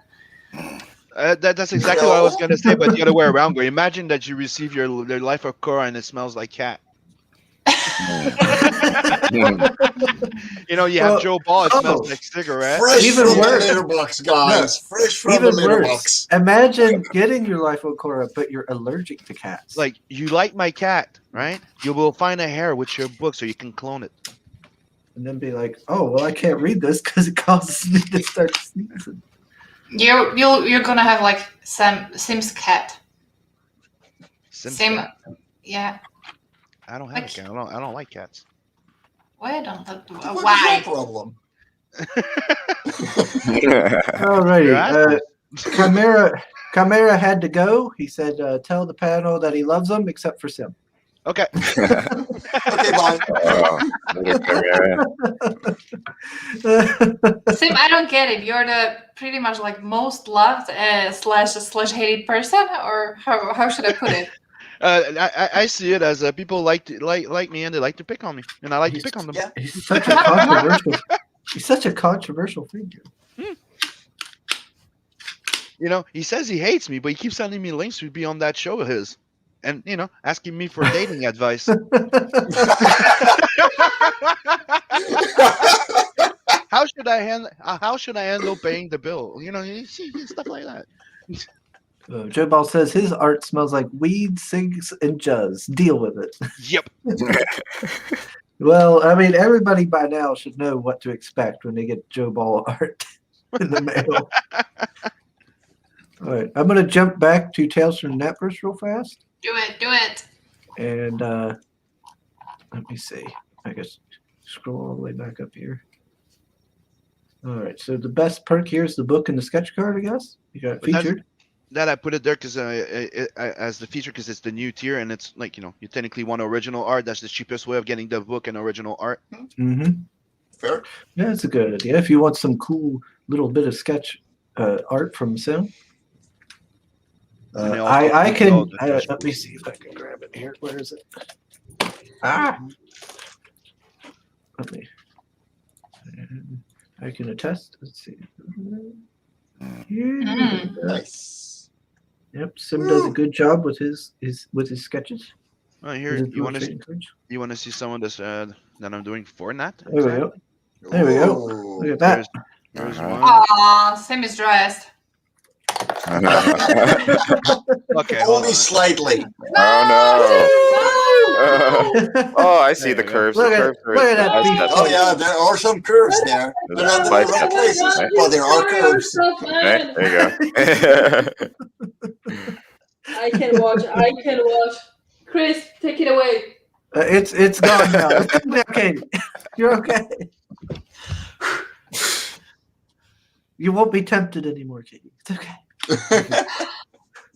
Speaker 6: That's exactly what I was gonna say, but the other way around. Go. Imagine that you receive your Life of Cora and it smells like cat. You know, you have
Speaker 1: Well,
Speaker 6: Joe Ball. It smells like cigarette.
Speaker 4: Fresh
Speaker 1: Even
Speaker 4: from
Speaker 1: worse.
Speaker 4: the litter box, guys. Fresh from
Speaker 1: Even
Speaker 4: the litter
Speaker 1: worse.
Speaker 4: box.
Speaker 1: Imagine getting your life Okora, but you're allergic to cats.
Speaker 6: Like, you like my cat, right? You will find a hair with your book so you can clone it.
Speaker 1: and then be like, oh, well, I can't read this because it causes me to start sneezing.
Speaker 3: You're gonna have like Sim's cat.
Speaker 6: Sim.
Speaker 3: Yeah.
Speaker 6: I don't have a cat. I don't like cats.
Speaker 3: Why don't
Speaker 4: What's
Speaker 3: why?
Speaker 4: your problem?
Speaker 1: Alrighty. Chimera had to go. He said, tell the panel that he loves them except for Sim.
Speaker 6: Okay.
Speaker 4: Okay, bye.
Speaker 3: Sim, I don't get it. You're the pretty much like most loved slash hated person, or how should I put it?
Speaker 6: I see it as people like me and they like to pick on me, and I like to pick on them.
Speaker 4: Yeah.
Speaker 1: He's such a controversial. He's such a controversial figure.
Speaker 6: You know, he says he hates me, but he keeps sending me links to be on that show of his, and asking me for dating advice. How should how should I handle paying the bill? You know, you see stuff like that.
Speaker 1: Joe Ball says his art smells like weed, cigs, and juzz. Deal with it.
Speaker 6: Yep.
Speaker 1: Well, I mean, everybody by now should know what to expect when they get Joe Ball art in the mail. All right, I'm going to jump back to Tales from the Netverse real fast.
Speaker 3: Do it.
Speaker 1: And let me see. I guess scroll all the way back up here. All right, so the best perk here is the book and the sketch card, I guess. You got
Speaker 6: But that's-
Speaker 1: featured.
Speaker 6: That I put it there because as the feature, because it's the new tier, and it's like, you know, you technically want original art. That's the cheapest way of getting the book and original art.
Speaker 1: Mm-hmm.
Speaker 4: Fair.
Speaker 1: Yeah, it's a good idea. If you want some cool little bit of sketch art from Sim.
Speaker 6: And they also
Speaker 1: I
Speaker 6: include all
Speaker 1: can,
Speaker 6: the just
Speaker 1: let me see if I can grab it here. Where is it? Ah! Let me, I can attest. Let's see. Here.
Speaker 4: Nice.
Speaker 1: Yep, Sim does a good job with his sketches.
Speaker 6: Right here,
Speaker 1: His
Speaker 6: you want to
Speaker 1: illustrating
Speaker 6: see some of this that I'm doing for Nat?
Speaker 1: There we go. There we go.
Speaker 4: Ooh.
Speaker 1: Look at that.
Speaker 6: There's
Speaker 8: Uh-huh.
Speaker 6: one.
Speaker 3: Aw, Sim is dressed.
Speaker 6: Okay, hold
Speaker 4: Only
Speaker 6: on.
Speaker 4: slightly.
Speaker 8: Oh, I see the
Speaker 6: There you go.
Speaker 8: curves.
Speaker 1: Look
Speaker 8: The
Speaker 1: at-
Speaker 8: curves are
Speaker 1: look at that
Speaker 8: that's-
Speaker 1: beef.
Speaker 8: that's-
Speaker 4: Oh yeah, there are some curves there. They're not in the
Speaker 8: Bicep,
Speaker 4: right places,
Speaker 8: right?
Speaker 4: but there are curves.
Speaker 8: Right, there you go.
Speaker 9: I can watch. Chris, take it away.
Speaker 1: It's gone now. It's come down, Katie. You're okay. You won't be tempted anymore, Katie. It's okay.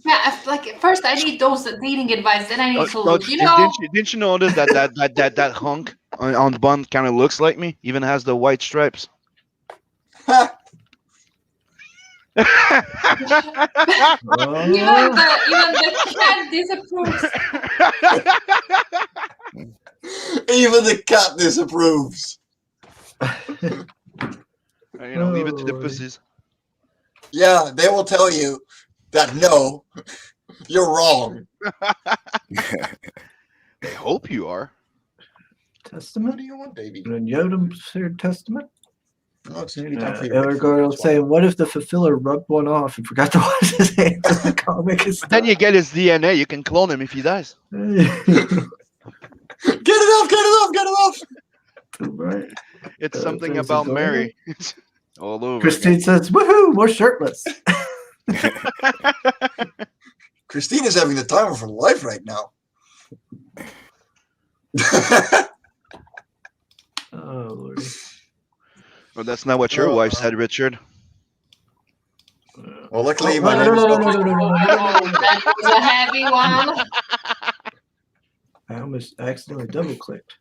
Speaker 3: Yeah, like at first I need those dating advice, then I need to look. You
Speaker 6: Didn't
Speaker 3: know,
Speaker 6: you notice that hunk on the bun kind of looks like me? Even has the white stripes.
Speaker 3: even the cat disapproves.
Speaker 4: Even the cat disapproves.
Speaker 6: You know, leave it to the
Speaker 1: Oh,
Speaker 6: pussies.
Speaker 4: Yeah, they will tell you that no, you're wrong.
Speaker 6: They hope you are.
Speaker 4: What
Speaker 1: Testament.
Speaker 4: do you want, baby?
Speaker 1: And Yodam's shared testament.
Speaker 4: No, it's nearly time for your
Speaker 1: Evergirl saying, "What if the fulfiller rubbed one off and forgot to wash his hands in the comic?"
Speaker 6: But then you get his DNA. You can clone him if he dies.
Speaker 4: Get it off! Get it off! Get it off!
Speaker 1: Right.
Speaker 6: It's something
Speaker 1: there's a
Speaker 6: about
Speaker 1: goal.
Speaker 6: Mary. It's all over.
Speaker 1: Christine says, "Woohoo! More shirtless."
Speaker 4: Christine is having the time of her life right now.
Speaker 1: Oh Lordy.
Speaker 6: Well, that's not what your wife said, Richard.
Speaker 4: Well, luckily,
Speaker 1: Oh,
Speaker 4: my name is
Speaker 1: no.
Speaker 3: That was a heavy one.
Speaker 1: I almost accidentally double clicked.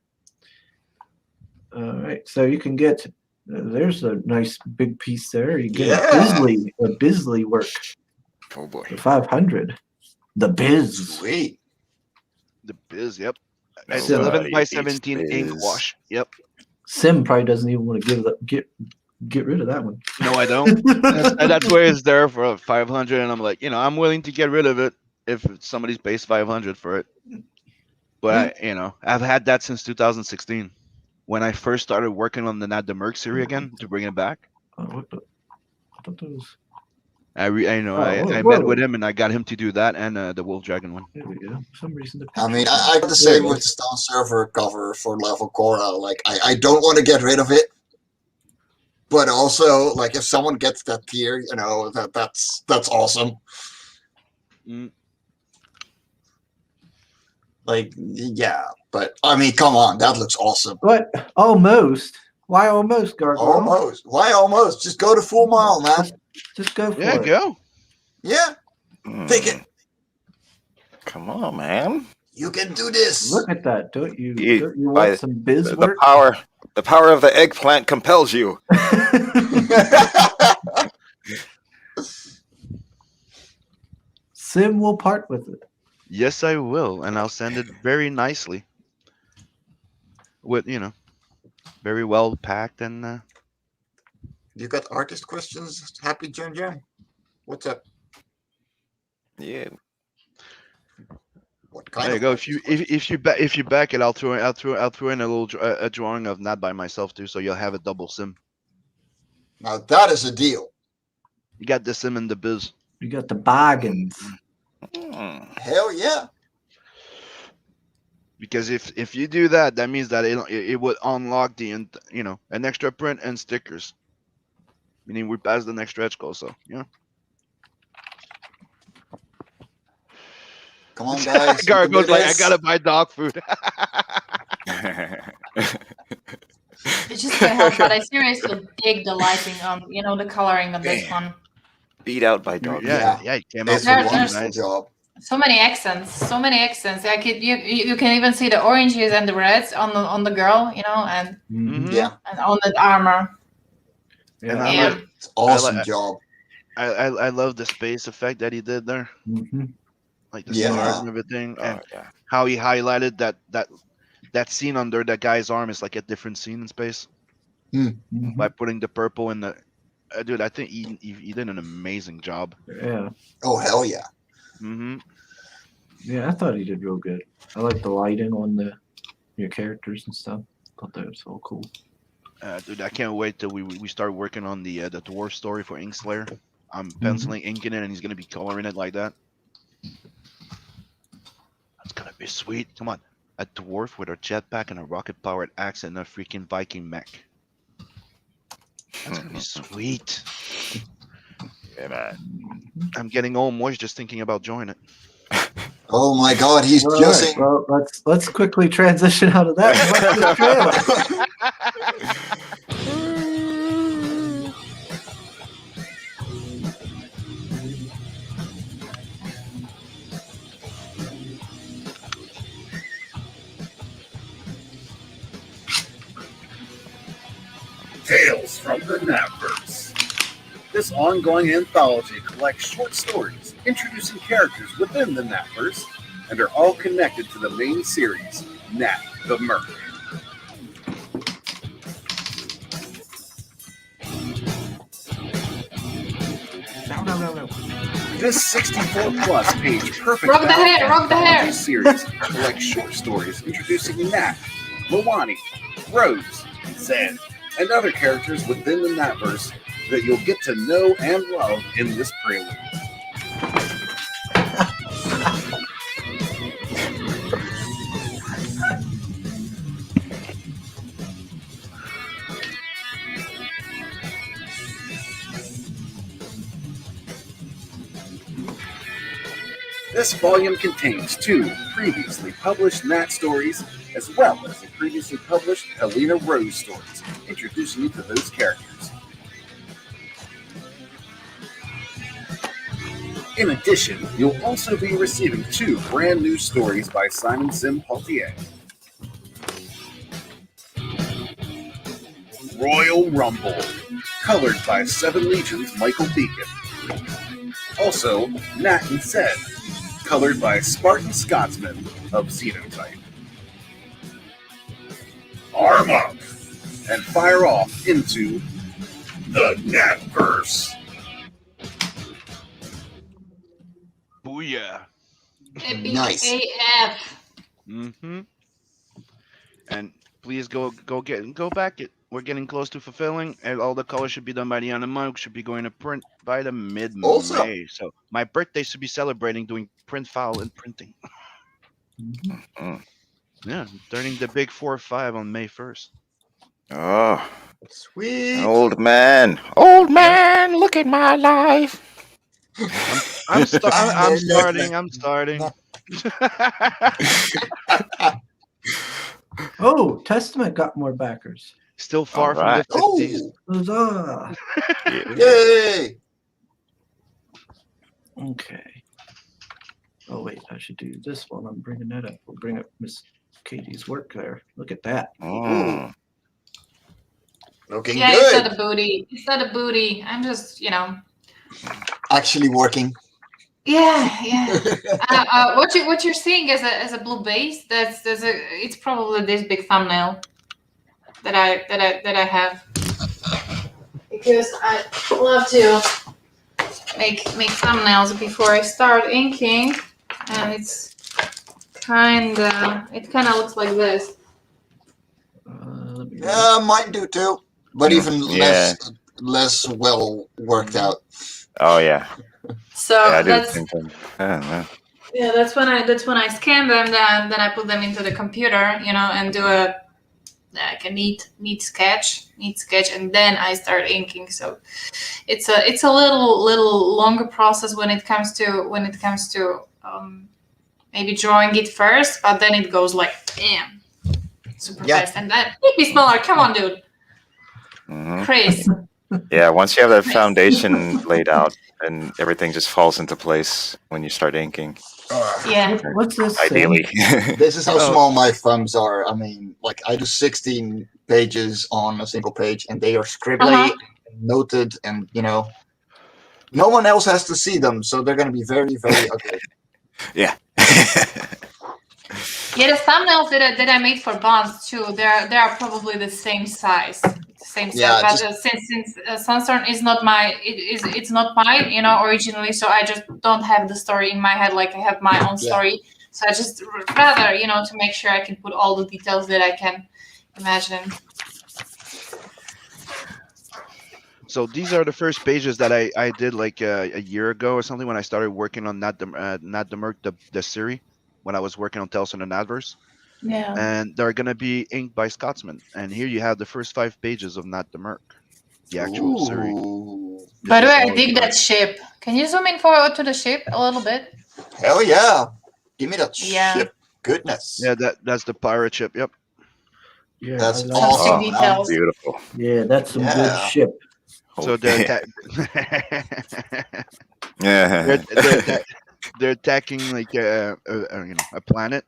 Speaker 1: All right, so you can get. There's a nice big piece there. You get a Bisley work
Speaker 8: Oh boy.
Speaker 1: for 500. The Biz.
Speaker 4: Sweet.
Speaker 6: The biz, yep. It's
Speaker 1: So-
Speaker 6: 11 by
Speaker 8: Eats
Speaker 6: 17 ink
Speaker 8: biz.
Speaker 6: wash. Yep.
Speaker 1: Sim probably doesn't even want to get rid of that one.
Speaker 6: No, I don't. That's why it's there for 500, and I'm like, you know, I'm willing to get rid of it if somebody pays 500 for it. But I've had that since 2016 when I first started working on the Nat the Merc series again to bring it back.
Speaker 1: Oh, what the? I thought that was.
Speaker 6: I
Speaker 1: whoa.
Speaker 6: met with him and I got him to do that and the Wolf Dragon one.
Speaker 1: There we go. For some reason, the
Speaker 4: I mean,
Speaker 1: picture-
Speaker 4: I got the same with the Stone Server cover for Level Cora. Like, I don't want to get rid of it. But also, like, if someone gets that tier, you know, that's awesome.
Speaker 6: Mm.
Speaker 4: Like, yeah. But, I mean, come on. That looks awesome.
Speaker 1: What? Almost. Why almost, Gargoyle?
Speaker 4: Almost. Why almost? Just go to full mile, man.
Speaker 1: Just go for
Speaker 6: Yeah,
Speaker 1: it.
Speaker 6: go.
Speaker 4: Yeah. Take it.
Speaker 8: Come on, man.
Speaker 4: You can do this.
Speaker 1: Look at that. Don't you
Speaker 8: By
Speaker 1: want some biz
Speaker 8: The
Speaker 1: work?
Speaker 8: power of the eggplant compels you.
Speaker 1: Sim will part with it.
Speaker 6: Yes, I will, and I'll send it very nicely. With very well packed and.
Speaker 4: You got artist questions? Happy John Jam. What's up?
Speaker 8: Yeah.
Speaker 4: What kind
Speaker 6: There you
Speaker 4: of
Speaker 6: go.
Speaker 4: artist
Speaker 6: If you back it, I'll throw in a little a drawing of Not by myself too, so you'll have a double sim.
Speaker 4: Now that is a deal.
Speaker 6: You got the sim and the biz.
Speaker 1: You got the bargains.
Speaker 4: Hell yeah.
Speaker 6: Because if you do that, that means that it would unlock an extra print and stickers. Meaning we passed the next stretch goal, so yeah.
Speaker 4: Come on, guys.
Speaker 6: Gargo's like, I gotta buy dog food.
Speaker 3: It's just so hard, but I seriously dig the lighting on, the coloring on this one.
Speaker 8: Beat out by dog.
Speaker 6: Yeah, it came out
Speaker 4: It's a
Speaker 6: really
Speaker 4: wonderful
Speaker 6: nice.
Speaker 4: job.
Speaker 3: So many accents. Like you can even see the oranges and the reds on the girl, and
Speaker 4: Yeah.
Speaker 3: and on the armor.
Speaker 6: And
Speaker 3: Yeah.
Speaker 4: It's awesome job.
Speaker 6: I love the space effect that he did there, like the stars and everything, and how he highlighted that scene under that guy's arm is like a different scene in space by putting the purple in the. Dude, I think he did an amazing job.
Speaker 1: Yeah.
Speaker 4: Oh hell yeah.
Speaker 1: Yeah, I thought he did real good. I like the lighting on your characters and stuff. I thought that was so cool.
Speaker 6: Dude, I can't wait till we start working on the dwarf story for Inkslayer. I'm penciling inking it, and he's gonna be coloring it like that. That's gonna be sweet. Come on, a dwarf with a jetpack and a rocket-powered axe and a freaking Viking mech. That's gonna be sweet.
Speaker 8: Yeah, man.
Speaker 6: I'm getting all moist just thinking about joining it.
Speaker 4: Oh my god, he's
Speaker 1: All
Speaker 4: juicing.
Speaker 1: right, well, let's quickly transition out of that. And watch this trailer.
Speaker 7: Tales from the Napverse. This ongoing anthology collects short stories introducing characters within the Napverse and are all connected to the main series, Nat the Murder.
Speaker 1: No.
Speaker 7: This 64-plus page perfect
Speaker 3: Rock the hair, rock the hair.
Speaker 7: anthology series collects short stories introducing Nat, Moani, Rose, Zed, and other characters within the Napverse that you'll get to know and love in this prelude. This volume contains 2 previously published Nat stories, as well as the previously published Helena Rose stories, introducing you to those characters. In addition, you'll also be receiving 2 brand new stories by Simon Sim Paultier. Royal Rumble, colored by 7 Legions Michael Beacon. Also, Nat and Zed, colored by Spartan Scotsman of Xenotype. Arm up and fire off into the Natverse.
Speaker 6: Booyah.
Speaker 3: Epic
Speaker 4: Nice.
Speaker 3: AF.
Speaker 6: And please go back. We're getting close to fulfilling, and all the colors should be done by the end of the month. Should be going to print by the mid-May.
Speaker 4: Also-
Speaker 6: So my birthday should be celebrating doing print file and printing. Yeah, turning the big 4 or 5 on May 1st.
Speaker 8: Oh,
Speaker 4: Sweet.
Speaker 8: old man. Old man, look at my life.
Speaker 6: I'm starting.
Speaker 1: Oh, Testament got more backers.
Speaker 6: Still far from
Speaker 8: Alright.
Speaker 6: the 50s.
Speaker 1: Huzzah.
Speaker 4: Yay!
Speaker 1: Okay. Oh wait, I should do this while I'm bringing that up. We'll bring up Miss Katie's work there. Look at that.
Speaker 8: Oh.
Speaker 4: Looking
Speaker 3: Yeah, it's
Speaker 4: good.
Speaker 3: not a booty. It's not a booty. I'm just,
Speaker 4: Actually working.
Speaker 3: Yeah. What you're seeing as a blue base, it's probably this big thumbnail that I have, because I love to make thumbnails before I start inking, and it kind of looks like this.
Speaker 1: Let me
Speaker 4: Yeah, mine do too. But even
Speaker 8: Yeah.
Speaker 4: less well worked out.
Speaker 8: Oh yeah,
Speaker 3: So
Speaker 8: yeah, I do the
Speaker 3: that's
Speaker 8: same thing. Yeah.
Speaker 3: yeah, that's when I scan them. Then I put them into the computer, and do a like a neat sketch, and then I start inking. So it's a little longer process when it comes to maybe drawing it first, but then it goes like bam, super
Speaker 4: Yeah.
Speaker 3: fast. And then make me smaller. Come on, dude.
Speaker 8: Mhm.
Speaker 3: Chris.
Speaker 8: Yeah, once you have that
Speaker 3: Nice.
Speaker 8: foundation laid out, and everything just falls into place when you start inking.
Speaker 3: Yeah.
Speaker 1: What's this?
Speaker 8: Ideally.
Speaker 4: This is how
Speaker 6: Oh.
Speaker 4: small my thumbs are. I mean, like I do 16 pages on a single page, and they are scribbly, noted, and no one else has to see them, so they're going to be very, very ugly.
Speaker 8: Yeah.
Speaker 3: Yeah, the thumbnails that I made for Bonds too, they are probably the same size.
Speaker 4: Yeah,
Speaker 3: But
Speaker 4: just-
Speaker 3: since Sunstorm is not it's not mine, originally, so I just don't have the story in my head like I have my own
Speaker 4: Yeah.
Speaker 3: story. So I just rather, to make sure I can put all the details that I can imagine.
Speaker 6: So these are the first pages that I did like a year ago or something when I started working on Not the Merc, the series, when I was working on Tales from the Adverse.
Speaker 3: Yeah.
Speaker 6: And they're gonna be inked by Scotsman. And here you have the first 5 pages of Not the Merc, the actual series.
Speaker 4: Ooh.
Speaker 3: By the
Speaker 6: This
Speaker 3: way,
Speaker 6: is
Speaker 3: I
Speaker 6: how it
Speaker 3: dig that
Speaker 6: starts.
Speaker 3: ship. Can you zoom in forward to the ship a little bit?
Speaker 4: Hell yeah! Give me that
Speaker 3: Yeah.
Speaker 4: ship. Goodness.
Speaker 6: Yeah, that's the pirate ship. Yep.
Speaker 1: Yeah,
Speaker 4: That's
Speaker 1: I like
Speaker 4: awesome.
Speaker 3: Some
Speaker 8: Oh,
Speaker 3: details.
Speaker 8: beautiful.
Speaker 1: Yeah, that's some good
Speaker 4: Yeah.
Speaker 1: ship.
Speaker 6: So
Speaker 8: Oh,
Speaker 6: they're
Speaker 8: yeah.
Speaker 6: they're attacking like a planet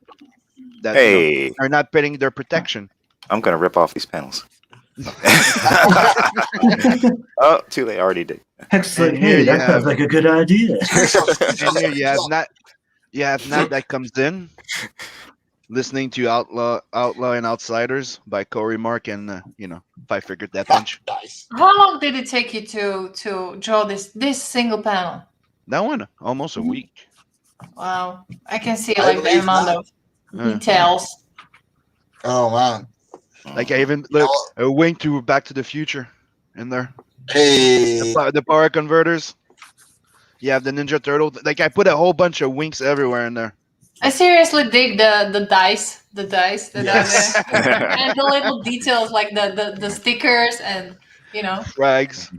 Speaker 6: that
Speaker 8: Hey,
Speaker 6: are not paying their protection.
Speaker 8: I'm gonna rip off these panels. Oh, too late. I already did.
Speaker 1: Heck's like,
Speaker 6: And here
Speaker 1: hey,
Speaker 6: you
Speaker 1: that
Speaker 6: have-
Speaker 1: sounds like a good idea.
Speaker 6: And here you have Nat that comes in, listening to Outlaw and Outsiders by Corey Mark and Five Figure Death Punch.
Speaker 4: Nice.
Speaker 3: How long did it take you to draw this single panel?
Speaker 6: That one almost a week.
Speaker 3: Wow, I can see
Speaker 4: I
Speaker 3: like the
Speaker 4: believe
Speaker 3: amount
Speaker 4: that.
Speaker 3: of details.
Speaker 4: Oh man.
Speaker 6: Like I even look a wink to Back to the Future in there.
Speaker 4: Hey.
Speaker 6: The power converters. You have the Ninja Turtle. Like I put a whole bunch of winks everywhere in there.
Speaker 3: I seriously dig the dice that
Speaker 4: Yes.
Speaker 3: are there, and the little details like the stickers and
Speaker 6: Frags.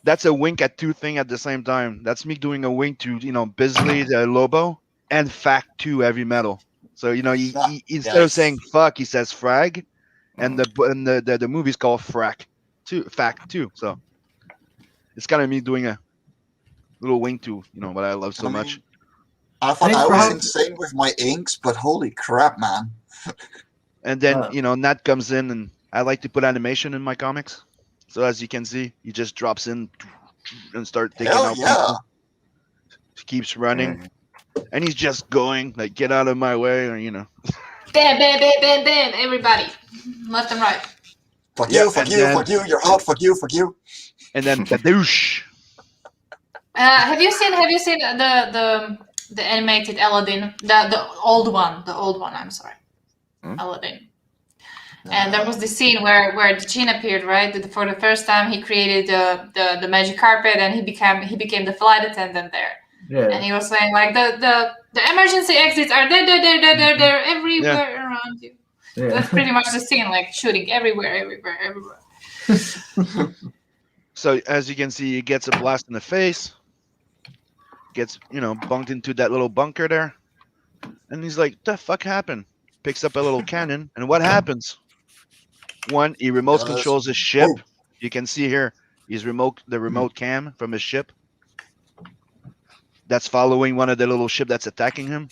Speaker 6: That's a wink at 2 things at the same time. That's me doing a wink to Bisley the Lobo and Fact 2 Heavy Metal. So he instead of
Speaker 4: Yes.
Speaker 6: saying fuck, he says frag, and the movie's called Fact 2. So it's kind of me doing a little wink to what I love so much.
Speaker 4: I thought
Speaker 1: Thanks
Speaker 4: I
Speaker 1: for
Speaker 4: was
Speaker 1: having-
Speaker 4: insane with my inks, but holy crap, man.
Speaker 6: And then Nat comes in, and I like to put animation in my comics. So as you can see, he just drops in and start taking
Speaker 4: Hell
Speaker 6: out
Speaker 4: yeah.
Speaker 6: people. Keeps running, and he's just going like, "Get out of my way!" Or
Speaker 3: bam, bam, bam, bam, bam, everybody, left and right.
Speaker 4: Fuck
Speaker 6: Yeah,
Speaker 4: you, fuck
Speaker 6: and
Speaker 4: you,
Speaker 6: then-
Speaker 4: fuck you, you're out, fuck you, fuck you.
Speaker 6: And then badoosh.
Speaker 3: Have you seen the animated Aladdin, the old one? I'm sorry, Aladdin. And there was this scene where the Jinn appeared, right? For the first time, he created the magic carpet, and he became the flight attendant there.
Speaker 1: Yeah.
Speaker 3: And he was saying like the emergency exits are there everywhere around you.
Speaker 1: Yeah.
Speaker 3: That's pretty much the scene, like shooting everywhere.
Speaker 6: So as you can see, he gets a blast in the face. Gets bunked into that little bunker there, and he's like, "The fuck happened?" Picks up a little cannon, and what happens? One, he remote controls his ship.
Speaker 4: Oh.
Speaker 6: You can see here, he's the remote cam from his ship. That's following one of the little ship that's attacking him.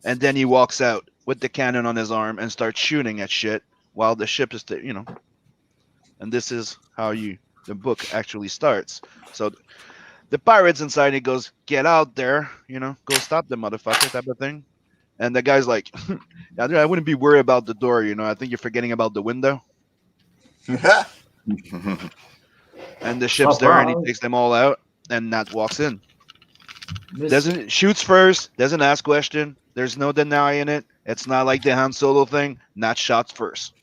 Speaker 6: And then he walks out with the cannon on his arm and starts shooting at shit while the ship is, And this is how the book actually starts. So the pirate's inside. He goes, "Get out there, go stop the motherfucker," type of thing. And the guy's like, "I wouldn't be worried about the door, I think you're forgetting about the window." And the ship's there, and he takes them all out, and Nat walks in. Shoots first, doesn't ask question. There's no denying it. It's not like the Han Solo thing. Nat shots first.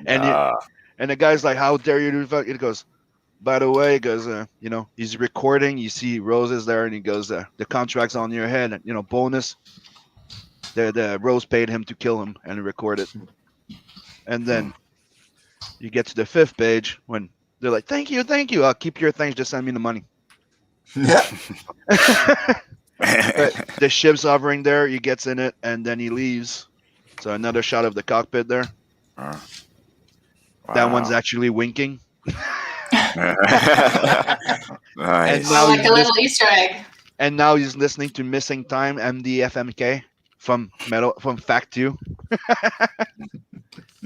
Speaker 6: And And the guy's like, "How dare you do fuck?" It goes, "By the way," he goes, he's recording. You see Roses there, and he goes, "The contract's on your head. And, bonus. The Rose paid him to kill him and record it." And then you get to the 5th page when they're like, "Thank you, thank you. I'll keep your thanks. Just send me the money."
Speaker 4: Yeah.
Speaker 6: The ship's hovering there. He gets in it, and then he leaves. So another shot of the cockpit there.
Speaker 8: Wow.
Speaker 6: That one's actually winking.
Speaker 8: Nice.
Speaker 6: And now
Speaker 3: like a little Easter egg.
Speaker 6: And now he's listening to Missing Time, MDFMK from Fact 2.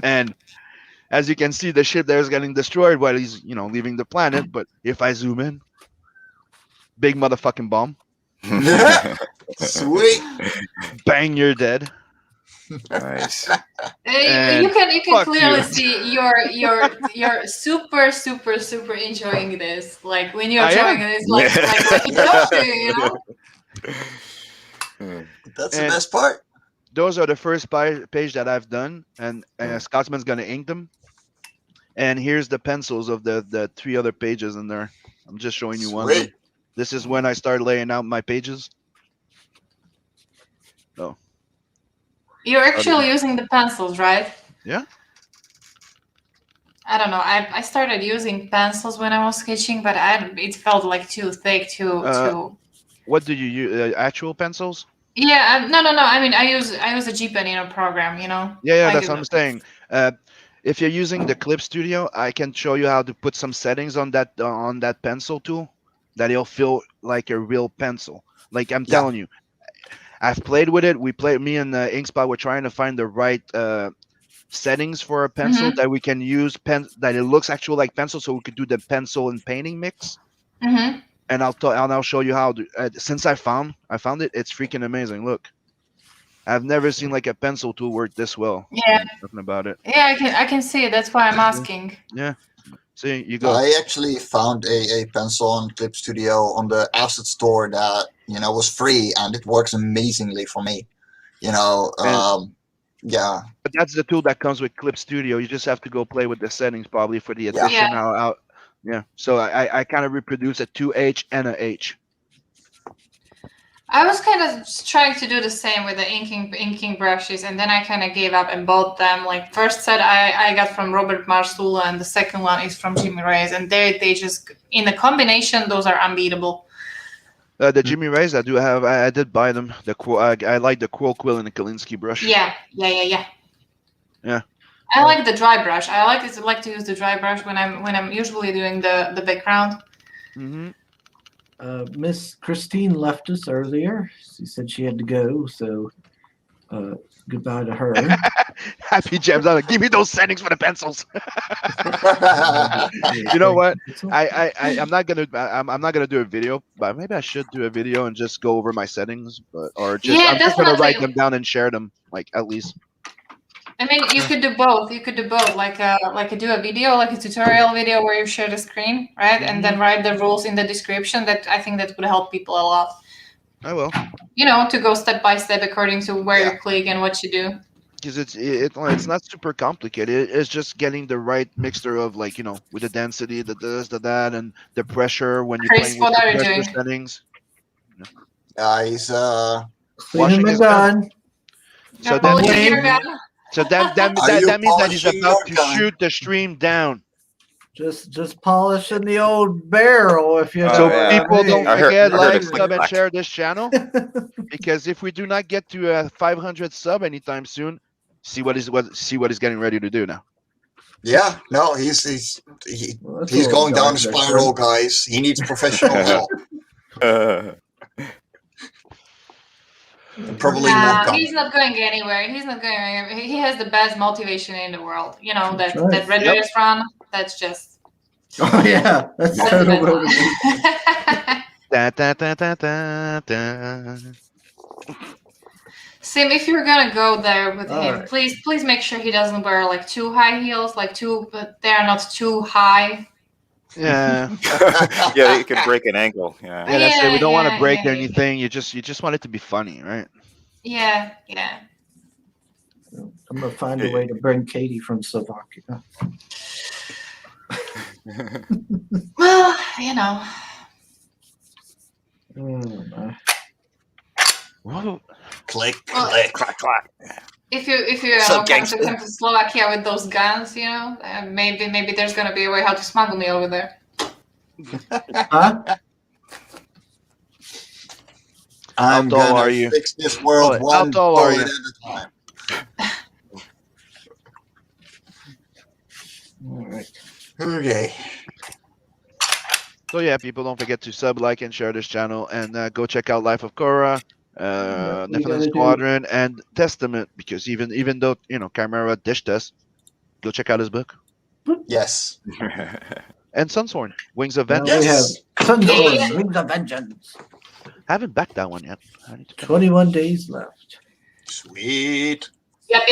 Speaker 6: And as you can see, the ship there is getting destroyed while he's, leaving the planet. But if I zoom in, big motherfucking bomb.
Speaker 4: Sweet.
Speaker 6: Bang, you're dead.
Speaker 8: Nice.
Speaker 3: You can clearly
Speaker 6: you.
Speaker 3: see you're super enjoying this. Like when you're enjoying this, like you have to,
Speaker 4: That's the best part.
Speaker 6: Those are the first page that I've done, and Scotsman's gonna ink them. And here's the pencils of the 3 other pages in there. I'm just showing you one of them. This is when I start laying out my pages. Oh.
Speaker 3: You're actually using the pencils, right?
Speaker 6: Yeah.
Speaker 3: I don't know. I started using pencils when I was sketching, but it felt like too thick, too.
Speaker 6: What do you use? Actual pencils?
Speaker 3: Yeah. No. I mean, I use a G-Pen program.
Speaker 6: Yeah. That's what I'm saying. If you're using the Clip Studio, I can show you how to put some settings on that pencil tool that it'll feel like a real pencil. Like I'm telling you, I've played with it. Me and Inkspot were trying to find the right settings for a pencil that we can use that it looks actual like pencil, so we could do the pencil and painting mix.
Speaker 3: Mm-hmm.
Speaker 6: And I'll show you how to. Since I found it, it's freaking amazing. Look, I've never seen like a pencil tool work this well.
Speaker 3: Yeah.
Speaker 6: Nothing about it.
Speaker 3: Yeah, I can see it. That's why I'm asking.
Speaker 6: Yeah. See, you go.
Speaker 4: I actually found a pencil on Clip Studio on the asset store that was free, and it works amazingly for me. Yeah.
Speaker 6: But that's the tool that comes with Clip Studio. You just have to go play with the settings probably for the addition. Yeah. So I kind of reproduce a 2H and a H.
Speaker 3: I was kind of trying to do the same with the inking brushes, and then I kind of gave up and bought them. Like first set I got from Robert Marsula, and the second one is from Chimera, and they just in the combination those are unbeatable.
Speaker 6: The Jimmy Rays, I did buy them. I like the Quirl Quill and the Kalinsky brush.
Speaker 3: Yeah.
Speaker 6: Yeah.
Speaker 3: I like the dry brush. I like to use the dry brush when I'm usually doing the background.
Speaker 6: Mm-hmm.
Speaker 1: Miss Christine left us earlier. She said she had to go, so goodbye to her.
Speaker 6: Happy Jams. Give me those settings for the pencils. You know what? I'm not gonna do a video, but maybe I should do a video and just go over my settings, I'm just gonna write them down and share them, like at least.
Speaker 3: I mean, you could do both. Like do a video, like a tutorial video where you share the screen, right?
Speaker 6: Mm-hmm.
Speaker 3: And then write the rules in the description. I think that would help people a lot.
Speaker 6: I will.
Speaker 3: To go step by step according to where you click and what you do.
Speaker 6: Because it's not super complicated. It's just getting the right mixture of with the density, the this, the that, and the pressure when you're
Speaker 3: Chris,
Speaker 6: playing with
Speaker 3: what
Speaker 6: the
Speaker 3: are you
Speaker 6: pressure
Speaker 3: doing?
Speaker 6: settings.
Speaker 4: He's
Speaker 6: Washing his gun. So that
Speaker 3: polishing your gun.
Speaker 6: that means that he's
Speaker 4: polishing
Speaker 6: about
Speaker 4: your
Speaker 6: to
Speaker 4: gun?
Speaker 6: shoot the stream down.
Speaker 1: Just polishing the old barrel, if you know.
Speaker 6: So
Speaker 8: yeah.
Speaker 6: people don't
Speaker 8: I heard-
Speaker 6: forget,
Speaker 8: I heard
Speaker 6: like,
Speaker 8: it click
Speaker 6: sub, and
Speaker 8: clack.
Speaker 6: share this channel. Because if we do not get to 500 sub anytime soon, see what he's getting ready to do now.
Speaker 4: Yeah, no, he's going down a spiral, guys. He needs professional help. Probably more.
Speaker 3: He's not going anywhere. He's not going anywhere. He has the best motivation in the world.
Speaker 1: That's right.
Speaker 3: That Red Raiders run. That's just.
Speaker 1: Oh yeah, that's
Speaker 3: the
Speaker 1: kind of
Speaker 3: best
Speaker 1: what it is.
Speaker 6: Da, da, da, da, da, da.
Speaker 3: Sim, if you're gonna go there with him,
Speaker 1: right.
Speaker 3: please make sure he doesn't wear like too high heels, but they are not too high.
Speaker 6: Yeah.
Speaker 8: Yeah, you could break an ankle. Yeah.
Speaker 6: Yeah, that's it. We don't want to break
Speaker 3: yeah.
Speaker 6: anything. You just want it to be funny, right?
Speaker 3: Yeah.
Speaker 1: I'm gonna find a way to bring Katie from Slovakia.
Speaker 3: Well, you know.
Speaker 1: Oh, my.
Speaker 6: Whoa.
Speaker 4: Click,
Speaker 3: Well,
Speaker 4: click.
Speaker 8: Clack, clack.
Speaker 3: If you
Speaker 4: So
Speaker 3: come
Speaker 4: gangster.
Speaker 3: to Slovakia with those guns, maybe there's gonna be a way how to smuggle me over there.
Speaker 1: Huh?
Speaker 4: I'm
Speaker 6: tall
Speaker 4: gonna
Speaker 6: are you?
Speaker 4: fix this world
Speaker 6: Oh, how
Speaker 4: one
Speaker 6: tall are
Speaker 4: bullet
Speaker 6: you?
Speaker 4: at a time.
Speaker 1: All right.
Speaker 4: Okay.
Speaker 6: So yeah, people, don't forget to sub, like, and share this channel, and go check out Life of Korra,
Speaker 1: What we
Speaker 6: Nephilim
Speaker 1: gotta do?
Speaker 6: Squadron, and Testament. Because even though Chimera dished us, go check out his book.
Speaker 4: Yes.
Speaker 6: And Sunsworn, Wings of
Speaker 1: Now
Speaker 6: Vengeance.
Speaker 1: we have
Speaker 4: Yes.
Speaker 1: Sunshine, Wings of Vengeance.
Speaker 6: Haven't backed that one yet. I need to come
Speaker 1: 21 days left.
Speaker 4: Sweet.
Speaker 3: Yep.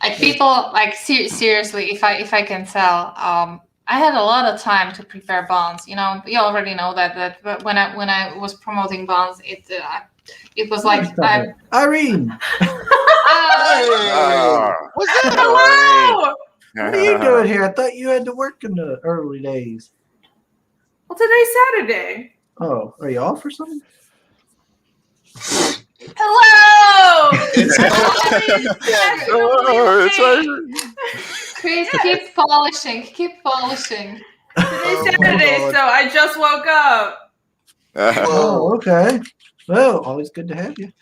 Speaker 3: Like people, like seriously, if I can tell, I had a lot of time to prepare bonds. You already know that. But when I was promoting bonds, it was like
Speaker 1: Irene,
Speaker 8: Ah.
Speaker 6: What's that?
Speaker 9: Hello!
Speaker 1: what are you doing here? I thought you had to work in the early days.
Speaker 9: Well, today's Saturday.
Speaker 1: Oh, are you off or something?
Speaker 9: Hello!
Speaker 4: It's
Speaker 8: Oh, it's Irene.
Speaker 3: Chris, keep polishing.
Speaker 9: Today's
Speaker 4: Oh my
Speaker 9: Saturday,
Speaker 4: God.
Speaker 9: so I just woke up.
Speaker 1: Oh, okay. Well, always good to have you.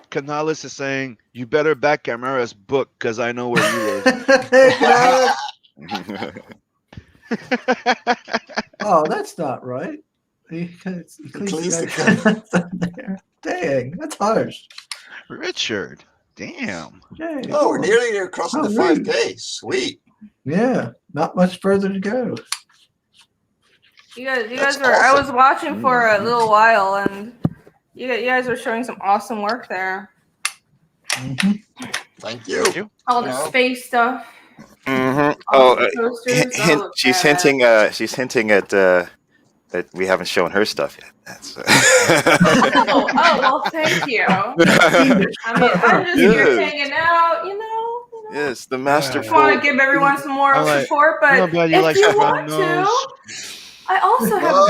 Speaker 6: Canalis is saying, you better back Chimera's book, because I know where you live.
Speaker 1: Oh, that's not right. He cleans the there. Dang, that's harsh.
Speaker 6: Richard, damn.
Speaker 1: Dang.
Speaker 4: Oh, we're nearly there, crossing the
Speaker 1: Oh, really?
Speaker 4: 5K. Sweet.
Speaker 1: Yeah, not much further to go.
Speaker 9: You guys
Speaker 4: That's
Speaker 9: were. I
Speaker 4: awesome.
Speaker 9: was watching for a little while, and you guys were showing some awesome work there.
Speaker 4: Thank you.
Speaker 9: All the space stuff.
Speaker 8: Mm-hmm.
Speaker 9: All
Speaker 8: Oh,
Speaker 9: the posters.
Speaker 8: hint,
Speaker 9: look
Speaker 8: she's
Speaker 9: badass.
Speaker 8: hinting at that we haven't shown her stuff yet. That's
Speaker 9: Oh, well, thank you. I mean, I'm just here
Speaker 8: Yes.
Speaker 9: hanging out,
Speaker 8: Yes, the
Speaker 9: Just
Speaker 8: masterful.
Speaker 9: want to give everyone some moral
Speaker 6: I'm like,
Speaker 9: support, but
Speaker 6: I'm glad you
Speaker 9: if
Speaker 6: like
Speaker 9: you
Speaker 6: Stefan
Speaker 9: want
Speaker 6: knows.
Speaker 9: to, I also have a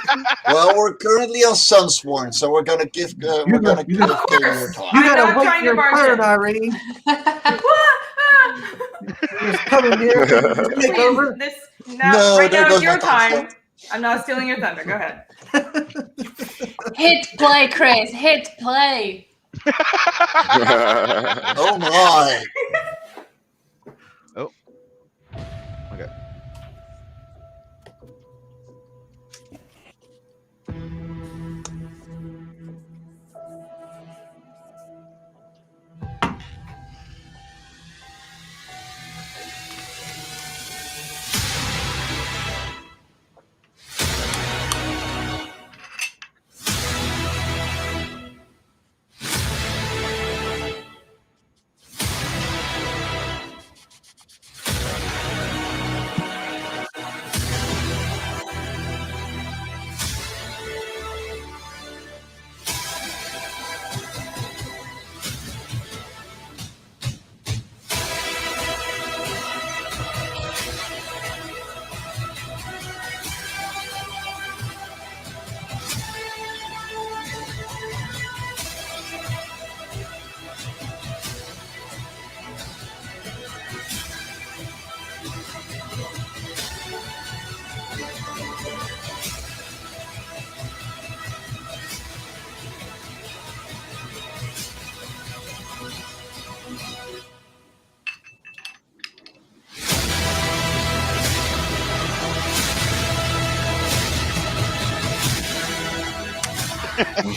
Speaker 9: book.
Speaker 4: Well, we're currently on Sunsworn, so we're gonna give
Speaker 1: You
Speaker 4: Katie more
Speaker 9: Of course.
Speaker 4: time.
Speaker 1: You
Speaker 9: I'm
Speaker 1: gotta
Speaker 9: not
Speaker 1: wait
Speaker 9: trying to
Speaker 1: your turn,
Speaker 9: bargain.
Speaker 1: Irene.
Speaker 9: What?
Speaker 1: You're just coming here. Take
Speaker 9: Please,
Speaker 1: over.
Speaker 4: No,
Speaker 9: right
Speaker 4: there
Speaker 9: now
Speaker 4: goes
Speaker 9: it's your
Speaker 4: my time
Speaker 9: time. I'm not stealing your thunder. Go ahead.
Speaker 3: Hit play, Chris. Hit play.
Speaker 4: Oh my.
Speaker 6: Oh. Okay.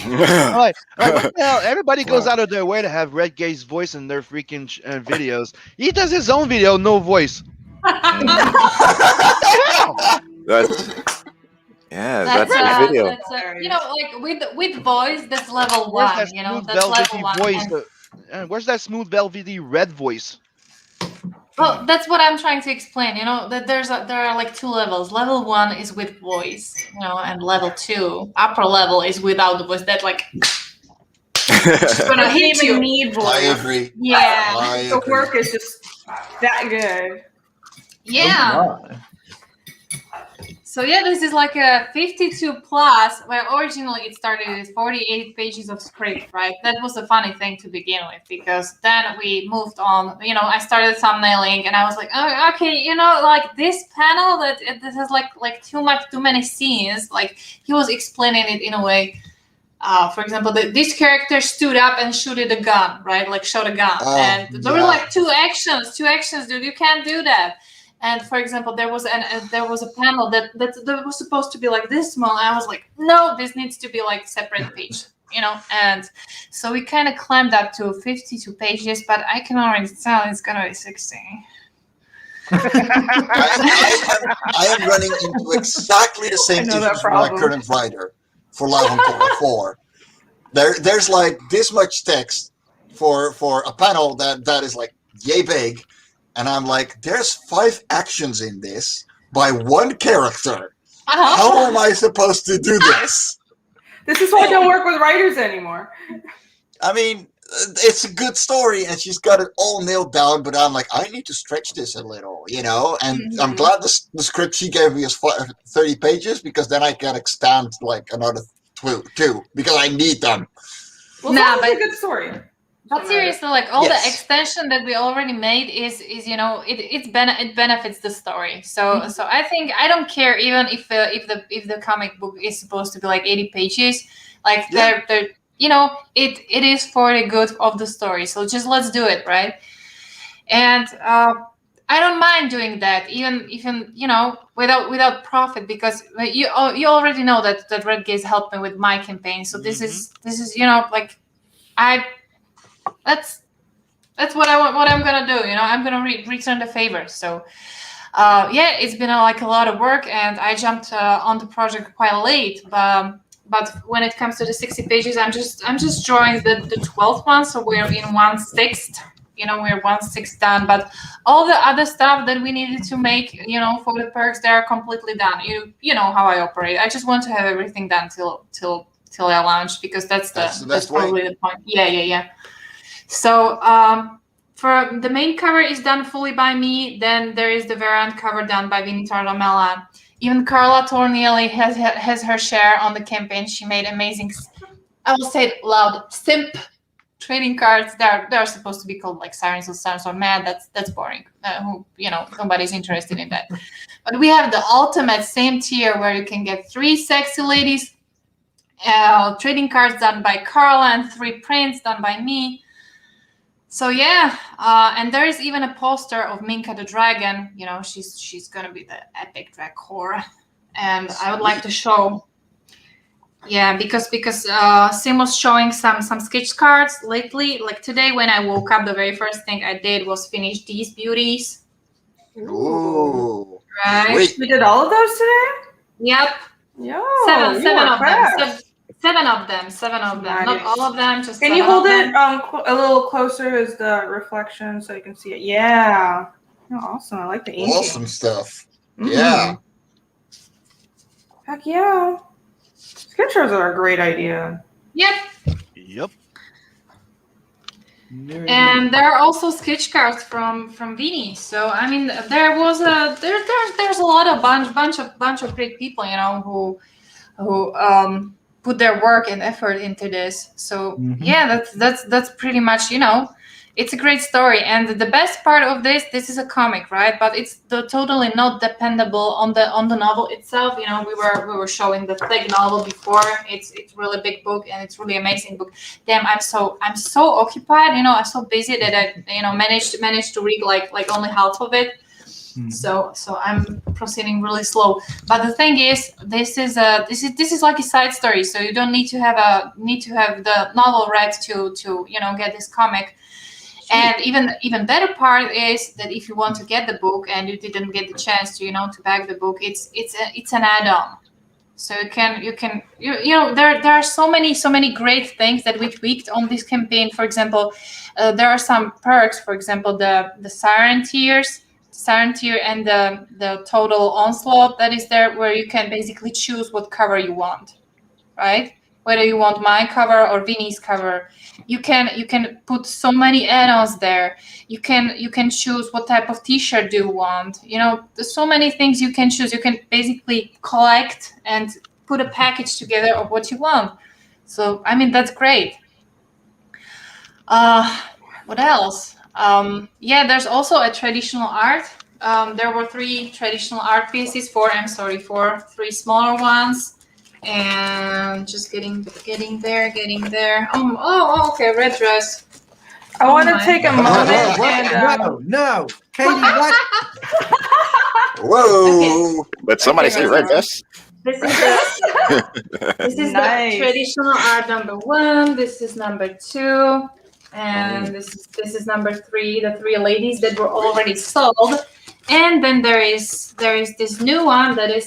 Speaker 6: All right, what the hell? Everybody goes out of their way to have Red Gay's voice in their freaking videos. He does his own video, no voice.
Speaker 8: That's
Speaker 3: That's
Speaker 8: the video.
Speaker 3: like with voice, that's level
Speaker 6: Where's
Speaker 3: one.
Speaker 6: that smooth velvety voice? Where's that smooth velvety red voice?
Speaker 3: Well, that's what I'm trying to explain. That there are like two levels. Level one is with voice, and level two, upper level, is without the voice. That like gonna hit you.
Speaker 9: Need voice.
Speaker 4: I agree.
Speaker 3: Yeah.
Speaker 4: I
Speaker 9: The
Speaker 4: agree.
Speaker 9: work is just that good.
Speaker 3: Yeah.
Speaker 1: Oh my.
Speaker 3: So yeah, this is like a 52 plus, where originally it started with 48 pages of script, right? That was a funny thing to begin with, because then we moved on. I started thumbnailing, and I was like, oh, okay, like this panel that this has like too many scenes. Like he was explaining it in a way. For example, this character stood up and shooted a gun, right? Like shot a gun, and there were like two actions, dude. You can't do that. And for example, there was a panel that was supposed to be like this small. And I was like, no, this needs to be like separate page, And so we kind of climbed up to 52 pages, but I can already tell it's gonna be 60.
Speaker 4: I am running into exactly the same issues with my current writer for Love and Korra 4. There's like this much text for a panel that is like yay big, and I'm like, there's 5 actions in this by one character. How am I supposed to do this?
Speaker 9: This is why I don't work with writers anymore.
Speaker 4: I mean, it's a good story, and she's got it all nailed down, but I'm like, I need to stretch this a little, And I'm glad the script she gave me is 30 pages, because then I can extend like another 2, because I need them.
Speaker 9: Well, it's a good story.
Speaker 3: But seriously, like all the extension that we already made is it benefits the story. So I think I don't care even if the comic book is supposed to be like 80 pages, like they're it is for the good of the story. So just let's do it, right? And I don't mind doing that, even without profit, because you already know that Red Gaze helped me with my campaign. So this is like that's what I want. What I'm gonna do, I'm gonna return the favor. So, it's been like a lot of work, and I jumped on the project quite late. But when it comes to the 60 pages, I'm just drawing the 12th one. So we're in 1/6. We're 1/6 done. But all the other stuff that we needed to make, for the perks, they are completely done. You know how I operate. I just want to have everything done till I launch, because that's probably the point. Yeah. So for the main cover is done fully by me. Then there is the variant cover done by Vinita Lamella. Even Carla Tornielli has her share on the campaign. She made amazing, I will say it loud, simp trading cards. They're supposed to be called like Sirens or Mad. That's boring. Nobody's interested in that. But we have the ultimate same tier where you can get 3 sexy ladies trading cards done by Carla and 3 prints done by me. So and there is even a poster of Minka the dragon. She's gonna be the epic drag whore, and I would like to show. Yeah, because Sim was showing some sketch cards lately. Like today, when I woke up, the very first thing I did was finish these beauties.
Speaker 4: Ooh,
Speaker 3: right.
Speaker 4: Sweet.
Speaker 9: We did all of those today.
Speaker 3: Yep.
Speaker 9: Yo,
Speaker 3: seven of
Speaker 9: fast.
Speaker 3: them. Seven of them.
Speaker 9: Nice.
Speaker 3: Not all of them. Just
Speaker 9: can you hold it a little closer as the reflection so you can see it? Yeah. Oh, awesome. I like the inking.
Speaker 4: Awesome stuff. Yeah.
Speaker 9: Heck yeah. Sketchers are a great idea.
Speaker 6: Yep.
Speaker 3: And there are also sketch cards from Vini. So I mean, there was there's a lot of bunch of great people, who put their work and effort into this. So that's pretty much, it's a great story. And the best part of this is a comic, right? But it's totally not dependable on the novel itself. We were showing the thick novel before. It's really big book, and it's really amazing book. Damn, I'm so occupied, I'm so busy that I managed to read like only half of it. So I'm proceeding really slow. But the thing is, this is like a side story. So you don't need to have the novel read to get this comic. And even better part is that if you want to get the book and you didn't get the chance to to back the book, it's an add-on. So there are so many great things that we tweaked on this campaign. For example, there are some perks. For example, the Siren tier and the total onslaught that is there, where you can basically choose what cover you want, right? whether you want my cover or Vinny's cover. You can put so many add-ons there. You can choose what type of T-shirt do you want. There's so many things you can choose. You can basically collect and put a package together of what you want. So I mean, that's great. What else? There's also a traditional art. There were 3 traditional art pieces, 3 smaller ones, and just getting there. Okay, red dress.
Speaker 9: I want to take a moment and
Speaker 1: No, Katie, what?
Speaker 4: Whoa!
Speaker 3: Okay.
Speaker 8: But somebody
Speaker 3: Okay,
Speaker 8: said red dress.
Speaker 3: This is
Speaker 9: Nice.
Speaker 3: the traditional art number 1. This is number 2, and this is number 3. The 3 ladies that were already sold, and then there is this new one that I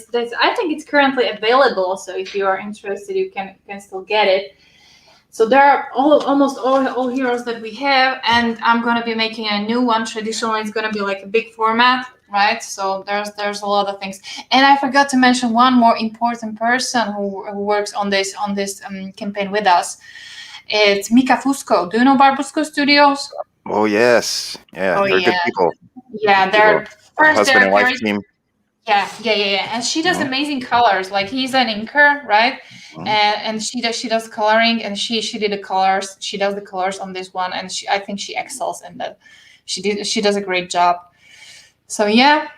Speaker 3: think it's currently available. So if you are interested, you can still get it. So there are almost all heroes that we have, and I'm gonna be making a new one. Traditionally, it's gonna be like a big format, right? So there's a lot of things, and I forgot to mention one more important person who works on this campaign with us. It's Mika Fusco. Do you know Barbusco Studios?
Speaker 8: Oh yes, yeah, they're good people.
Speaker 3: Yeah, they're
Speaker 8: husband and wife team.
Speaker 3: Yeah. And she does amazing colors. Like, he's an inker, right? And she does coloring, and she did the colors. She does the colors on this one, and I think she excels in that. She does a great job. So yeah,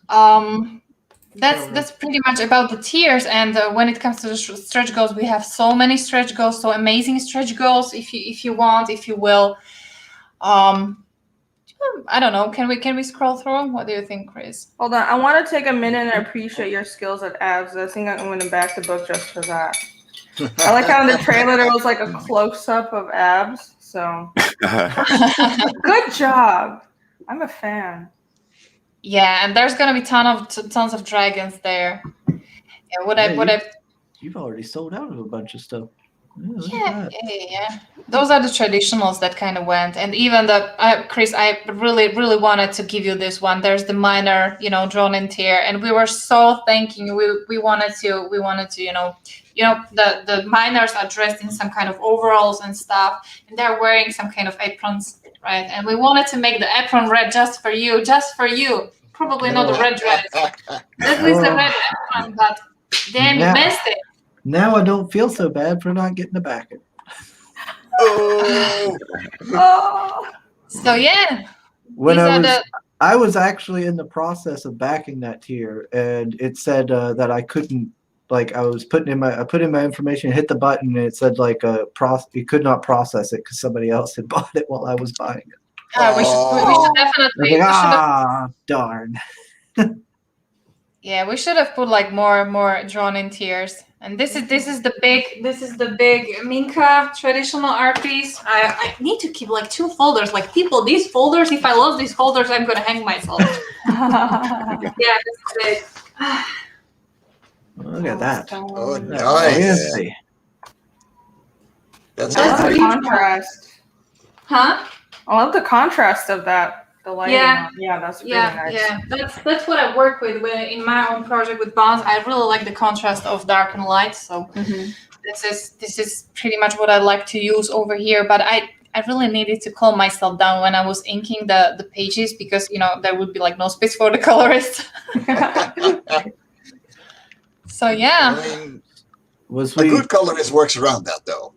Speaker 3: that's pretty much about the tiers. And when it comes to the stretch goals, we have so many stretch goals, so amazing stretch goals. If you will. I don't know. Can we scroll through them? What do you think, Chris?
Speaker 9: Hold on. I want to take a minute and appreciate your skills at abs. I think I'm going to back the book just for that. I like how in the trailer there was like a close-up of abs. So good job. I'm a fan.
Speaker 3: Yeah, and there's gonna be tons of dragons there. Yeah,
Speaker 1: You've already sold out of a bunch of stuff.
Speaker 3: Yeah. Those are the traditionals that kind of went, and even Chris, I really wanted to give you this one. There's the minor, drawn in tier, and we were so thanking. We wanted to, the miners are dressed in some kind of overalls and stuff, and they're wearing some kind of aprons, right? And we wanted to make the apron red just for you. Probably not the red dress, at least the red apron, but damn, you missed it.
Speaker 1: Now I don't feel so bad for not getting the backing.
Speaker 4: Oh.
Speaker 3: So yeah.
Speaker 1: I was actually in the process of backing that tier, and it said that I couldn't. Like, I put in my information, hit the button, and it said like you could not process it because somebody else had bought it while I was buying it.
Speaker 3: We should definitely.
Speaker 1: Darn.
Speaker 3: Yeah, we should have put like more drawn in tiers. And this is the big Minka traditional art piece. I need to keep like 2 folders. Like, people, these folders, if I lose these folders, I'm gonna hang myself. Yeah, this is it.
Speaker 1: Look at that.
Speaker 4: Oh, nice. That's
Speaker 9: the contrast.
Speaker 3: Huh?
Speaker 9: I love the contrast of that. The lighting. Yeah, that's really nice.
Speaker 3: Yeah. That's what I work with in my own project with bonds. I really like the contrast of dark and light. So this is pretty much what I like to use over here. But I really needed to calm myself down when I was inking the pages, because there would be like no space for the colorist. So yeah.
Speaker 4: I mean, a good colorist works around that, though.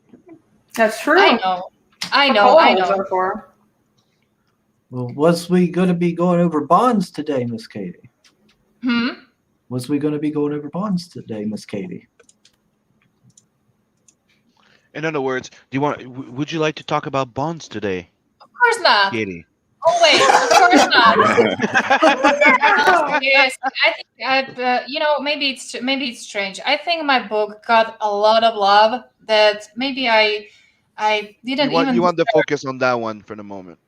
Speaker 9: That's true.
Speaker 3: I know.
Speaker 1: Well, was we going to be going over bonds today, Miss Katie? Was we going to be going over bonds today, Miss Katie?
Speaker 6: In other words, would you like to talk about bonds today?
Speaker 3: Of course not.
Speaker 6: Katie.
Speaker 3: Oh wait, of course not. Yes, I think maybe it's strange. I think my book got a lot of love that maybe I didn't even.
Speaker 6: You want to focus on that one for the moment.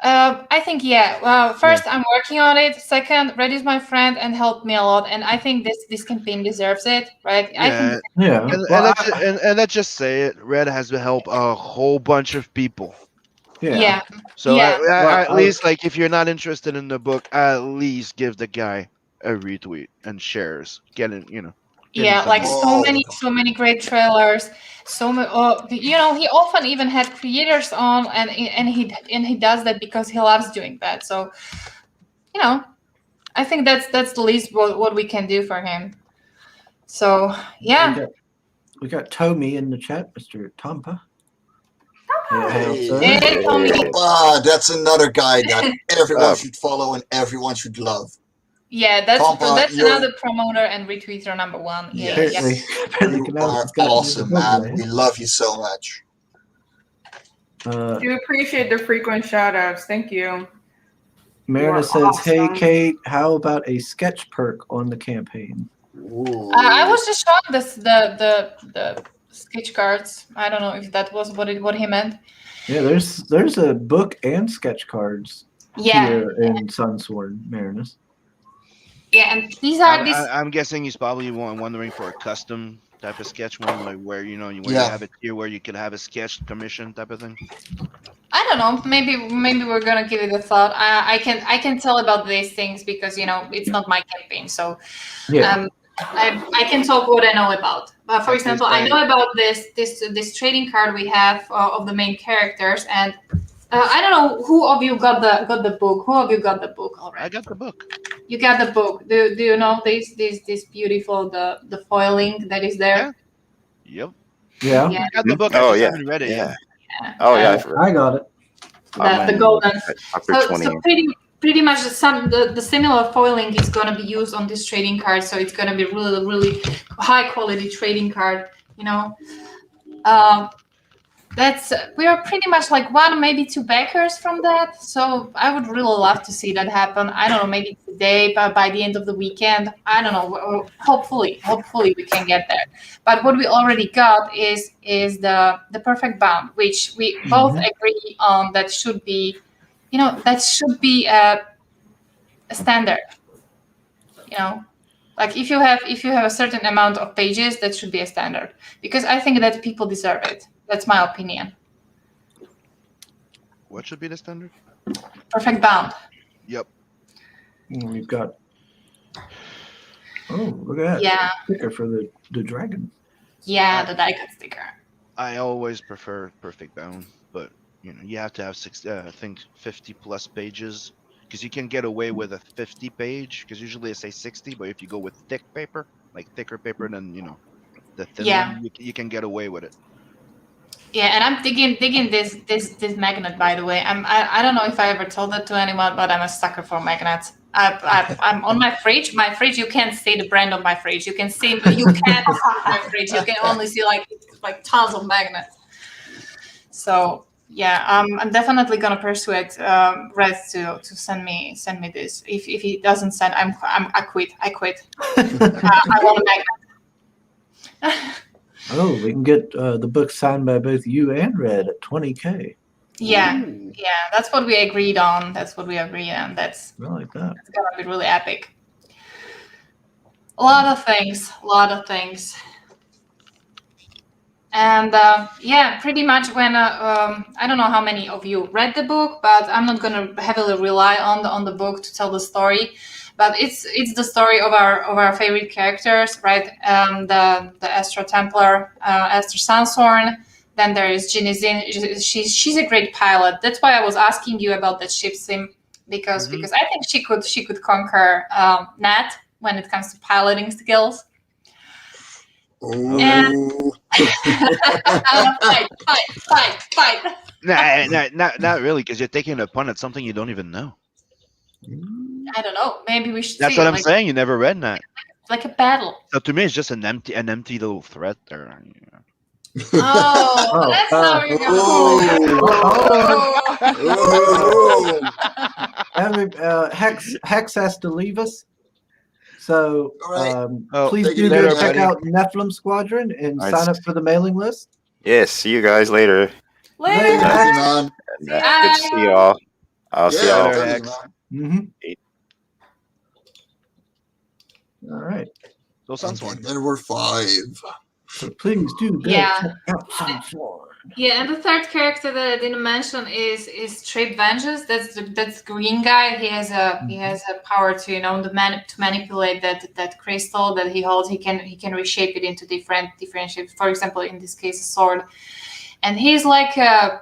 Speaker 3: I think first, I'm working on it. Second, Red is my friend and helped me a lot, and I think this campaign deserves it, right?
Speaker 6: Yeah. And let's just say it. Red has helped a whole bunch of people.
Speaker 1: Yeah.
Speaker 6: So at least, like, if you're not interested in the book, at least give the guy a retweet and shares. Get it,
Speaker 3: Yeah, like
Speaker 4: Oh.
Speaker 3: so many great trailers. You know, he often even had creators on, and he does that because he loves doing that. So, you know, I think that's the least what we can do for him. So yeah.
Speaker 1: We got Tommy in the chat, Mr. Tompa.
Speaker 4: Hey,
Speaker 3: Hey, Tommy.
Speaker 4: Tompa, that's another guy that everyone should follow and everyone should love.
Speaker 3: Yeah, that's
Speaker 4: Tompa,
Speaker 3: another promoter and retweeter number one. Yeah,
Speaker 4: yes, you are awesome, man. We love you so much.
Speaker 9: Do appreciate the frequent shout outs. Thank you.
Speaker 1: Marina says, "Hey Kate, how about a sketch perk on the campaign?"
Speaker 3: I was just showing the sketch cards. I don't know if that was what he meant.
Speaker 1: Yeah, there's a book and sketch cards here in Sunsworn, Marinus.
Speaker 3: Yeah, and these are
Speaker 6: I'm guessing he's probably wondering for a custom type of sketch one, like where you have it here, where you could have a sketch commission type of thing.
Speaker 3: I don't know. Maybe we're gonna give it a thought. I can tell about these things because it's not my campaign, so I can talk what I know about. But for example, I know about this trading card we have of the main characters, and I don't know who of you got the book. Who of you got the book already?
Speaker 6: I got the book.
Speaker 3: You got the book. Do you know this beautiful the foiling that is there?
Speaker 6: Yep.
Speaker 1: Yeah.
Speaker 3: I
Speaker 6: got the book. I just haven't read it yet.
Speaker 1: Oh yeah, I got it.
Speaker 3: The golden. So pretty much the similar foiling is going to be used on this trading card. So it's going to be really high quality trading card. We are pretty much like one, maybe two backers from that. So I would really love to see that happen. I don't know, maybe today, but by the end of the weekend, I don't know. Hopefully we can get there. But what we already got is the perfect bound, which we both agree on that should be, a standard. Like if you have a certain amount of pages, that should be a standard, because I think that people deserve it. That's my opinion.
Speaker 6: What should be the standard?
Speaker 3: Perfect bound.
Speaker 6: Yep.
Speaker 1: We've got. Oh, look at that!
Speaker 3: Yeah.
Speaker 1: Sticker for the dragon.
Speaker 3: Yeah, the die cut sticker.
Speaker 6: I always prefer perfect bound, but you have to have 50 plus pages, because you can get away with a 50 page, because usually I say 60, but if you go with thick paper, like thicker paper than the thin one, you can get away with it.
Speaker 3: Yeah, and I'm digging this magnet, by the way. I don't know if I ever told that to anyone, but I'm a sucker for magnets. I'm on my fridge. My fridge, you can't see the brand of my fridge. You can't see my fridge. You can only see like tons of magnets. So yeah, I'm definitely gonna persuade Red to send me this. If he doesn't send, I quit. I want a magnet.
Speaker 1: Oh, we can get the book signed by both you and Red at 20K.
Speaker 3: Yeah, that's what we agreed on. That's I like that. It's gonna be really epic. A lot of things. And pretty much when I don't know how many of you read the book, but I'm not gonna heavily rely on the book to tell the story. But it's the story of our favorite characters, right? The Astra Templar, Esther Sansorn. Then there is Ginny Zin. She's a great pilot. That's why I was asking you about that ship sim, because I think she could conquer Nat when it comes to piloting skills. And fight.
Speaker 6: Nah, not really, because you're taking a pun at something you don't even know.
Speaker 3: I don't know. Maybe we should.
Speaker 6: That's what I'm saying. You never read that.
Speaker 3: Like a battle.
Speaker 6: So to me, it's just an empty little threat there.
Speaker 3: Oh, that's how you're
Speaker 1: going. Hex has to leave us. So please do check out Nephilim Squadron and sign up for the mailing list.
Speaker 8: Yes, see you guys later.
Speaker 9: Later.
Speaker 8: Good to see y'all. I'll see y'all later.
Speaker 1: All right.
Speaker 6: So Sunsworn.
Speaker 4: Then we're 5.
Speaker 1: So please do go check out Sunsworn.
Speaker 3: Yeah, and the third character that I didn't mention is Trip Vengeance. That's green guy. He has a power to to manipulate that crystal that he holds. He can reshape it into different shapes. For example, in this case, a sword. And he's like a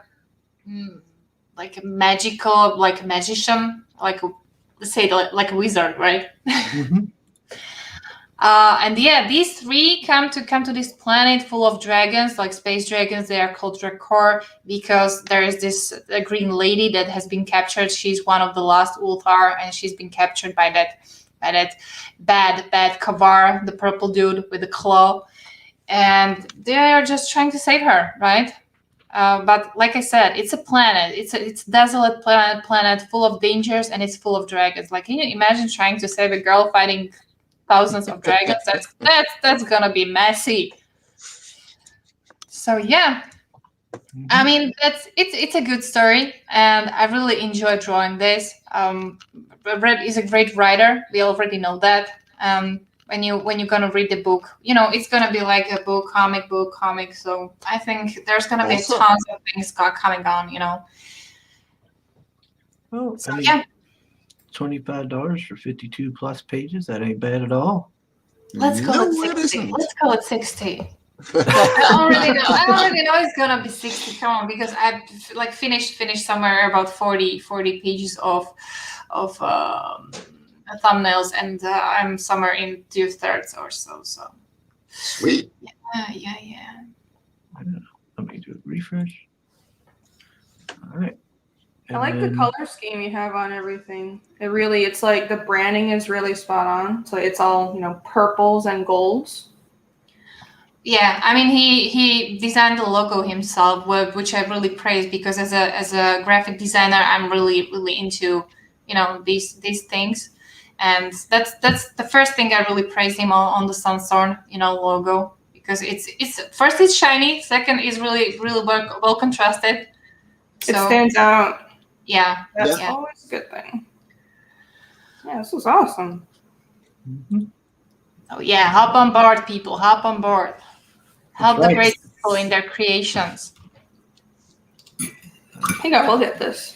Speaker 3: magical, like a magician, let's say like a wizard, right? And yeah, these three come to this planet full of dragons, like space dragons. They are called Drakor because there is this green lady that has been captured. She's one of the last Ulthar, and she's been captured by that bad Kavar, the purple dude with the claw, and they are just trying to save her, right? But like I said, it's a planet. It's a desolate planet full of dangers, and it's full of dragons. Like, can you imagine trying to save a girl fighting thousands of dragons? That's gonna be messy. So yeah, I mean it's a good story, and I really enjoy drawing this. Red is a great writer. We already know that. When you're gonna read the book, it's gonna be like a comic. So I think there's gonna be tons of things coming on.
Speaker 1: Well,
Speaker 3: So yeah.
Speaker 1: $25 for 52 plus pages. That ain't bad at all.
Speaker 3: Let's call
Speaker 4: No,
Speaker 3: it
Speaker 4: it
Speaker 3: 60.
Speaker 4: isn't.
Speaker 3: Let's call it 60. I already know it's gonna be 60. Come on, because I've like finished somewhere about 40 pages of thumbnails, and I'm somewhere in 2/3 or so. So
Speaker 4: Sweet.
Speaker 3: yeah.
Speaker 1: I don't know. Let me do a refresh. All right.
Speaker 9: I like the color scheme you have on everything. It's like the branding is really spot on. So it's all, purples and golds.
Speaker 3: Yeah, I mean he designed the logo himself, which I really praise, because as a graphic designer, I'm really into these things, and that's the first thing I really praise him on the Sunstorm logo, because it's first it's shiny, second is really well contrasted.
Speaker 9: It stands out.
Speaker 3: Yeah,
Speaker 9: that's always a good thing. Yeah, this was awesome.
Speaker 3: Oh yeah, hop on board, people. Hop on board. Help the great people in their creations.
Speaker 9: I think I will get this.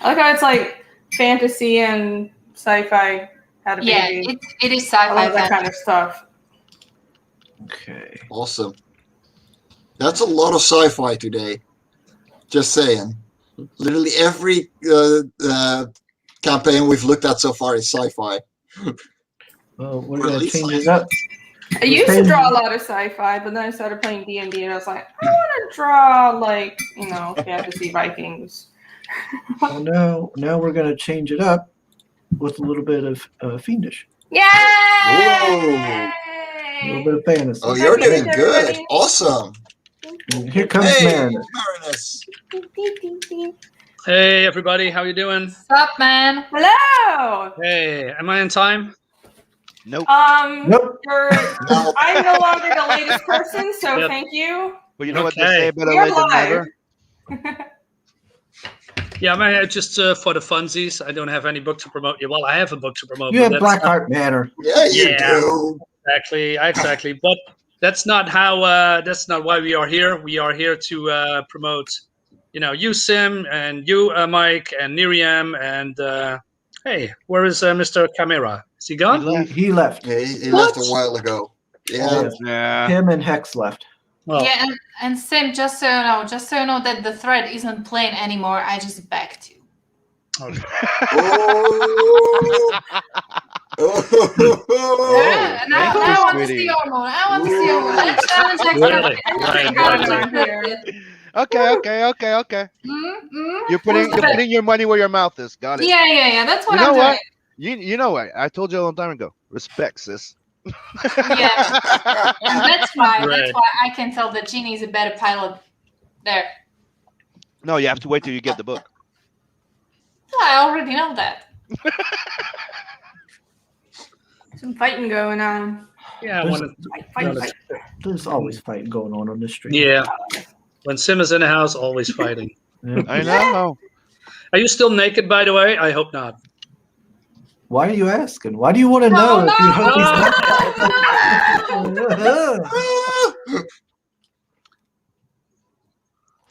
Speaker 9: I like how it's like fantasy and sci-fi.
Speaker 3: Yeah, it is sci-fi.
Speaker 9: I love that kind of stuff.
Speaker 1: Okay.
Speaker 4: Awesome. That's a lot of sci-fi today. Just saying. Literally every campaign we've looked at so far is sci-fi.
Speaker 1: Well, we're going to change it up.
Speaker 9: I used to draw a lot of sci-fi, but then I started playing D&D, and I was like, I want to draw, fantasy Vikings.
Speaker 1: Well, now we're going to change it up with a little bit of fiendish.
Speaker 9: Yay!
Speaker 1: A little bit of fantasy.
Speaker 4: Oh, you're doing good. Awesome.
Speaker 1: And here comes
Speaker 4: Marinus.
Speaker 10: Hey, everybody. How you doing?
Speaker 3: What's up, man?
Speaker 9: Hello.
Speaker 10: Hey, am I in time?
Speaker 6: Nope.
Speaker 1: Nope.
Speaker 9: I'm no longer the latest person, so thank you.
Speaker 6: But you know what they say about a late than never?
Speaker 10: Yeah, man, just for the funsies. I don't have any book to promote. Well, I have a book to promote.
Speaker 1: You have Blackheart Manor.
Speaker 4: Yeah, you do.
Speaker 10: Exactly. But that's not how. That's not why we are here. We are here to promote, you, Sim, and you, Mike, and Miriam, and hey, where is Mr. Chimera? Is he gone?
Speaker 1: He left.
Speaker 4: Yeah, he left a while ago.
Speaker 6: Yeah.
Speaker 1: Him and Hex left.
Speaker 10: Well,
Speaker 3: Yeah, and Sim, just so you know that the thread isn't plain anymore. I just backed you.
Speaker 10: Okay.
Speaker 3: Now I want to see your mode. I want to see your mode. That challenge
Speaker 10: Really?
Speaker 6: Okay. You're putting your money where your mouth is. Got it.
Speaker 3: Yeah. That's what
Speaker 6: You know
Speaker 3: I'm
Speaker 6: what?
Speaker 3: doing.
Speaker 6: You know what? I told you a long time ago. Respect, sis.
Speaker 3: Yeah, and that's why
Speaker 10: Right.
Speaker 3: I can tell that Genie is a better pilot. There.
Speaker 6: No, you have to wait till you get the book.
Speaker 3: I already know that.
Speaker 9: Some fighting going on.
Speaker 10: Yeah, I want to.
Speaker 9: Fight.
Speaker 1: There's always fighting going on this stream.
Speaker 10: Yeah. When Sim is in the house, always fighting.
Speaker 1: Yeah.
Speaker 6: I know.
Speaker 10: Are you still naked, by the way? I hope not.
Speaker 1: Why are you asking? Why do you want to know if you hope he's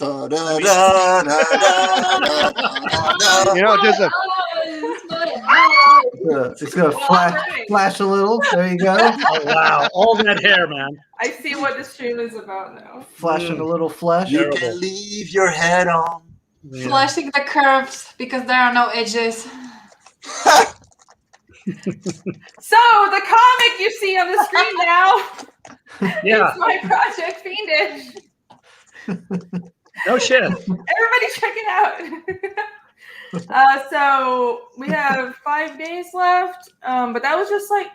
Speaker 1: not?
Speaker 4: Da, da, da, da, da, da, da.
Speaker 6: You know, there's a
Speaker 1: It's gonna flash a little. There you go.
Speaker 10: Oh wow, all that hair, man.
Speaker 9: I see what this stream is about now.
Speaker 1: Flashing a little flesh.
Speaker 4: You
Speaker 10: Terrible.
Speaker 4: can leave your head on.
Speaker 6: Yeah.
Speaker 3: Flashing the curves because there are no edges.
Speaker 9: So the comic you see on the screen now
Speaker 10: Yeah,
Speaker 9: is my project Fiendish.
Speaker 10: no shit.
Speaker 9: Everybody check it out. So we have 5 days left, but that was just like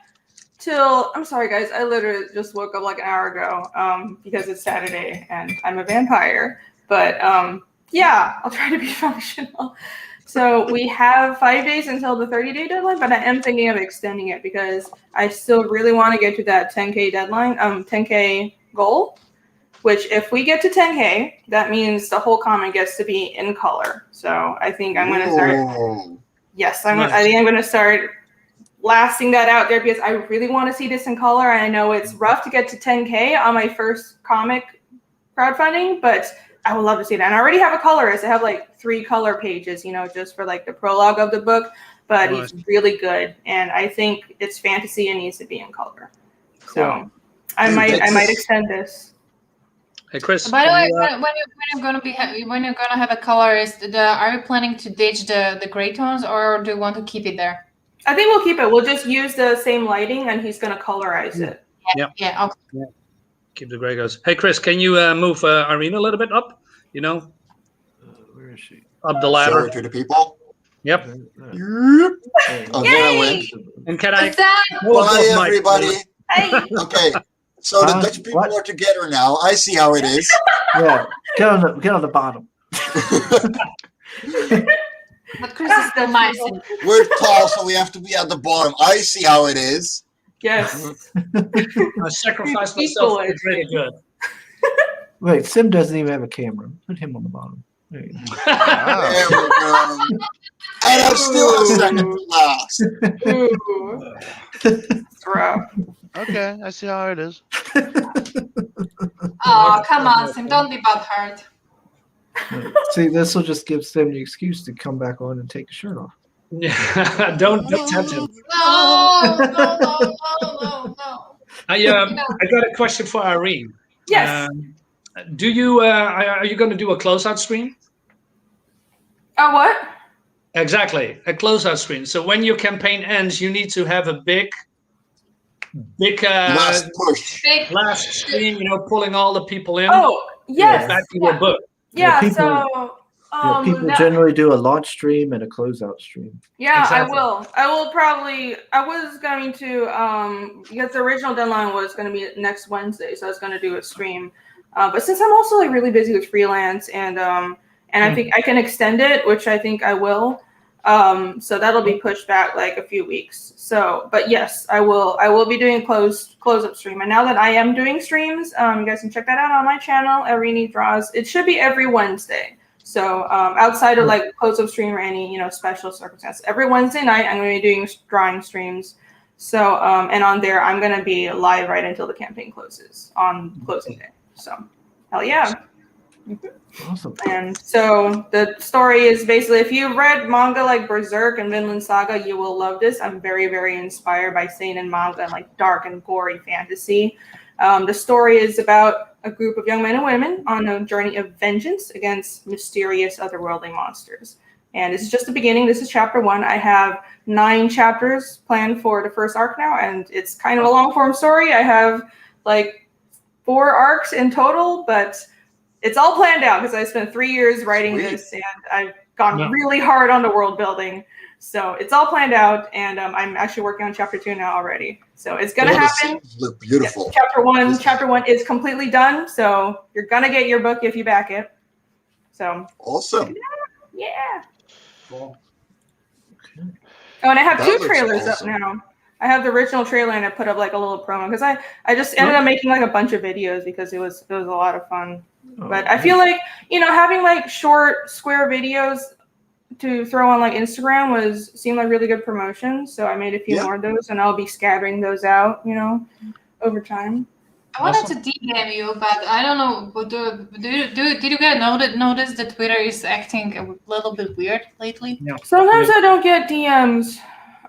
Speaker 9: till, I'm sorry guys, I literally just woke up like an hour ago because it's Saturday and I'm a vampire, but yeah, I'll try to be functional. So we have 5 days until the 30-day deadline, but I am thinking of extending it because I still really want to get to that 10K deadline, 10K goal, which if we get to 10K, that means the whole comic gets to be in color. So I think I'm going to start, yes, I think I'm going to start lasting that out there because I really want to see this in color. And I know it's rough to get to 10K on my first comic crowdfunding, but I would love to see that. And I already have a colorist. I have like 3 color pages, you know, just for like the prologue of the book, but
Speaker 10: Nice.
Speaker 9: he's really good. And I think it's fantasy and needs to be in color. So I might extend this.
Speaker 10: Hey Chris.
Speaker 3: By the way,
Speaker 10: can you,
Speaker 3: when you're gonna have a colorist, are you planning to ditch the gray tones or do you want to keep it there?
Speaker 9: I think we'll keep it. We'll just use the same lighting and he's going to colorize it.
Speaker 10: Yep.
Speaker 3: Yeah. Okay.
Speaker 10: keep the gray goes. Hey Chris, can you move Irina a little bit up? You know,
Speaker 1: Where is she?
Speaker 10: up the
Speaker 4: Show
Speaker 10: ladder.
Speaker 4: it to the people.
Speaker 10: Yep.
Speaker 4: Oh, there I went.
Speaker 10: And can I?
Speaker 3: What's that?
Speaker 4: Bye, everybody.
Speaker 9: Hey.
Speaker 4: Okay, so the Dutch people are together now. I see how it is.
Speaker 1: Yeah, get on the bottom.
Speaker 3: But Chris is still nice.
Speaker 4: We're tall, so we have to be at the bottom. I see how it is.
Speaker 9: Yes.
Speaker 10: I sacrificed myself for the greater good.
Speaker 1: Wait, Sim doesn't even have a camera. Put him on the bottom. There you go.
Speaker 4: There we go. And I'm still second to last.
Speaker 9: Ooh. It's rough.
Speaker 6: Okay, I see how it is.
Speaker 3: Oh, come on, Sim. Don't be butthurt.
Speaker 1: See, this will just give Sim the excuse to come back on and take his shirt off.
Speaker 10: Yeah, don't tempt him.
Speaker 3: No.
Speaker 10: I got a question for Irene.
Speaker 9: Yes.
Speaker 10: Do you are you going to do a closeout stream?
Speaker 9: What?
Speaker 10: Exactly, a closeout stream. So when your campaign ends, you need to have a big
Speaker 4: Last push.
Speaker 10: last stream. You know, pulling all the people in.
Speaker 9: Oh, yes.
Speaker 10: Back to your book.
Speaker 9: Yeah,
Speaker 1: people,
Speaker 9: so
Speaker 1: people generally do a launch stream and a closeout stream.
Speaker 9: yeah,
Speaker 10: Exactly.
Speaker 9: I will probably, I was going to, because the original deadline was going to be next Wednesday, so I was going to do a stream. But since I'm also like really busy with freelance and I think I can extend it, which I think I will. So that'll be pushed back like a few weeks. So, but yes, I will be doing close-up stream. And now that I am doing streams, you guys can check that out on my channel, Irene Draws. It should be every Wednesday. So outside of like close-up stream or any, you know, special circumstance, every Wednesday night I'm going to be doing drawing streams. So, and on there, I'm going to be live right until the campaign closes on closing day. So, hell yeah.
Speaker 1: Awesome.
Speaker 9: And so the story is basically, if you've read manga like Berserk and Vinland Saga, you will love this. I'm very, very inspired by seinen manga and like dark and gory fantasy. The story is about a group of young men and women on a journey of vengeance against mysterious otherworldly monsters. And this is just the beginning. This is chapter 1. I have 9 chapters planned for the first arc now, and it's kind of a long form story. I have like 4 arcs in total, but it's all planned out because I spent 3 years writing this, and I've gone really hard on the world building. So it's all planned out, and I'm actually working on chapter 2 now already. So it's gonna happen.
Speaker 4: Look beautiful.
Speaker 9: Yes, chapter one is completely done. So you're gonna get your book if you back it. So
Speaker 4: awesome.
Speaker 9: Yeah.
Speaker 1: Cool. Okay.
Speaker 9: Oh, and I have
Speaker 4: That
Speaker 9: 2
Speaker 4: looks
Speaker 9: trailers
Speaker 4: awesome.
Speaker 9: up now. I have the original trailer, and I put up like a little promo because I just ended up making like a bunch of videos because it was a lot of fun. But I feel like, you know, having like short square videos to throw on like Instagram seemed like really good promotion. So I made a few more of those, and I'll be scattering those out, you know, over time.
Speaker 3: I wanted to DM you, but I don't know. But did you guys notice that Twitter is acting a little bit weird lately?
Speaker 10: Yeah.
Speaker 9: Sometimes I don't get DMs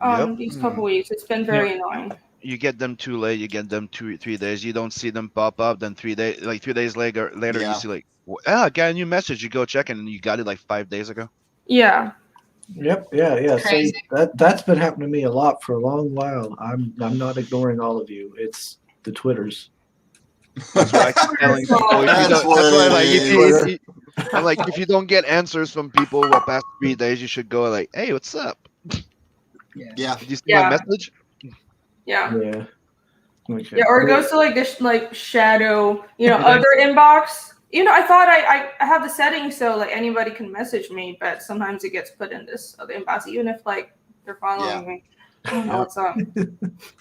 Speaker 6: Yep.
Speaker 9: these couple weeks. It's been very annoying.
Speaker 6: You get them too late. You get them 3 days. You don't see them pop up. Then 3 days later,
Speaker 4: Yeah.
Speaker 6: you see like, I got a new message. You go check, and you got it like 5 days ago.
Speaker 9: Yeah.
Speaker 1: Yep. Yeah.
Speaker 3: Crazy.
Speaker 1: See, that's been happening to me a lot for a long while. I'm not ignoring all of you. It's the Twitters.
Speaker 6: That's why I keep telling people. I'm like, if you don't get answers from people the past 3 days, you should go like, hey, what's up?
Speaker 4: Yeah.
Speaker 6: Did you see my message?
Speaker 9: Yeah.
Speaker 1: Yeah. Okay.
Speaker 9: Yeah, or it goes to like this like shadow, other inbox. I thought I have the settings so like anybody can message me, but sometimes it gets put in this other inbox, even if like they're following me. I don't know what's up.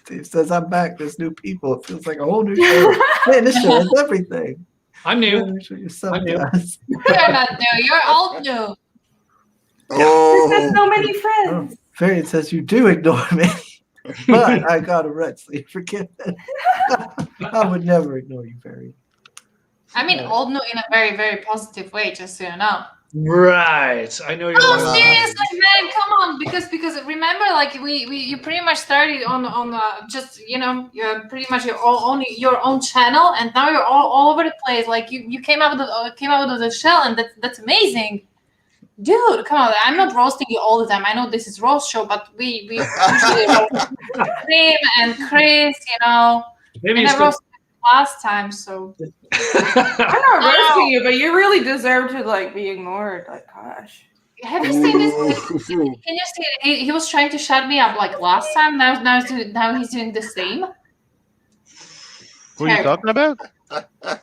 Speaker 1: Steve says I'm back. There's new people. It feels like a whole new show. Man, this show is everything.
Speaker 10: I'm new.
Speaker 1: I'm sure you're so
Speaker 10: I'm new.
Speaker 1: guys.
Speaker 3: You're not new. You're old new.
Speaker 9: This has so many
Speaker 1: Oh,
Speaker 9: friends.
Speaker 1: Fairy says you do ignore me, but I got a red sleeve. Forget that. I would never ignore you, Fairy.
Speaker 3: I mean, old new in a very, very positive way, just so you know.
Speaker 10: Right. I know you're.
Speaker 3: Oh, seriously, man, come on, because remember, like you pretty much started on just pretty much your own channel, and now you're all over the place. Like you came out of the shell, and that's amazing, dude. Come on, I'm not roasting you all the time. I know this is roast show, but we usually roast Tim and Chris,
Speaker 10: Maybe
Speaker 3: and I roasted last time, so.
Speaker 9: I'm not roasting you, but you really deserve to like be ignored. Like, gosh.
Speaker 3: Have you seen this? Can you see it? He was trying to shut me up like last time. Now he's doing the same.
Speaker 6: Who are you talking about?
Speaker 3: That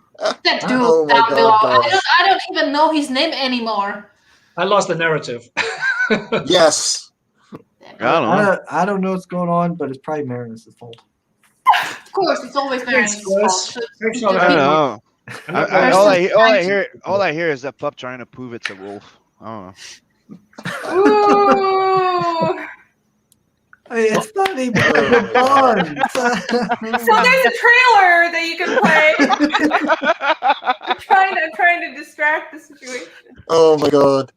Speaker 3: dude
Speaker 4: Oh my
Speaker 3: down
Speaker 4: God,
Speaker 3: below.
Speaker 4: guys.
Speaker 3: I don't even know his name anymore.
Speaker 10: I lost the narrative.
Speaker 4: Yes.
Speaker 6: I don't know.
Speaker 1: I don't know what's going on, but it's probably Marinus' fault.
Speaker 3: Of course, it's always Marin's fault.
Speaker 6: I don't know. All I hear is that pup trying to prove it's a wolf. I don't know.
Speaker 9: Ooh.
Speaker 1: It's not even fun.
Speaker 9: So there's a trailer that you can play. I'm trying to distract the situation.
Speaker 4: Oh my God.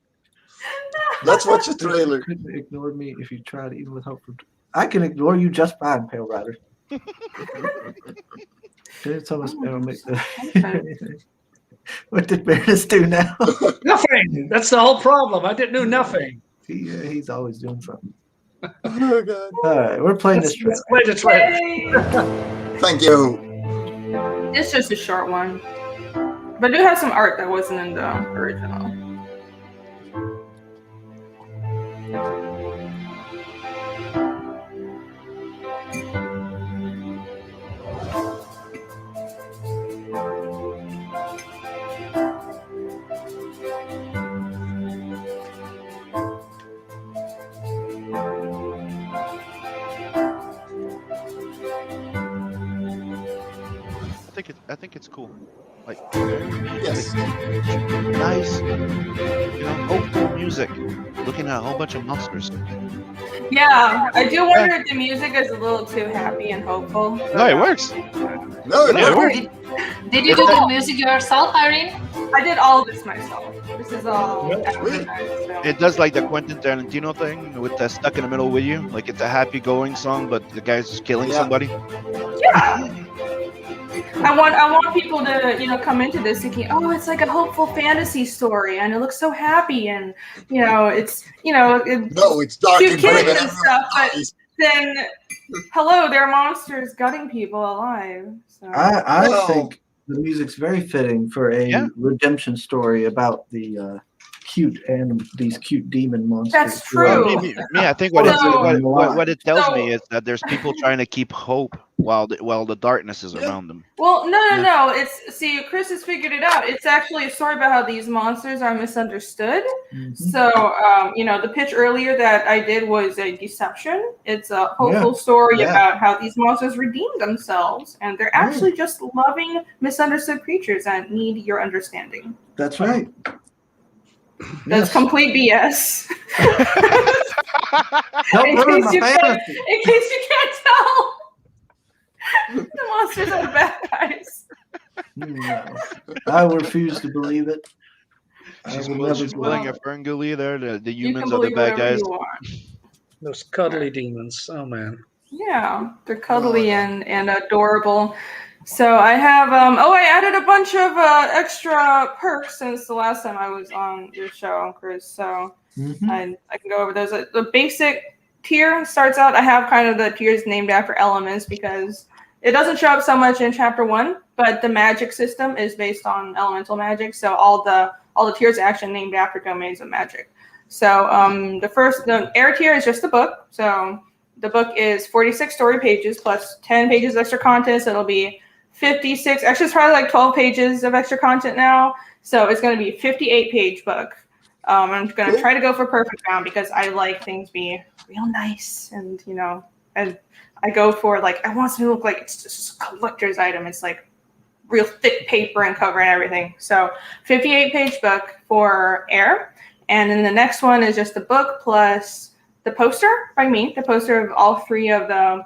Speaker 4: Let's watch the trailer.
Speaker 1: You couldn't ignore me if you tried, even with help from. I can ignore you just fine, Pale Rider. What did Marinus do now?
Speaker 10: Nothing. That's the whole problem. I didn't do nothing.
Speaker 1: He's always doing something.
Speaker 4: Oh God.
Speaker 1: All right, we're playing this
Speaker 10: Let's play the trailer.
Speaker 9: Yay.
Speaker 4: Thank you.
Speaker 9: It's just a short one, but I do have some art that wasn't in the original.
Speaker 6: I think it's cool. Like,
Speaker 4: Yes.
Speaker 6: nice, hopeful music. Looking at a whole bunch of monsters.
Speaker 9: Yeah, I do wonder if the music is a little too happy and hopeful.
Speaker 6: No, it works.
Speaker 4: No,
Speaker 6: Yeah, it
Speaker 4: no.
Speaker 6: works.
Speaker 3: Did you do the music yourself, Irene?
Speaker 9: I did all of this myself. This is all.
Speaker 4: Really?
Speaker 9: So.
Speaker 6: It does like the Quentin Tarantino thing with the stuck in the middle with you. Like it's a happy going song, but the guy's just killing somebody.
Speaker 9: Yeah. I want people to come into this thinking, oh, it's like a hopeful fantasy story, and it looks so happy, and it's
Speaker 4: No, it's dark
Speaker 9: cute
Speaker 4: and grim
Speaker 9: kids
Speaker 4: and
Speaker 9: and stuff, but
Speaker 4: everyone
Speaker 9: then hello, there are monsters gutting people alive. So.
Speaker 1: I
Speaker 4: No.
Speaker 1: think the music's very fitting for a redemption story about the these cute demon monsters.
Speaker 9: That's true.
Speaker 6: Me, I think what it tells me is that there's people trying to keep hope while the darkness is around them.
Speaker 9: Well, no. Chris has figured it out. It's actually a story about how these monsters are misunderstood.
Speaker 1: Mm-hmm.
Speaker 9: So, the pitch earlier that I did was a deception. It's a hopeful story about how these monsters redeem themselves, and they're actually just loving, misunderstood creatures that need your understanding.
Speaker 1: That's right.
Speaker 9: That's complete BS.
Speaker 1: Don't
Speaker 9: in
Speaker 1: ruin
Speaker 9: case
Speaker 1: my
Speaker 9: you
Speaker 1: fantasy.
Speaker 9: can't tell. Monsters are the bad guys.
Speaker 1: No, I refuse to believe it.
Speaker 6: She's,
Speaker 1: I would never
Speaker 6: she's
Speaker 1: believe
Speaker 6: pulling
Speaker 1: it.
Speaker 6: a Ferngully there. The
Speaker 9: You can
Speaker 6: humans are the
Speaker 9: believe
Speaker 6: bad
Speaker 9: whatever
Speaker 6: guys.
Speaker 9: you want.
Speaker 10: Those cuddly demons. Oh man.
Speaker 9: Yeah, they're cuddly
Speaker 4: yeah.
Speaker 9: and adorable. So I have I added a bunch of extra perks since the last time I was on your show, Chris. So I can go over those. The basic tier starts out. I have kind of the tiers named after elements because it doesn't show up so much in chapter 1, but the magic system is based on elemental magic. So all the tiers are actually named after domains of magic. So the air tier is just the book. So the book is 46 story pages plus 10 pages of extra content. So it'll be 56. Actually, it's probably like 12 pages of extra content now. So it's going to be a 58-page book. I'm going to try to go for perfect bound because I like things being real nice and, and I go for I want it to look like it's just a collector's item. It's like real thick paper and cover and everything. So 58-page book for air. And then the next one is just the book plus the poster by me, the poster of all 3 of the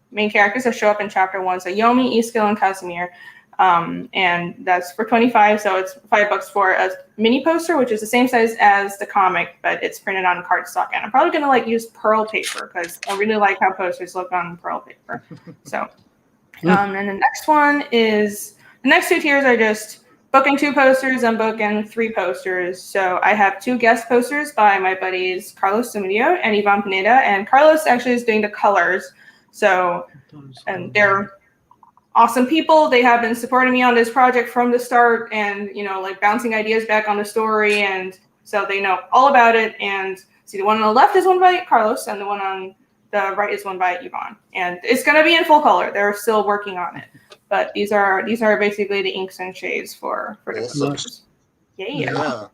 Speaker 9: main characters that show up in chapter 1. So Yomi, Iskil, and Casimir. And that's for $25. So it's $5 for a mini poster, which is the same size as the comic, but it's printed on cardstock. And I'm probably going to use pearl paper because I really like how posters look on pearl paper. So, and the next one is the next 2 tiers are just book and 2 posters and book and 3 posters. So I have 2 guest posters by my buddies Carlos Sumidio and Ivan Pineda, and Carlos actually is doing the colors. So, and they're awesome people. They have been supporting me on this project from the start and, bouncing ideas back on the story. And so they know all about it. And see, the one on the left is one by Carlos and the one on the right is one by Ivan. And it's going to be in full color. They're still working on it. But these are basically the inks and shades for the posters. Yeah.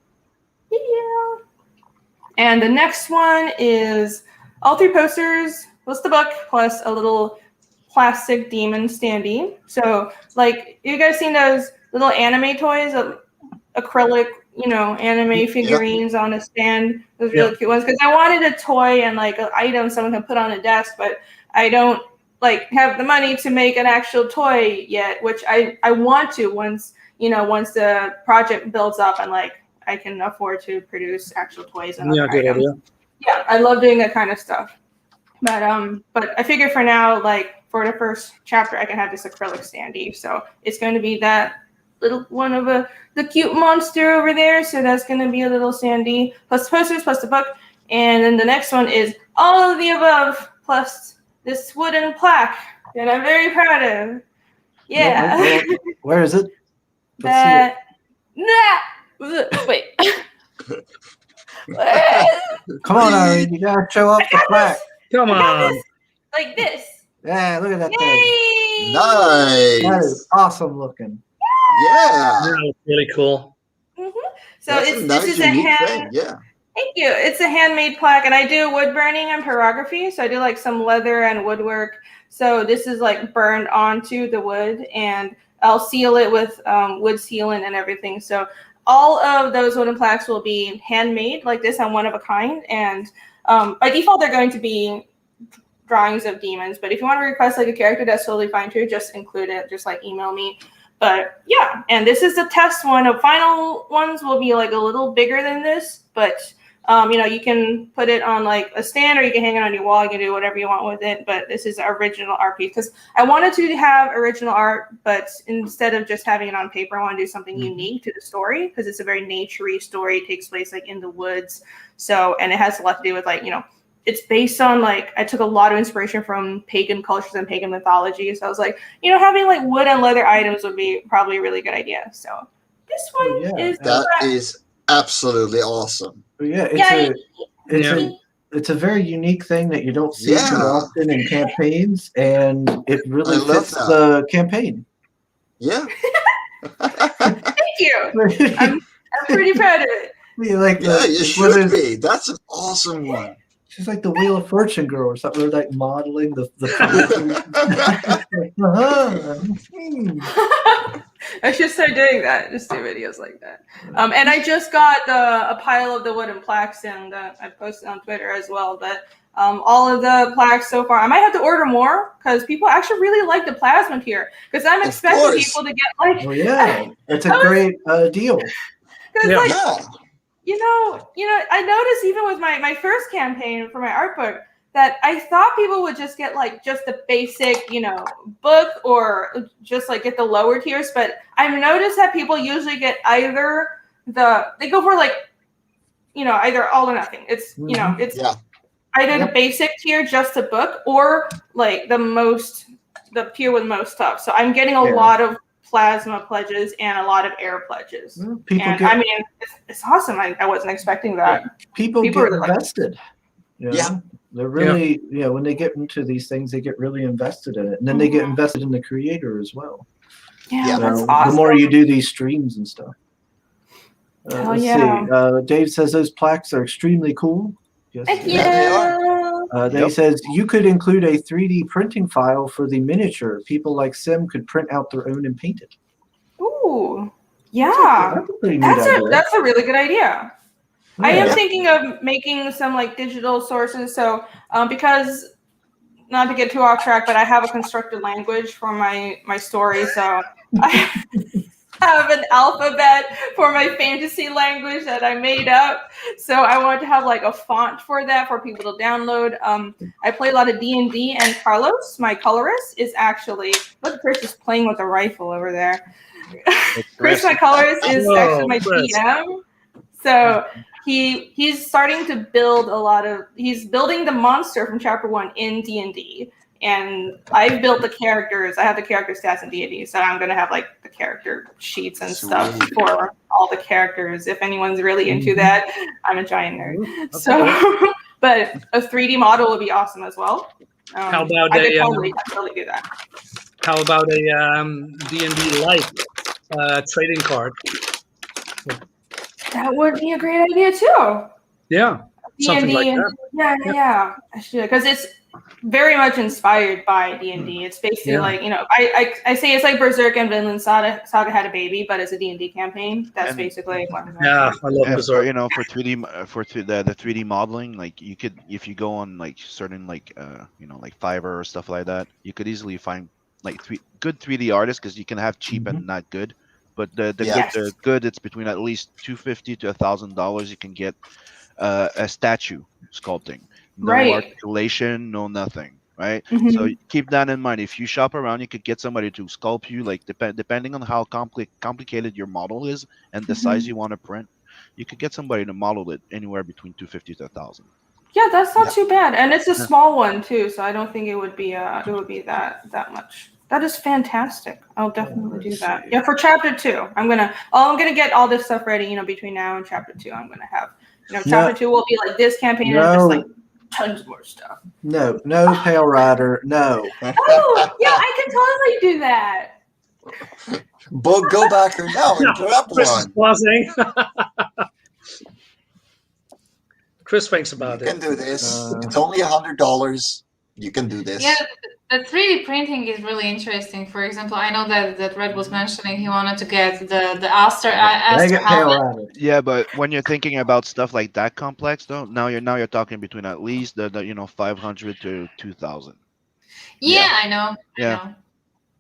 Speaker 9: And the next one is all 3 posters plus the book plus a little plastic demon standee. So you guys seen those little anime toys, acrylic, anime figurines on a stand, those really cute ones. Because I wanted a toy and an item someone can put on a desk, but I don't have the money to make an actual toy yet, which I want to once the project builds up and I can afford to produce actual toys and other
Speaker 10: good
Speaker 9: items.
Speaker 10: idea.
Speaker 9: Yeah, I love doing that kind of stuff. But I figure for now, for the first chapter, I can have this acrylic standee. So it's going to be that little one of the cute monster over there. So that's going to be a little standee plus the posters plus the book. And then the next one is all of the above plus this wooden plaque that I'm very proud of. Yeah.
Speaker 1: Where is it?
Speaker 9: That. Nah. Wait.
Speaker 1: Come on, Irene. You gotta show up the plaque.
Speaker 10: Come on.
Speaker 9: Like this.
Speaker 1: Yeah, look at that
Speaker 9: Yay!
Speaker 1: thing.
Speaker 4: Nice.
Speaker 1: That is awesome looking.
Speaker 4: Yeah.
Speaker 10: That was really cool.
Speaker 9: So
Speaker 4: That's a nice,
Speaker 9: this is a
Speaker 4: unique
Speaker 9: hand.
Speaker 4: thing. Yeah.
Speaker 9: Thank you. It's a handmade plaque, and I do wood burning and pyrography. So I do some leather and woodwork. So this is burned onto the wood, and I'll seal it with wood sealant and everything. So all of those wooden plaques will be handmade like this and one of a kind. And by default, they're going to be drawings of demons. But if you want to request a character, that's totally fine too. Just include it. Just email me. But yeah, and this is the test one. The final ones will be a little bigger than this, but you can put it on a stand or you can hang it on your wall. You can do whatever you want with it. But this is original art piece because I wanted to have original art, but instead of just having it on paper, I want to do something unique to the story because it's a very naturey story. It takes place in the woods. So, and it has a lot to do with it's based on I took a lot of inspiration from pagan cultures and pagan mythology. So I was having wood and leather items would be probably a really good idea. So this one is
Speaker 4: that is absolutely awesome.
Speaker 1: Yeah, it's a very unique thing that you don't see too often in campaigns, and it really fits the campaign.
Speaker 4: Yeah.
Speaker 9: Thank you. I'm pretty proud of it.
Speaker 4: You should be. That's an awesome one.
Speaker 1: She's like the Wheel of Fortune girl or something. We're modeling the
Speaker 9: I should start doing that. Just do videos like that. And I just got a pile of the wooden plaques in that I posted on Twitter as well. But all of the plaques so far, I might have to order more because people actually really like the plasma here. Because I'm
Speaker 4: Of
Speaker 9: expecting
Speaker 4: course.
Speaker 9: people to get like,
Speaker 1: Well, yeah, it's a great deal.
Speaker 9: because
Speaker 10: Yeah.
Speaker 9: like
Speaker 4: Yeah.
Speaker 9: you know, I noticed even with my first campaign for my art book that I thought people would just get like just the basic, book or just like get the lower tiers. But I've noticed that people usually get either they go for like, either all or nothing. It's, it's
Speaker 4: Yeah.
Speaker 9: either the basic tier, just the book, or like the tier with most stuff. So I'm getting a lot of plasma pledges and a lot of air pledges.
Speaker 1: Well,
Speaker 9: It's awesome. I wasn't expecting that.
Speaker 1: People get
Speaker 9: really like it.
Speaker 1: invested.
Speaker 4: Yeah.
Speaker 1: They're really, when they get into these things, they get really invested in it. And then they get invested in the creator as well.
Speaker 9: Yeah,
Speaker 1: So
Speaker 9: that's awesome.
Speaker 1: the more you do these streams and stuff.
Speaker 9: Hell
Speaker 1: Let's
Speaker 9: yeah.
Speaker 1: see. Dave says those plaques are extremely cool. Yes,
Speaker 9: Thank
Speaker 1: they
Speaker 9: you.
Speaker 1: are. They says you could include a 3D printing file for the miniature. People like Sim could print out their own and paint it.
Speaker 9: Ooh, yeah.
Speaker 1: That's a pretty neat idea.
Speaker 9: That's a really good idea. I am
Speaker 1: Yeah.
Speaker 9: thinking of making some like digital sources. So because not to get too off track, but I have a constructed language for my story. So I have an alphabet for my fantasy language that I made up. So I wanted to have like a font for that for people to download. I play a lot of D&D, and Carlos, my colorist, is actually, look, Chris is playing with a rifle over there. Chris, my colorist, is actually my DM. So he's starting to build he's building the monster from chapter 1 in D&D. And I've built the characters. I have the character stats in D&D, so I'm going to have like the character sheets and stuff for all the characters. If anyone's really into that, I'm a giant nerd. So, but a 3D model would be awesome as well.
Speaker 10: How about
Speaker 9: I could totally do that.
Speaker 10: How about a D&D Lite trading card?
Speaker 9: That would be a great idea too.
Speaker 10: Yeah, something like
Speaker 9: D&D,
Speaker 10: that.
Speaker 9: Yeah. I should, because it's very much inspired by D&D. It's basically like, I say it's like Berserk and Vinland Saga had a baby, but it's a D&D campaign. That's basically what it's
Speaker 10: I love Berserk.
Speaker 6: For 3D the 3D modeling, like you could, if you go on like certain like like Fiverr or stuff like that, you could easily find like good 3D artists, because you can have cheap and not good. But the good, it's between at least $250 to $1,000. You can get a statue sculpting, no articulation, no nothing, right? So keep that in mind. If you shop around, you could get somebody to sculpt you, like depending on how complicated your model is and the size you want to print, you could get somebody to model it anywhere between $250 to $1,000.
Speaker 9: Yeah, that's not too bad, and it's a small one too, so I don't think it would be that much. That is fantastic. I'll definitely do that. Yeah, for chapter 2, I'm gonna get all this stuff ready. Between now and chapter 2, I'm gonna have. Chapter 2 will be like this campaign and just like tons more stuff.
Speaker 1: No, Pale Rider, no.
Speaker 9: Oh, yeah, I can totally do that.
Speaker 4: But go back or now and put up one.
Speaker 10: Chris thinks about
Speaker 4: it. You can do this. It's only $100. You can do this.
Speaker 3: Yeah, the 3D printing is really interesting. For example, I know that Red was mentioning he wanted to get the Aster helmet.
Speaker 6: Yeah, but when you're thinking about stuff like that complex, though, now you're talking between at least the 500 to 2,000.
Speaker 3: Yeah, I know.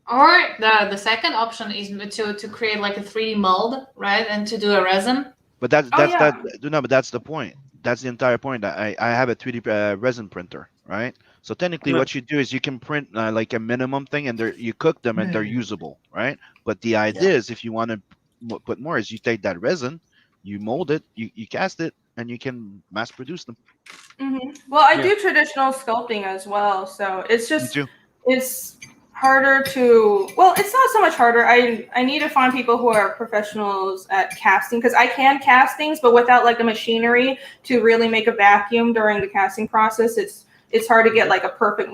Speaker 3: Or the second option is to create like a 3D mold, right, and to do a resin.
Speaker 6: But that's the point. That's the entire point. I have a 3D resin printer, right? So technically, what you do is you can print like a minimum thing, and you cook them, and they're usable, right? But the idea is, if you want to put more, is you take that resin, you mold it, you cast it, and you can mass produce them.
Speaker 9: Well, I do traditional sculpting as well, so it's just it's harder to. Well, it's not so much harder. I need to find people who are professionals at casting, because I can cast things, but without like the machinery to really make a vacuum during the casting process, it's hard to get like a perfect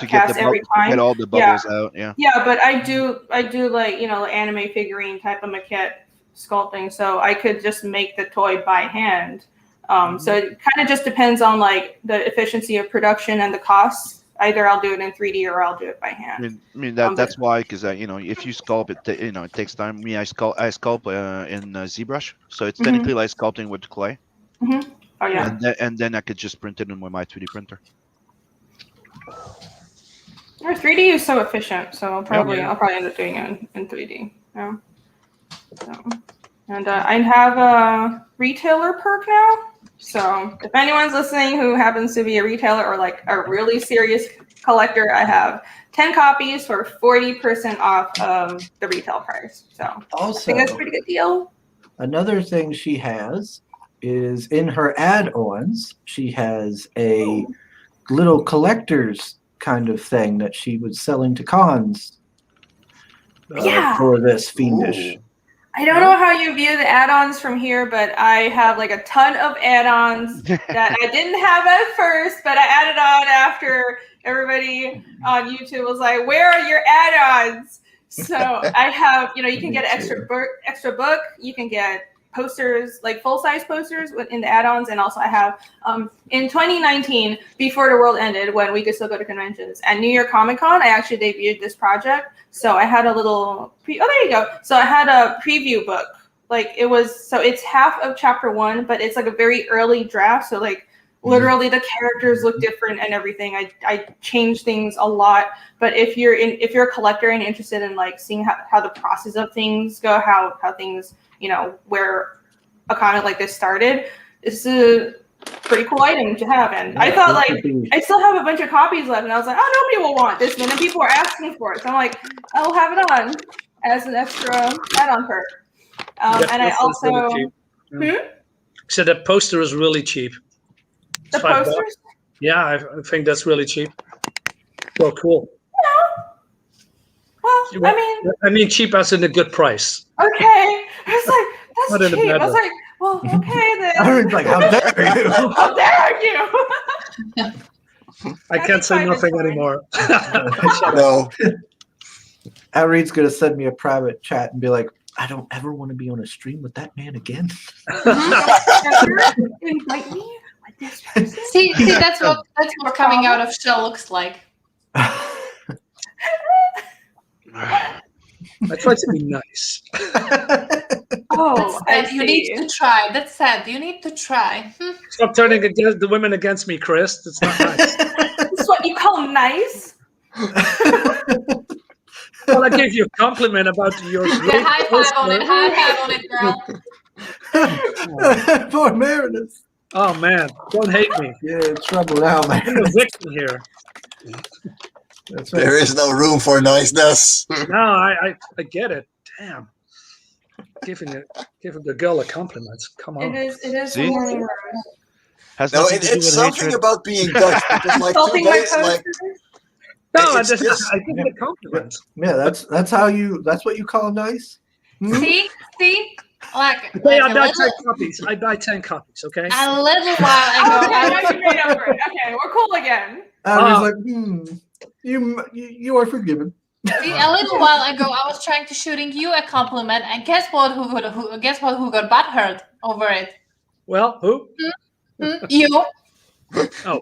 Speaker 9: cast every time.
Speaker 6: Get all the bubbles out.
Speaker 9: Yeah, but I do like anime figurine type of maquette sculpting, so I could just make the toy by hand. So it kind of just depends on like the efficiency of production and the costs. either I'll do it in 3D or I'll do it by
Speaker 6: I
Speaker 9: hand.
Speaker 6: mean that's why, because you know, if you sculpt it, it takes time. Me, I sculpt in ZBrush, so it's technically like sculpting with clay.
Speaker 9: Oh yeah.
Speaker 6: And then I could just print it in with my 2D printer.
Speaker 9: Or 3D is so efficient, so I'll probably end up doing it in 3D. Yeah. So, and I have a retailer perk now. So if anyone's listening who happens to be a retailer or like a really serious collector, I have 10 copies for 40% off of the retail price. So
Speaker 1: Also,
Speaker 9: I think that's a pretty good deal.
Speaker 1: Another thing she has is in her add-ons, she has a little collector's kind of thing that she was selling to cons for this Fiendish.
Speaker 4: Ooh.
Speaker 9: I don't know how you view the add-ons from here, but I have like a ton of add-ons that I didn't have at first, but I added on after everybody on YouTube was like, "Where are your add-ons?" So I have, you can get an extra book. You can get posters, like full-size posters in the add-ons, and also I have in 2019, before the world ended, when we could still go to conventions, at New York Comic Con, I actually debuted this project. So I had a little there you go. So I had a preview book. Like it's half of chapter 1, but it's like a very early draft. So like literally the characters look different and everything. I changed things a lot. But if you're a collector and interested in like seeing how the process of things go, how things, where a comic like this started, this is a pretty cool item to have. And I thought like I still have a bunch of copies left, and I was like, oh, nobody will want this one, and people are asking for it. So I'm like, I'll have it on as an extra add-on perk. And I also
Speaker 10: so the poster is really cheap.
Speaker 9: The posters?
Speaker 10: Yeah, I think that's really cheap. So cool.
Speaker 9: Yeah. Well,
Speaker 10: I mean cheap as in a good price.
Speaker 9: Okay. I was like, that's cheap. I was like, well, okay then.
Speaker 1: I was like, how dare you?
Speaker 9: How dare you?
Speaker 10: I can't say nothing anymore.
Speaker 4: No.
Speaker 1: Outreed's gonna send me a private chat and be like, I don't ever want to be on a stream with that man again.
Speaker 9: Invite me with this person.
Speaker 3: See, that's what coming out of shell looks like.
Speaker 10: I try to be nice.
Speaker 9: Oh,
Speaker 3: you need to try. That's sad. You need to try.
Speaker 10: Stop turning the women against me, Chris. That's not nice.
Speaker 9: That's what you call nice?
Speaker 10: Well, I gave you a compliment about your great
Speaker 3: High five on it, girl.
Speaker 1: Poor Marinus.
Speaker 10: Oh man, don't hate me.
Speaker 1: Yeah, in trouble now, man.
Speaker 10: I'm a victim here.
Speaker 1: That's right.
Speaker 4: There is no room for niceness.
Speaker 10: No, I get it. Damn. Giving the girl a compliment. Come on.
Speaker 9: It is.
Speaker 6: See?
Speaker 4: No, it's something about being Dutch. Because like 2 days, like
Speaker 10: no, I give it a compliment.
Speaker 1: Yeah, that's what you call nice.
Speaker 3: See, like
Speaker 10: I buy 10 copies. I buy 10 copies. Okay.
Speaker 3: A little while ago,
Speaker 9: Okay, we're cool again.
Speaker 1: I was like, you are forgiven.
Speaker 3: See, a little while ago, I was trying to shooting you a compliment, and guess what? Who got butthurt over it?
Speaker 10: Well, who?
Speaker 3: You.
Speaker 10: Oh.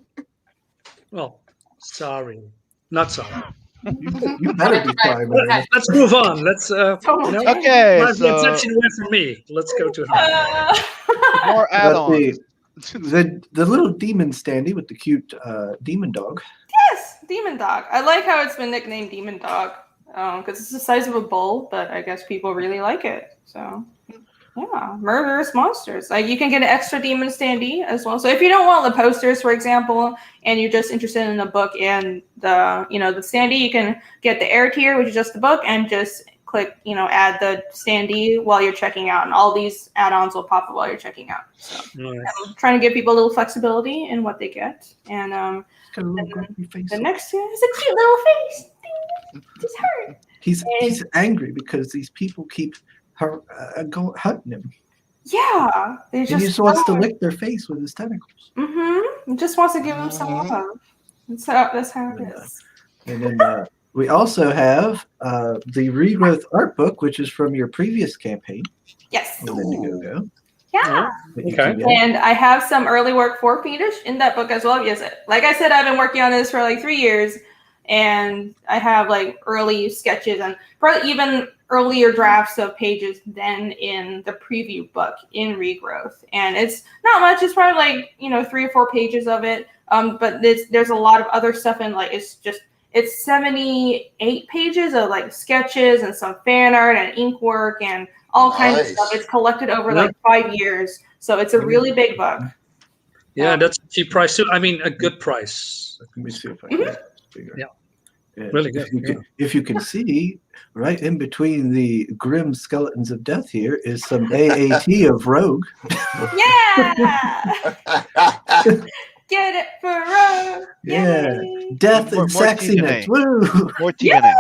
Speaker 10: Well, sorry. Not sorry.
Speaker 1: You better be fine.
Speaker 10: Let's move on. Let's
Speaker 6: okay.
Speaker 10: Drive the attention away from me. Let's go to her.
Speaker 6: More add-ons.
Speaker 1: The little demon standee with the cute demon dog.
Speaker 9: Yes, demon dog. I like how it's been nicknamed demon dog because it's the size of a bull, but I guess people really like it. So yeah, murderous monsters. Like you can get an extra demon standee as well. So if you don't want the posters, for example, and you're just interested in the book and the the standee, you can get the air tier, which is just the book, and just click add the standee while you're checking out, and all these add-ons will pop up while you're checking out. So I'm trying to give people a little flexibility in what they get, and the next one is a cute little face. It's her.
Speaker 1: He's angry because these people keep hunting him.
Speaker 9: Yeah,
Speaker 1: he just wants to lick their face with his tentacles.
Speaker 9: He just wants to give them some love. That's how it is.
Speaker 1: And then we also have the Regrowth art book, which is from your previous campaign.
Speaker 9: Yes.
Speaker 1: Go.
Speaker 9: Yeah.
Speaker 1: that you
Speaker 10: Okay.
Speaker 1: can get.
Speaker 9: And I have some early work for Fiendish in that book as well. Yes, like I said, I've been working on this for like 3 years, and I have like early sketches and probably even earlier drafts of pages than in the preview book in Regrowth. And it's not much. It's probably like 3 or 4 pages of it. But there's a lot of other stuff in like it's 78 pages of like sketches and some fan art and ink work and all kinds of stuff. It's collected over like 5 years. So it's a really big book.
Speaker 10: Yeah, that's a cheap price too. I mean, a good price.
Speaker 1: Let me see if I can make it bigger.
Speaker 10: Yeah.
Speaker 1: Yeah.
Speaker 10: Really good.
Speaker 1: If you can see, right in between the grim skeletons of death here is some AAT of Rogue.
Speaker 9: Yeah! Get it for Rogue!
Speaker 1: Yeah.
Speaker 9: Yay!
Speaker 1: Death
Speaker 6: More
Speaker 1: and sexiness.
Speaker 6: TNA.
Speaker 1: Woo!
Speaker 6: More
Speaker 9: Yeah!
Speaker 6: TNA.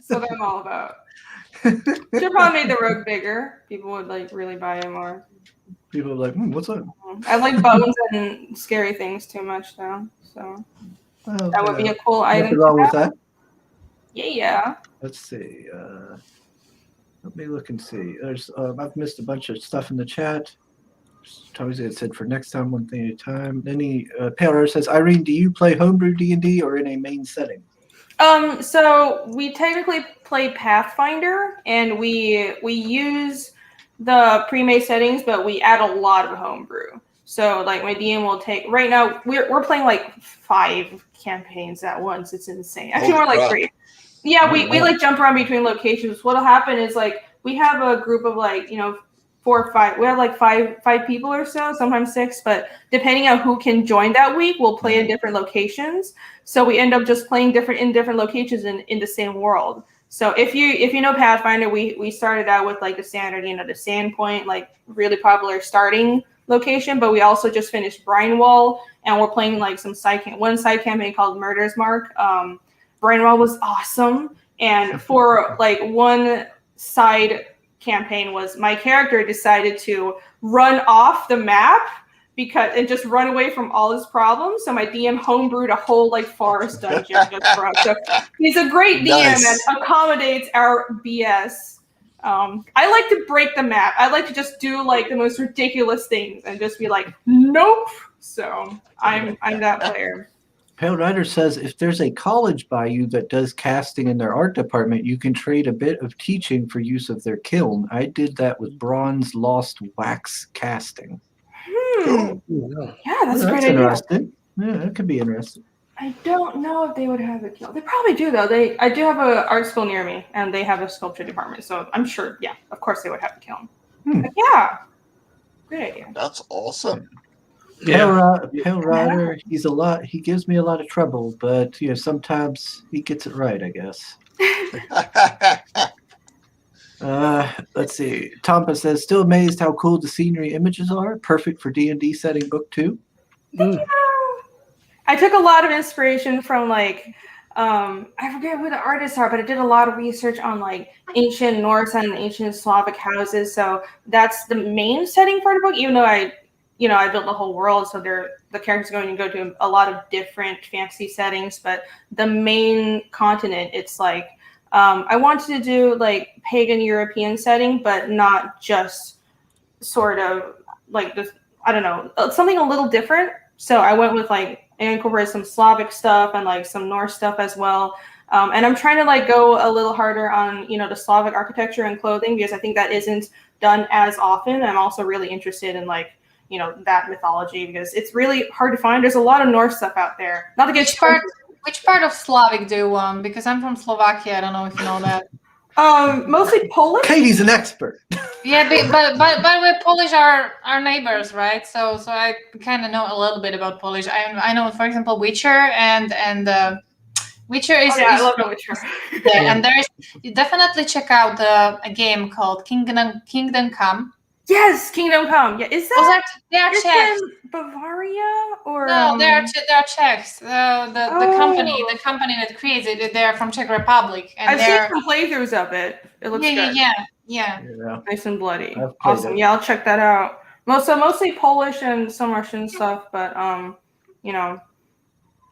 Speaker 9: That's what I'm all about. Should probably made the Rogue bigger. People would like really buy it more.
Speaker 1: People are like, what's up?
Speaker 9: I like bones and scary things too much though. So
Speaker 1: Well,
Speaker 9: that would be a cool item.
Speaker 1: nothing wrong with that.
Speaker 9: Yeah.
Speaker 1: Let's see. Let me look and see. There's I've missed a bunch of stuff in the chat. Tommy's it said for next time, one thing at a time. Then Pale says, Irene, do you play homebrew D&D or in a main setting?
Speaker 9: So we technically play Pathfinder, and we use the pre-made settings, but we add a lot of homebrew. So like my DM will take right now we're playing like 5 campaigns at once. It's insane. Actually, more like 3. Yeah, we like jump around between locations. What'll happen is like we have a group of like 4 or 5. We have like five people or so, sometimes 6. But depending on who can join that week, we'll play in different locations. So we end up just playing in different locations in the same world. So if you know Pathfinder, we started out with like the standard, the Sandpoint, like really popular starting location. But we also just finished Brinewall, and we're playing like one side campaign called Murder's Mark. Brinewall was awesome, and for like one side campaign was my character decided to run off the map and just run away from all his problems. So my DM homebrewed a whole like forest dungeon just for us. So he's a great DM and accommodates our BS. I like to break the map. I like to just do like the most ridiculous things and just be like, nope. So I'm that player.
Speaker 1: Pale Rider says, if there's a college by you that does casting in their art department, you can trade a bit of teaching for use of their kiln. I did that with Bronze Lost Wax casting.
Speaker 9: Cool. Yeah, that's a great idea.
Speaker 1: Interesting. Yeah, that could be interesting.
Speaker 9: I don't know if they would have a kiln. They probably do though. I do have an art school near me, and they have a sculpture department. So I'm sure, yeah, of course they would have a kiln. But yeah, great idea.
Speaker 4: That's awesome.
Speaker 1: Pale Rider, he gives me a lot of trouble, but sometimes he gets it right, I guess. Let's see. Tompa says, still amazed how cool the scenery images are. Perfect for D&D setting book 2.
Speaker 9: I took a lot of inspiration from like I forget who the artists are, but I did a lot of research on like ancient Norse and ancient Slavic houses. So that's the main setting for the book, even though I built the whole world, so the characters are going to go to a lot of different fantasy settings. But the main continent, it's like I wanted to do like pagan European setting, but not just sort of like this. I don't know, something a little different. So I went with like I incorporated some Slavic stuff and like some Norse stuff as well. And I'm trying to like go a little harder on the Slavic architecture and clothing, because I think that isn't done as often. I'm also really interested in like that mythology, because it's really hard to find. There's a lot of Norse stuff out there. Not to get
Speaker 3: which part of Slavic do you want? Because I'm from Slovakia. I don't know if you know that.
Speaker 9: Mostly Polish.
Speaker 1: Katie's an expert.
Speaker 3: Yeah, but we Polish are our neighbors, right? So I kind of know a little bit about Polish. I know, for example, Witcher and Witcher is.
Speaker 9: Oh, yeah, I love the Witcher.
Speaker 3: Yeah, and you definitely check out a game called Kingdom Come.
Speaker 9: Yes, Kingdom Come. Yeah, is that?
Speaker 3: They are Czechs.
Speaker 9: Bavaria or
Speaker 3: no? They are Czechs. The company that creates it, they are from Czech Republic. And
Speaker 9: I've seen some playthroughs of it. It looks good.
Speaker 3: Yeah.
Speaker 9: Nice and bloody. Awesome. Yeah, I'll check that out. Mostly Polish and some Russian stuff, but I'm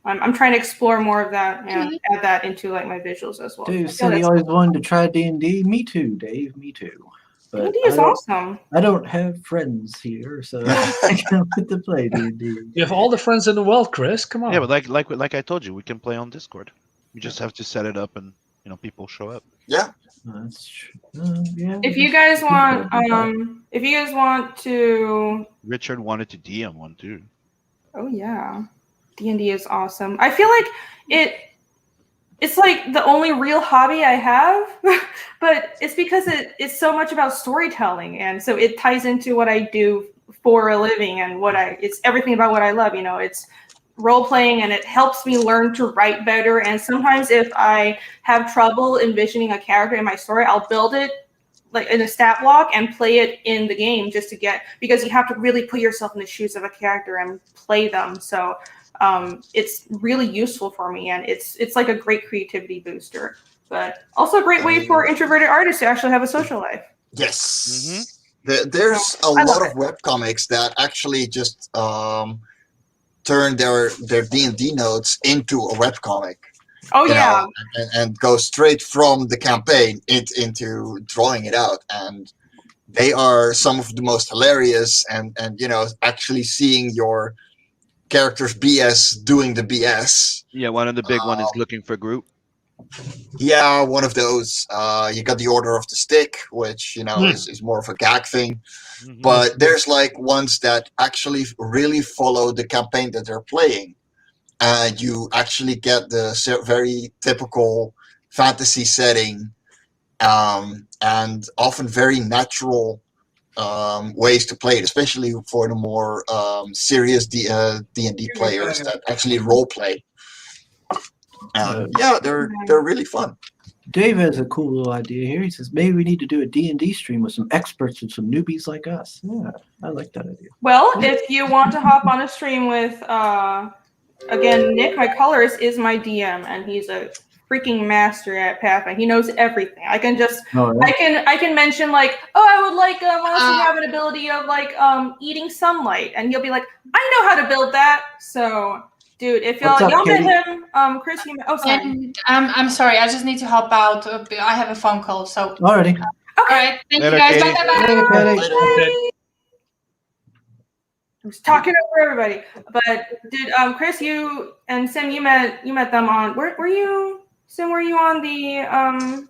Speaker 9: trying to explore more of that and add that into like my visuals as well.
Speaker 1: Dave said he always wanted to try D&D. Me too, Dave. Me too. But
Speaker 9: D&D is awesome.
Speaker 1: I don't have friends here, so I can't get to play D&D.
Speaker 10: You have all the friends in the world, Chris. Come on.
Speaker 6: Yeah, but like I told you, we can play on Discord. We just have to set it up, and people show up.
Speaker 4: Yeah.
Speaker 1: That's true. Yeah.
Speaker 9: If you guys want, to,
Speaker 6: Richard wanted to DM one too.
Speaker 9: oh yeah, D&D is awesome. I feel like it's like the only real hobby I have, but it's because it's so much about storytelling, and so it ties into what I do for a living and it's everything about what I love. It's role playing, and it helps me learn to write better. And sometimes if I have trouble envisioning a character in my story, I'll build it like in a stat block and play it in the game because you have to really put yourself in the shoes of a character and play them. So it's really useful for me, and it's like a great creativity booster, but also a great way for introverted artists to actually have a social life.
Speaker 4: Yes. There's a lot of webcomics that actually just turn their D&D notes into a webcomic.
Speaker 9: Oh yeah.
Speaker 4: And go straight from the campaign into drawing it out, and they are some of the most hilarious. And actually seeing your characters BS doing the BS.
Speaker 6: Yeah, one of the big one is looking for group.
Speaker 4: Yeah, one of those. You got the Order of the Stick, which is more of a gag thing.
Speaker 6: Mm-hmm.
Speaker 4: But there's like ones that actually really follow the campaign that they're playing. And you actually get the very typical fantasy setting, and often very natural ways to play it, especially for the more serious D&D players that actually role play. Yeah, they're really fun.
Speaker 1: Dave has a cool little idea here. He says maybe we need to do a D&D stream with some experts and some newbies like us. Yeah, I like that idea.
Speaker 9: Well, if you want to hop on a stream with, again, Nick, my colorist, is my DM, and he's a freaking master at Pathfinder. He knows everything. I can just, I can mention like, I would like Monster to have an ability of like eating sunlight, and he'll be like, I know how to build that. So, dude, if y'all met him, Chris, sorry.
Speaker 3: And, I'm sorry, I just need to help out. I have a phone call, so.
Speaker 1: Alrighty.
Speaker 3: Okay. All right, thank you guys.
Speaker 6: Katie.
Speaker 3: Bye.
Speaker 9: I was talking over everybody, but did Chris, you and Sim, you met them on were you Sim? Were you on the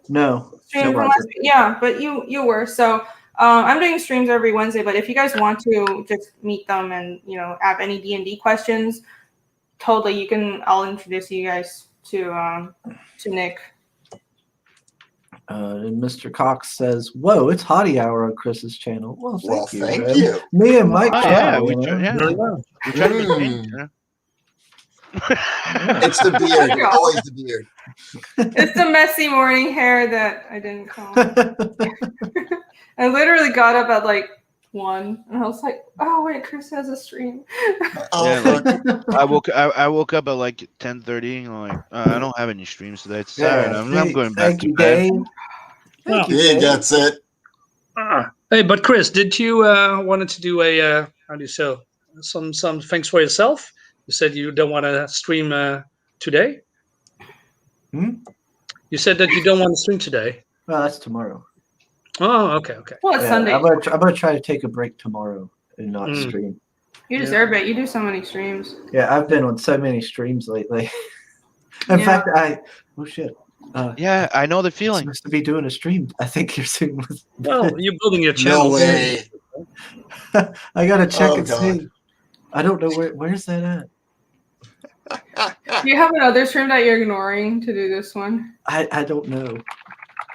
Speaker 1: No.
Speaker 9: stream from last week? Yeah, but you were. So I'm doing streams every Wednesday. But if you guys want to just meet them and have any D&D questions, totally you can. I'll introduce you guys to Nick.
Speaker 1: And Mr. Cox says, "Whoa, it's Hottie Hour on Chris's channel." Well,
Speaker 4: thank you.
Speaker 1: Me and Mike.
Speaker 6: We try to
Speaker 4: It's the beard. Always the beard.
Speaker 9: It's the messy morning hair that I didn't comb. I literally got up at like 1, and I was like, "Oh wait, Chris has a stream."
Speaker 6: I woke up at like 10:30. Like I don't have any streams today. It's Saturday. I'm going back to bed.
Speaker 4: He gets it.
Speaker 10: Hey, but Chris, did you wanted to do a how do you say some things for yourself? You said you don't want to stream today. You said that you don't want to stream today.
Speaker 1: Well, that's tomorrow.
Speaker 10: Oh, okay.
Speaker 9: Well, it's Sunday.
Speaker 1: I'm gonna try to take a break tomorrow and not stream.
Speaker 9: You deserve it. You do so many streams.
Speaker 1: Yeah, I've been on so many streams lately. In fact, oh shit.
Speaker 6: Yeah, I know the feeling.
Speaker 1: Supposed to be doing a stream. I think you're soon.
Speaker 10: Well, you're building your channel.
Speaker 4: No way.
Speaker 1: I gotta check and see. I don't know where's that at.
Speaker 9: Do you have another stream that you're ignoring to do this one?
Speaker 1: I don't know.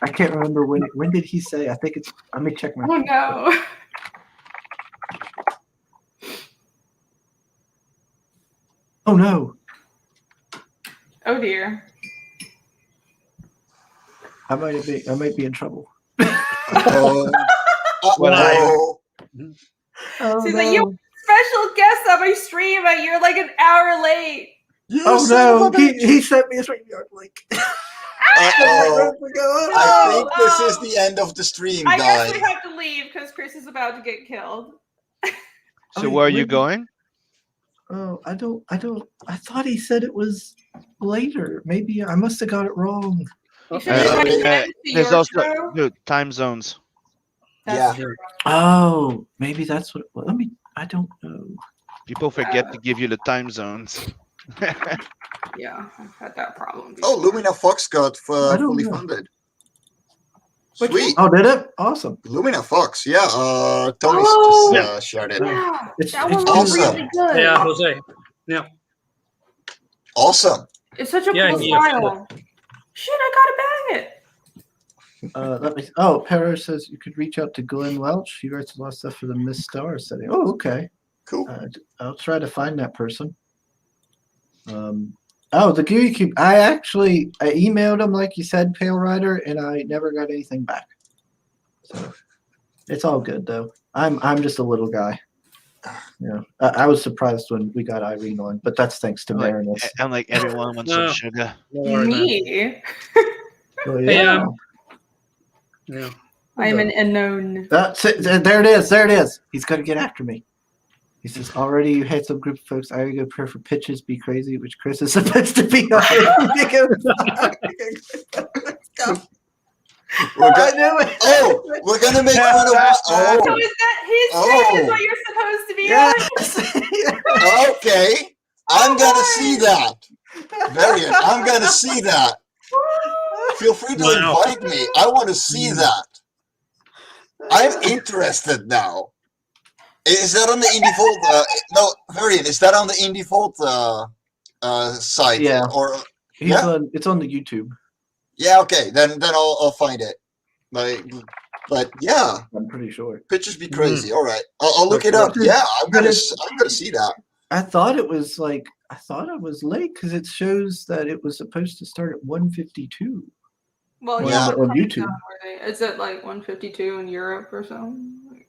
Speaker 1: I can't remember when did he say? I think it's. Let me check my.
Speaker 9: Oh no.
Speaker 1: Oh no.
Speaker 9: Oh dear.
Speaker 1: I might be in trouble.
Speaker 4: Oh,
Speaker 9: She's like, you special guest on my stream, and you're like an hour late.
Speaker 1: Oh no, he sent me a StreamYard link.
Speaker 4: I think this is the end of the stream,
Speaker 9: I
Speaker 4: guys.
Speaker 9: guess we have to leave because Chris is about to get killed.
Speaker 6: So where are you going?
Speaker 1: Oh, I don't. I thought he said it was later. Maybe I must have got it wrong.
Speaker 6: There's also time zones.
Speaker 9: That's
Speaker 4: Yeah.
Speaker 9: true.
Speaker 1: Oh, maybe that's what. Well, I don't know.
Speaker 6: People forget to give you the time zones.
Speaker 9: Yeah, I've had that problem.
Speaker 4: Oh,
Speaker 9: Before.
Speaker 4: Lumina Fox got
Speaker 1: I don't
Speaker 4: fully
Speaker 1: know.
Speaker 4: funded.
Speaker 9: Which
Speaker 4: Sweet.
Speaker 1: Oh, did it? Awesome.
Speaker 4: Lumina Fox, yeah. Tony
Speaker 9: Oh!
Speaker 4: just shared it.
Speaker 9: Yeah,
Speaker 1: It's
Speaker 9: that one
Speaker 1: it's
Speaker 9: was
Speaker 4: awesome.
Speaker 9: really good.
Speaker 10: Yeah, Jose. Yeah.
Speaker 4: Awesome.
Speaker 9: It's such a
Speaker 10: Yeah,
Speaker 9: cool
Speaker 10: he
Speaker 9: style. Shit, I gotta bang it.
Speaker 1: Let me. Oh, Para says you could reach out to Glenn Welch. He writes a lot of stuff for the Miss Star setting. Oh, okay.
Speaker 4: Cool.
Speaker 1: I'll try to find that person. Oh, the Gooey Cube. I emailed him like you said, Pale Rider, and I never got anything back. So it's all good though. I'm just a little guy. Yeah, I was surprised when we got Irene on, but that's thanks to Marinus.
Speaker 6: I'm like everyone wants some sugar.
Speaker 10: Don't worry, man.
Speaker 9: Me?
Speaker 1: Oh,
Speaker 10: Hey,
Speaker 1: yeah.
Speaker 10: Yeah.
Speaker 9: I'm an unknown.
Speaker 1: That's it. There it is. There it is. He's gonna get after me. He says, already you had some group of folks. I go prayer for pitches, be crazy, which Chris is supposed to be on.
Speaker 4: We're gonna make fun of us.
Speaker 9: So is that his check is what you're supposed to be on?
Speaker 4: Okay. I'm gonna see that. Variant, I'm gonna see that. Feel free to invite me. I want to see that. I'm interested now. Is that on the Indie Vault? No, Variant, is that on the Indie Vault site?
Speaker 1: Yeah.
Speaker 4: Or
Speaker 1: It's on the YouTube.
Speaker 4: yeah, okay. Then I'll find it. But yeah,
Speaker 1: I'm pretty sure.
Speaker 4: Pictures be crazy. All right, I'll look it up. Yeah, I'm gonna see that.
Speaker 1: I thought it was late because it shows that it was supposed to start at 1:52.
Speaker 9: Well,
Speaker 1: yeah,
Speaker 9: yeah,
Speaker 1: on YouTube.
Speaker 9: Is it like 152 in Europe or something?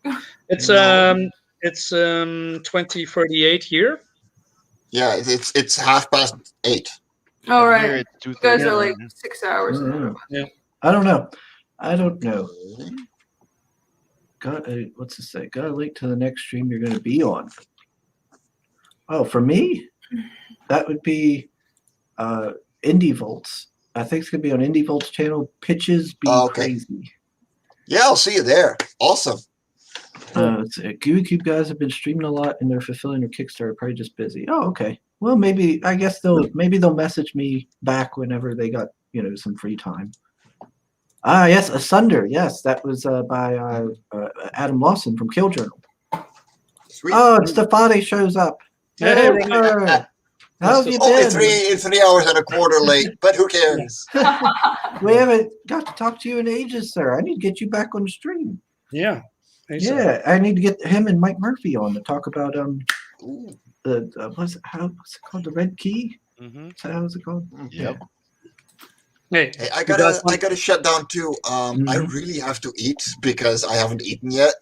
Speaker 10: It's 2038 here.
Speaker 4: Yeah, it's 8:30.
Speaker 9: Oh,
Speaker 6: And
Speaker 9: right.
Speaker 6: here it's
Speaker 9: You guys are
Speaker 6: 2:30.
Speaker 9: like 6 hours ahead of us.
Speaker 10: Yeah.
Speaker 1: I don't know. What's it say? Got a link to the next stream you're going to be on. Oh, for me, that would be Indie Volts. I think it's going to be on Indie Volts channel. Pitches be crazy.
Speaker 4: Yeah, I'll see you there. Awesome.
Speaker 1: Gooey Cube guys have been streaming a lot and they're fulfilling their Kickstarter. Probably just busy. Oh, okay. Well, I guess they'll message me back whenever they got some free time. Yes, Asunder. Yes, that was by Adam Lawson from Kill Journal.
Speaker 4: Sweet.
Speaker 1: Oh, Stefani shows up. Hey, how have you been?
Speaker 4: It's 3 hours and a quarter late, but who cares?
Speaker 1: We haven't got to talk to you in ages, sir. I need to get you back on the stream.
Speaker 10: Yeah.
Speaker 1: Yeah, I need to get him and Mike Murphy on to talk about what's it called? The Red Key?
Speaker 6: Mm-hmm.
Speaker 1: How's it called?
Speaker 6: Yep.
Speaker 10: Hey,
Speaker 4: I gotta shut down too. I really have to eat because I haven't eaten yet.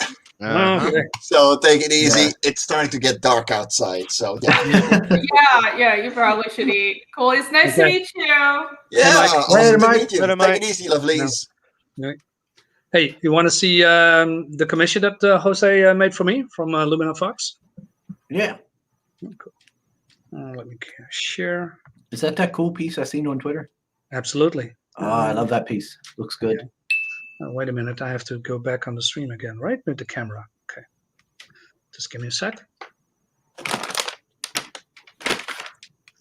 Speaker 10: Okay.
Speaker 4: So take it easy. Yeah. It's starting to get dark outside. So
Speaker 9: yeah, you probably should eat. Cool. It's nice to meet you.
Speaker 4: Yeah,
Speaker 1: awesome to meet you.
Speaker 4: Take it easy, lovelies.
Speaker 10: No. Hey, you want to see the commission that Jose made for me from Lumina Fox?
Speaker 1: Yeah.
Speaker 10: Cool. Let me share.
Speaker 1: Is that cool piece I seen on Twitter?
Speaker 10: Absolutely.
Speaker 1: Oh, I love that piece. Looks good.
Speaker 10: Yeah. Oh, wait a minute. I have to go back on the stream again, right? With the camera. Okay. Just give me a sec.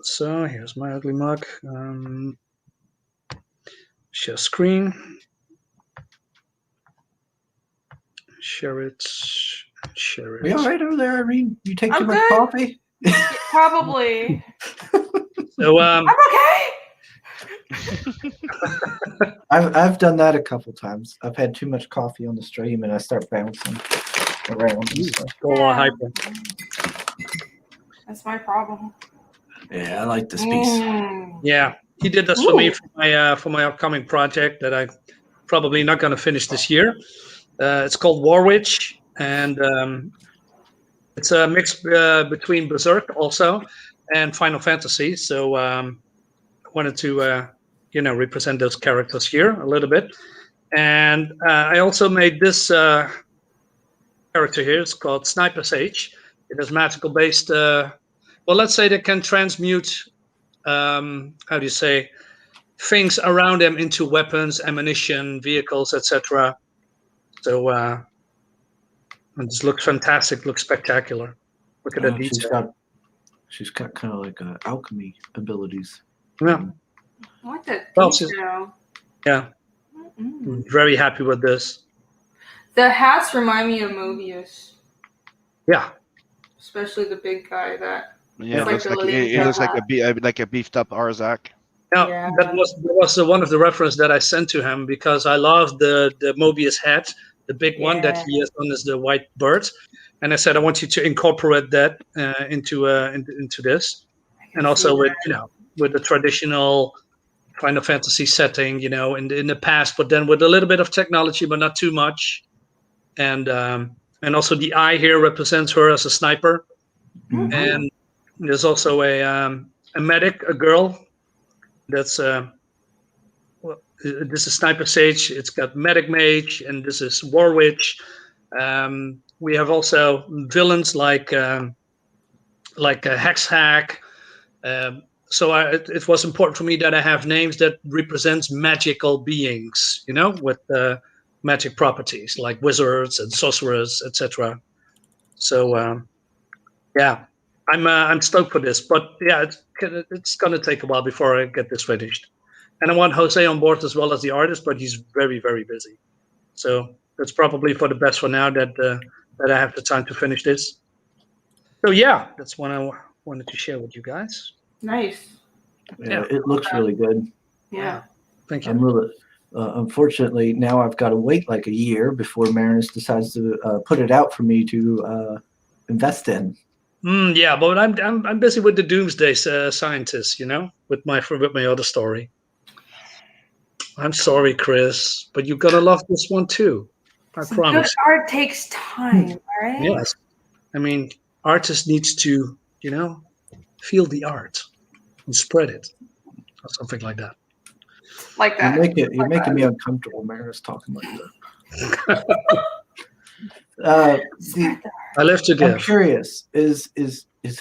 Speaker 10: So here's my ugly mug. Share screen. Share it. Share it.
Speaker 1: Are you all right over there, Irene? You take too much
Speaker 9: good.
Speaker 1: coffee?
Speaker 9: Probably.
Speaker 10: So
Speaker 9: I'm okay.
Speaker 1: I've done that a couple times. I've had too much coffee on the stream and I start bouncing around.
Speaker 10: Hyper.
Speaker 9: That's my problem.
Speaker 1: Yeah, I like this piece.
Speaker 10: Yeah, he did this for me for my upcoming project that I'm probably not going to finish this year. It's called War Witch, and it's a mix between Berserk also and Final Fantasy. So I wanted to represent those characters here a little bit. And I also made this character here. It's called Sniper Sage. It is magical based. Let's say they can transmute, things around them into weapons, ammunition, vehicles, etc. So And this looks fantastic. Looks spectacular. Look at the detail.
Speaker 1: She's got kind of like alchemy abilities.
Speaker 10: Yeah.
Speaker 9: I like that
Speaker 10: Well,
Speaker 9: detail.
Speaker 10: Yeah. I'm very happy with this.
Speaker 9: The hats remind me of Mobius.
Speaker 10: Yeah.
Speaker 9: Especially the big guy that.
Speaker 6: Yeah,
Speaker 9: It's
Speaker 6: it
Speaker 9: like
Speaker 6: looks like a beefed up Arzak.
Speaker 10: Yeah, that was one of the reference that I sent to him because I love the Mobius hat, the big one that he has on is the white bird, and I said I want you to incorporate that into this, and also with the traditional Final Fantasy setting, in the past, but then with a little bit of technology, but not too much, and also the eye here represents her as a sniper, and there's also a medic, a girl. That's this is Sniper Sage. It's got Medic Mage, and this is War Witch. We have also villains like a Hex Hack. So it was important for me that I have names that represents magical beings, with magic properties like wizards and sorcerers, etc. So yeah, I'm stoked for this, but yeah, it's gonna take a while before I get this finished. And I want Jose on board as well as the artist, but he's very, very busy. So that's probably for the best for now that I have the time to finish this. So yeah, that's what I wanted to share with you guys.
Speaker 9: Nice.
Speaker 1: Yeah, it looks really good.
Speaker 9: Yeah.
Speaker 10: Thank you.
Speaker 1: I'm really, unfortunately, now I've got to wait like a year before Marinus decides to put it out for me to invest in.
Speaker 10: Yeah, but I'm busy with the Doomsday Scientist, with my other story. I'm sorry, Chris, but you're gonna love this one too. I promise.
Speaker 9: Good art takes time, right?
Speaker 10: Yes, I mean, artist needs to, feel the art and spread it, or something like that.
Speaker 9: Like that.
Speaker 1: You're making me uncomfortable, Marinus, talking like that.
Speaker 10: I live to give.
Speaker 1: I'm curious. Is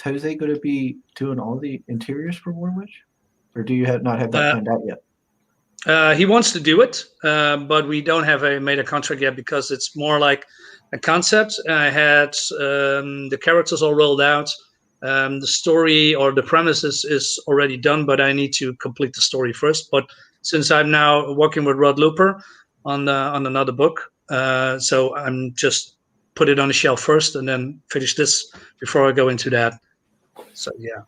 Speaker 1: Jose going to be doing all the interiors for War Witch, or do you not have that planned out yet?
Speaker 10: He wants to do it, but we don't have made a contract yet because it's more like a concept. I had the characters all rolled out. The story or the premises is already done, but I need to complete the story first. But since I'm now working with Rod Looper on another book, so I'm just put it on the shelf first and then finish this before I go into that. So yeah,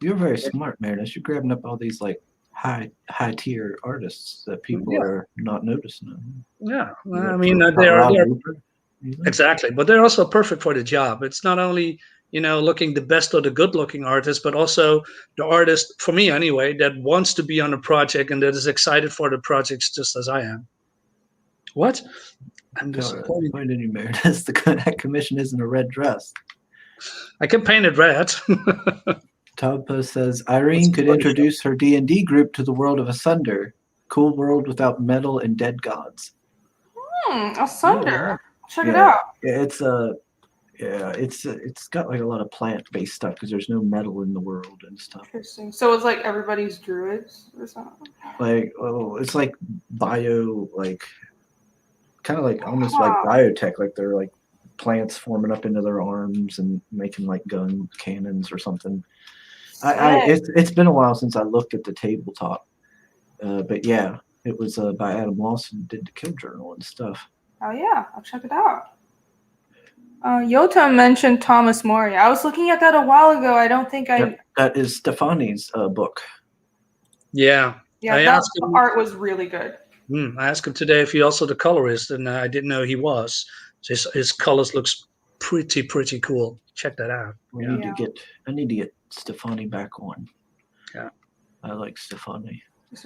Speaker 1: you're very smart, Marinus. You're grabbing up all these like high tier artists that people are not noticing.
Speaker 10: Yeah, I mean they're exactly, but they're also perfect for the job. It's not only looking the best or the good looking artist, but also the artist, for me anyway, that wants to be on a project and that is excited for the projects just as I am. What? I'm disappointed
Speaker 1: in you, Marinus. That commission isn't a red dress.
Speaker 10: I can paint it red.
Speaker 1: Togpo says Irene could introduce her D&D group to the world of Asunder. Cool world without metal and dead gods.
Speaker 9: Asunder. Check it out.
Speaker 1: It's got like a lot of plant-based stuff because there's no metal in the world and stuff.
Speaker 9: Interesting. So it's like everybody's druids or something.
Speaker 1: It's like bio, like kind of like almost like biotech. Like they're like plants forming up into their arms and making like gun cannons or something. It's been a while since I looked at the tabletop, but yeah, it was by Adam Lawson, did the Kill Journal and stuff.
Speaker 9: Oh yeah, I'll check it out. Yota mentioned Thomas More. I was looking at that a while ago. I don't think
Speaker 1: that is Stefani's book.
Speaker 10: Yeah.
Speaker 9: Yeah, the art was really good.
Speaker 10: I asked him today if he also the colorist, and I didn't know he was. So his colors looks pretty cool. Check that out.
Speaker 1: I need to get Stefani back on.
Speaker 10: Yeah,
Speaker 1: I like Stefani.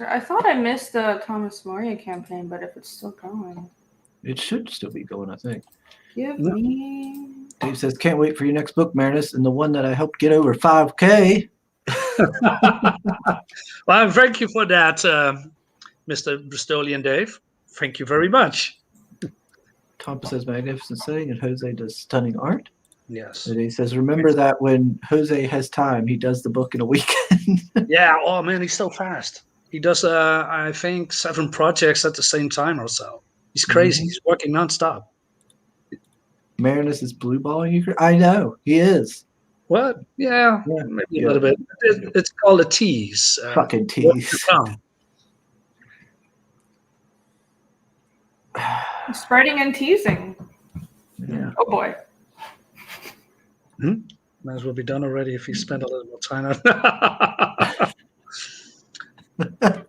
Speaker 9: I thought I missed the Thomas Moria campaign, but if it's still going,
Speaker 1: it should still be going. I think.
Speaker 9: Give me.
Speaker 1: Dave says, "Can't wait for your next book, Marinus, and the one that I helped get over 5K."
Speaker 10: Well, thank you for that, Mr. Bristolian Dave. Thank you very much.
Speaker 1: Tom says, "Magnificent setting," and Jose does stunning art.
Speaker 10: Yes.
Speaker 1: And he says, "Remember that when Jose has time, he does the book in a weekend."
Speaker 10: Yeah. Oh man, he's so fast. He does, I think, 7 projects at the same time or so. He's crazy. He's working nonstop.
Speaker 1: Marinus is blue balling you. I know he is.
Speaker 10: What? Yeah,
Speaker 1: Yeah,
Speaker 10: maybe a little bit. It's called a tease.
Speaker 1: Fucking tease.
Speaker 9: Spreading and teasing.
Speaker 1: Yeah.
Speaker 9: Oh boy.
Speaker 10: Might as well be done already if you spend a little more time on it.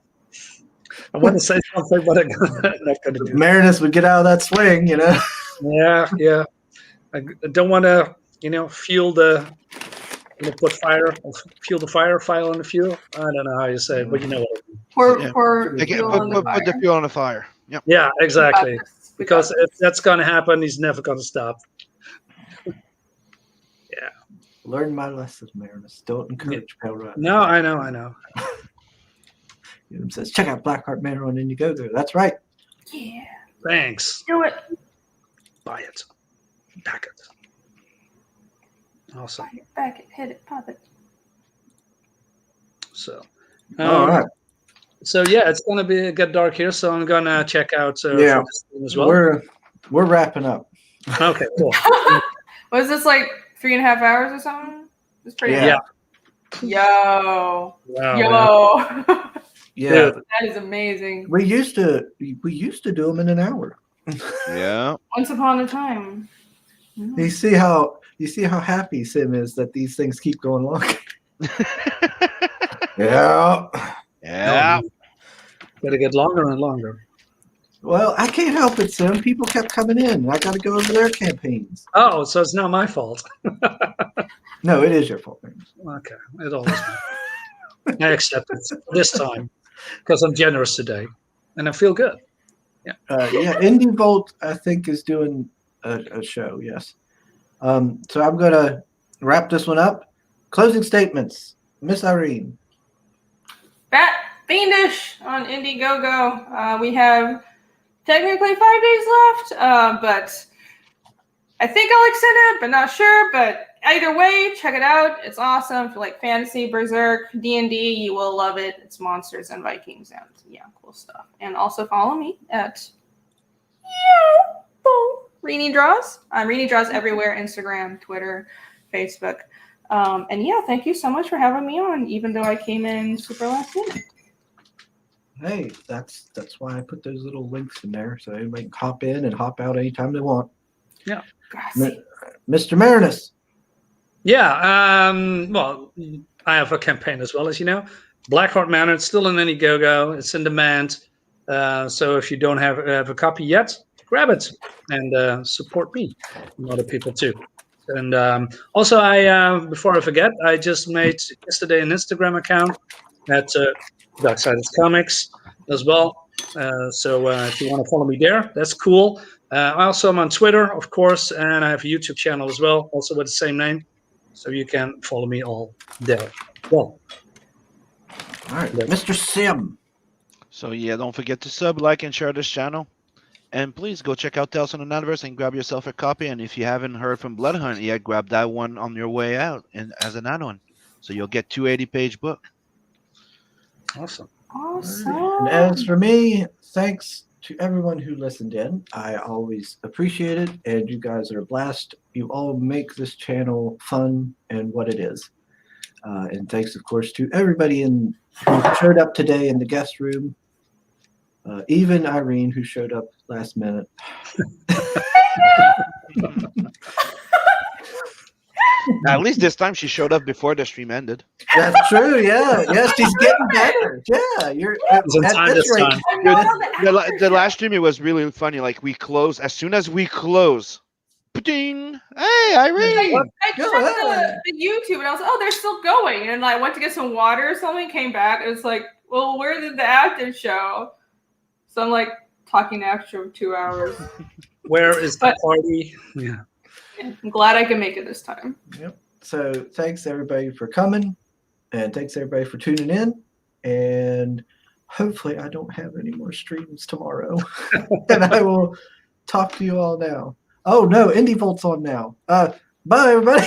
Speaker 10: I want to say something, but I'm not going to do it.
Speaker 1: Marinus would get out of that swing, you know.
Speaker 10: Yeah. I don't want to, fuel the fuel the fire, file on the fuel. I don't know how you say it, but you know what I mean.
Speaker 9: Pour fuel on the
Speaker 6: Put the
Speaker 9: fire.
Speaker 6: fuel on the fire. Yep.
Speaker 10: Yeah, exactly.
Speaker 9: We got this.
Speaker 10: Because if that's going to happen, he's never going to stop.
Speaker 1: Learn my lesson, Marinus. Don't encourage pale run.
Speaker 10: No, I know.
Speaker 1: It says, check out Blackheart Manor on Indiegogo. That's right.
Speaker 9: Yeah.
Speaker 10: Thanks.
Speaker 9: Do it.
Speaker 10: Buy it. Pack it. Awesome.
Speaker 9: Back it, hit it, pop it.
Speaker 10: So,
Speaker 1: All right.
Speaker 10: So yeah, it's gonna get dark here, so I'm gonna check out for this thing as well.
Speaker 1: We're wrapping up.
Speaker 10: Okay, cool.
Speaker 9: Was this like 3.5 hours or something? It's pretty.
Speaker 10: Yeah.
Speaker 9: Yo.
Speaker 10: Wow,
Speaker 9: Yo.
Speaker 1: Yeah.
Speaker 9: That is amazing.
Speaker 1: We used to do them in an hour.
Speaker 6: Yeah.
Speaker 9: Once upon a time.
Speaker 1: You see how happy Sim is that these things keep going long. Yeah.
Speaker 6: Yeah.
Speaker 10: Gotta get longer and longer.
Speaker 1: Well, I can't help it, Sim. People kept coming in. I got to go over their campaigns.
Speaker 10: Oh, so it's not my fault.
Speaker 1: No, it is your fault.
Speaker 10: Okay, it always is. I accept it this time because I'm generous today, and I feel good. Yeah.
Speaker 1: Indie Volt, I think, is doing a show. Yes. So I'm gonna wrap this one up. Closing statements, Miss Irene.
Speaker 9: Bat Fiendish on Indiegogo. We have technically 5 days left, but I think I'll extend it, but not sure. But either way, check it out. It's awesome. If you like fantasy, Berserk, D&D, you will love it. It's monsters and Vikings, and cool stuff. And also follow me at Rini Draws. Rini Draws everywhere: Instagram, Twitter, Facebook. And thank you so much for having me on, even though I came in super last minute.
Speaker 1: Hey, that's why I put those little links in there so anybody can hop in and hop out anytime they want.
Speaker 10: Yeah.
Speaker 1: Mr. Marinus.
Speaker 10: Yeah. Well, I have a campaign as well, as you know. Blackheart Manor. It's still in Indiegogo. It's in demand. So if you don't have a copy yet, grab it and support me and other people too. And also, before I forget, I just made yesterday an Instagram account at Darksiders Comics as well. So if you want to follow me there, that's cool. I also am on Twitter, of course, and I have a YouTube channel as well, also with the same name. So you can follow me all there. Well,
Speaker 1: all right, Mr. Sim.
Speaker 6: So yeah, don't forget to sub, like, and share this channel. And please go check out Tales from the Netherverse and grab yourself a copy. And if you haven't heard from Bloodhunt yet, grab that one on your way out and as an add-on. So you'll get 280-page book.
Speaker 10: Awesome.
Speaker 1: And as for me, thanks to everyone who listened in. I always appreciate it, and you guys are a blast. You all make this channel fun and what it is. And thanks, of course, to everybody who showed up today in the guest room. Even Irene, who showed up last minute.
Speaker 6: At least this time she showed up before the stream ended.
Speaker 1: That's true. Yeah, she's getting better. Yeah, you're at this rate.
Speaker 6: The last stream, it was really funny. Like, we close as soon as we close. Ding! Hey, Irene!
Speaker 9: I checked the YouTube and I was like, they're still going. And I went to get some water or something, came back. It was like, well, where did the active show? So I'm like talking extra 2 hours.
Speaker 10: Where is the party? Yeah.
Speaker 9: I'm glad I can make it this time.
Speaker 1: Yep. So thanks everybody for coming, and thanks everybody for tuning in. And hopefully I don't have any more streams tomorrow. And I will talk to you all now. Oh no, Indie Volt's on now. Bye everybody.